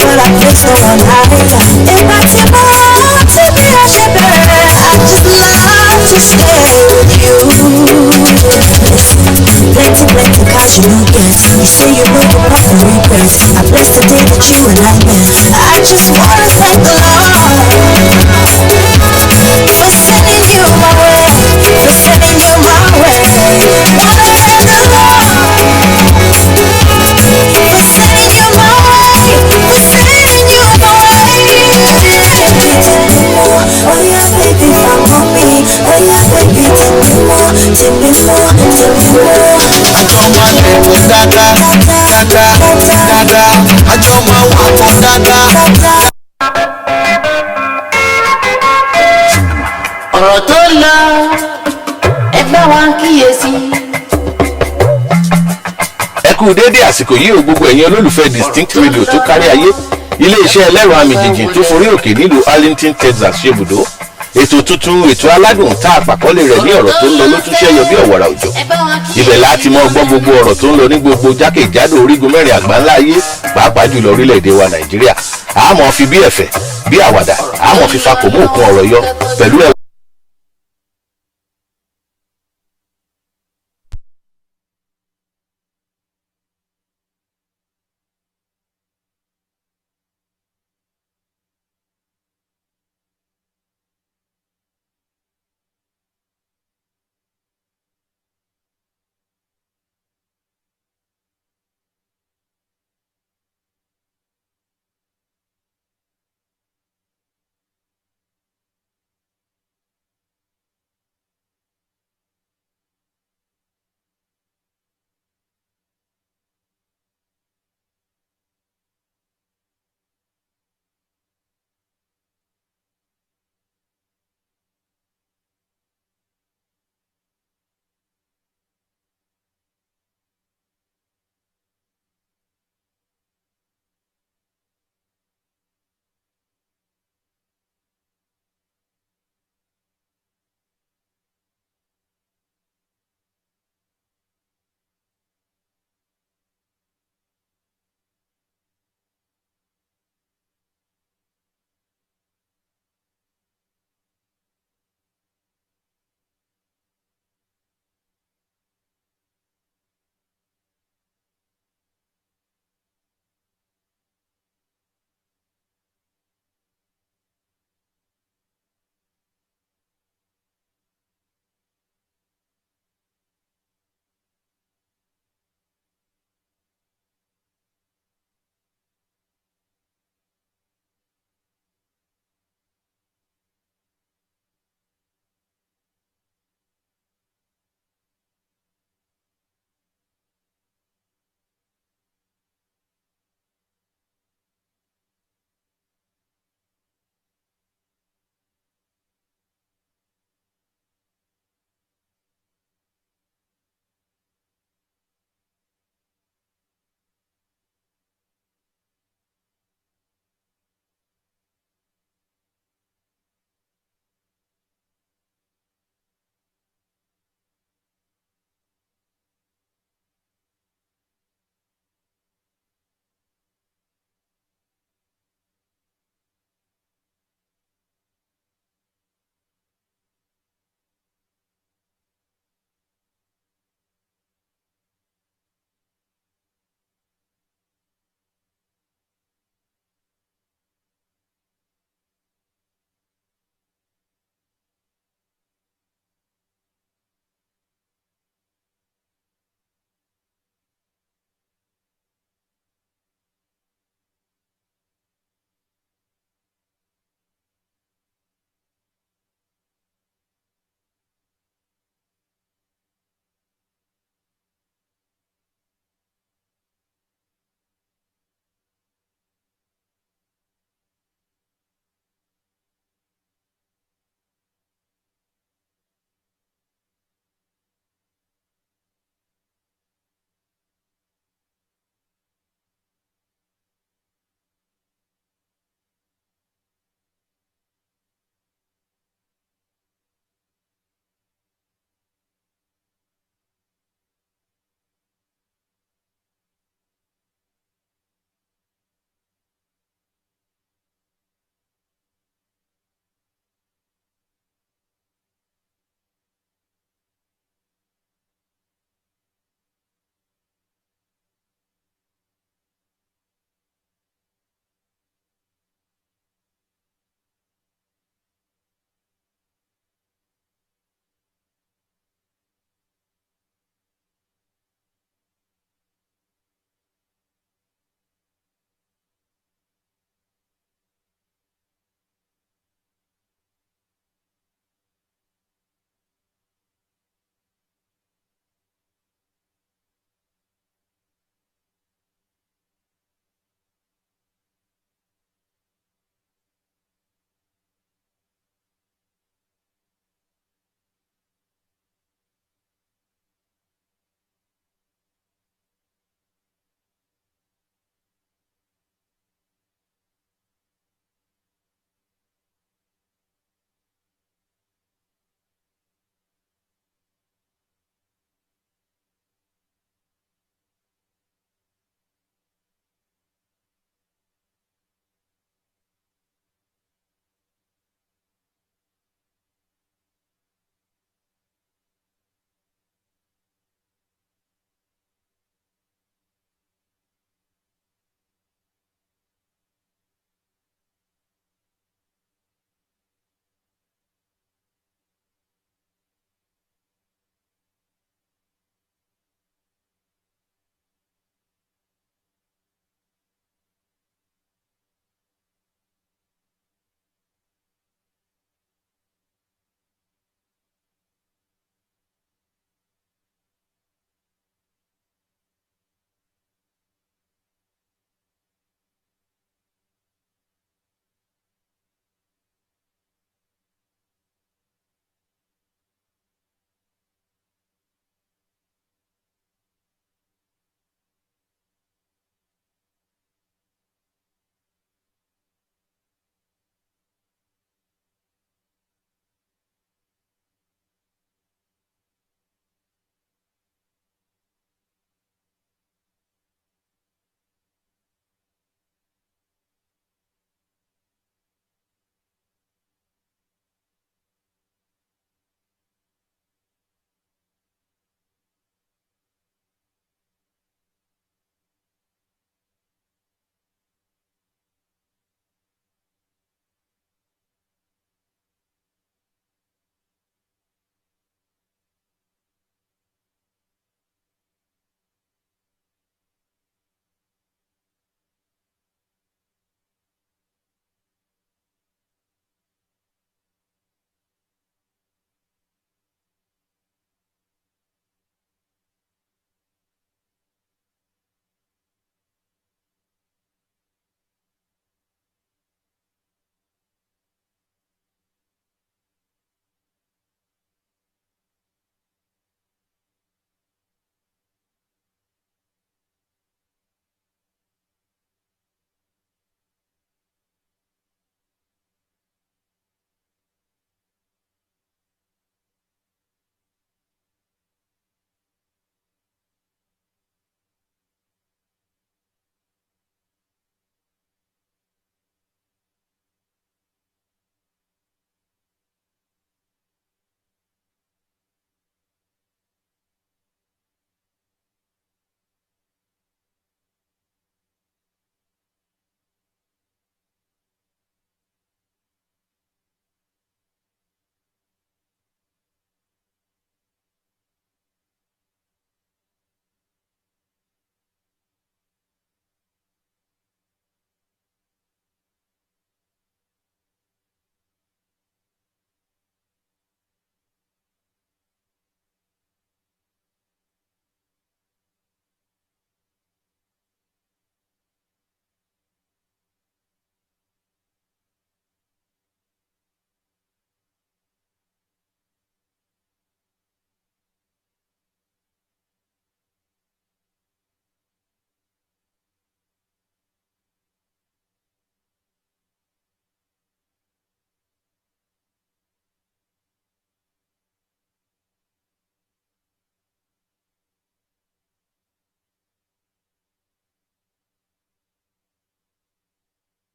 but I place no one higher. If I take my heart to be a shepherd, I just love to stay with you. Plenty cash you don't get. You say you make it up for regrets. I bless the day that you and I met. I just wanna thank the Lord for sending you my way, for sending you my way. Wanna thank the Lord for sending you my way, for sending you my way. Oh yeah, baby, follow me. Oh yeah, baby, take me more, take me more, take me more. I don't want to go dada, dada, dada. I don't want to go dada. Ọ̀rọ̀ tó lọ ẹgbẹ́ wa kíyèsí. Ẹ kú dédé àsìkò yìí o gbogbo ẹ̀yin olólùfẹ́ Distinct Radio tó kárí ayé. Ilé-iṣẹ́ ẹlẹ́rọ àmì jìnjìn tó forí òkè nílùú Arlington, Texas ṣebùdó. Ètò tuntun ètò aládùn tá àpàkọ́lé rẹ̀ ní ọ̀rọ̀ tó ń lọ ló tún ṣẹ́yọ bí ọ̀wàrà òjò. Ibẹ̀ láti mọ gbọ́ gbogbo ọ̀rọ̀ tó ń lọ ní gbogbo jákèjádò orígun mẹ́rin àgbáńlá ayé pàápàá jùlọ orílẹ̀-èdè wa Nàìjíríà. A máa fi bí ẹ̀fẹ̀ bí àwàdà a máa fi fakò mú òkun ọ̀rọ̀ yọ pẹ̀lú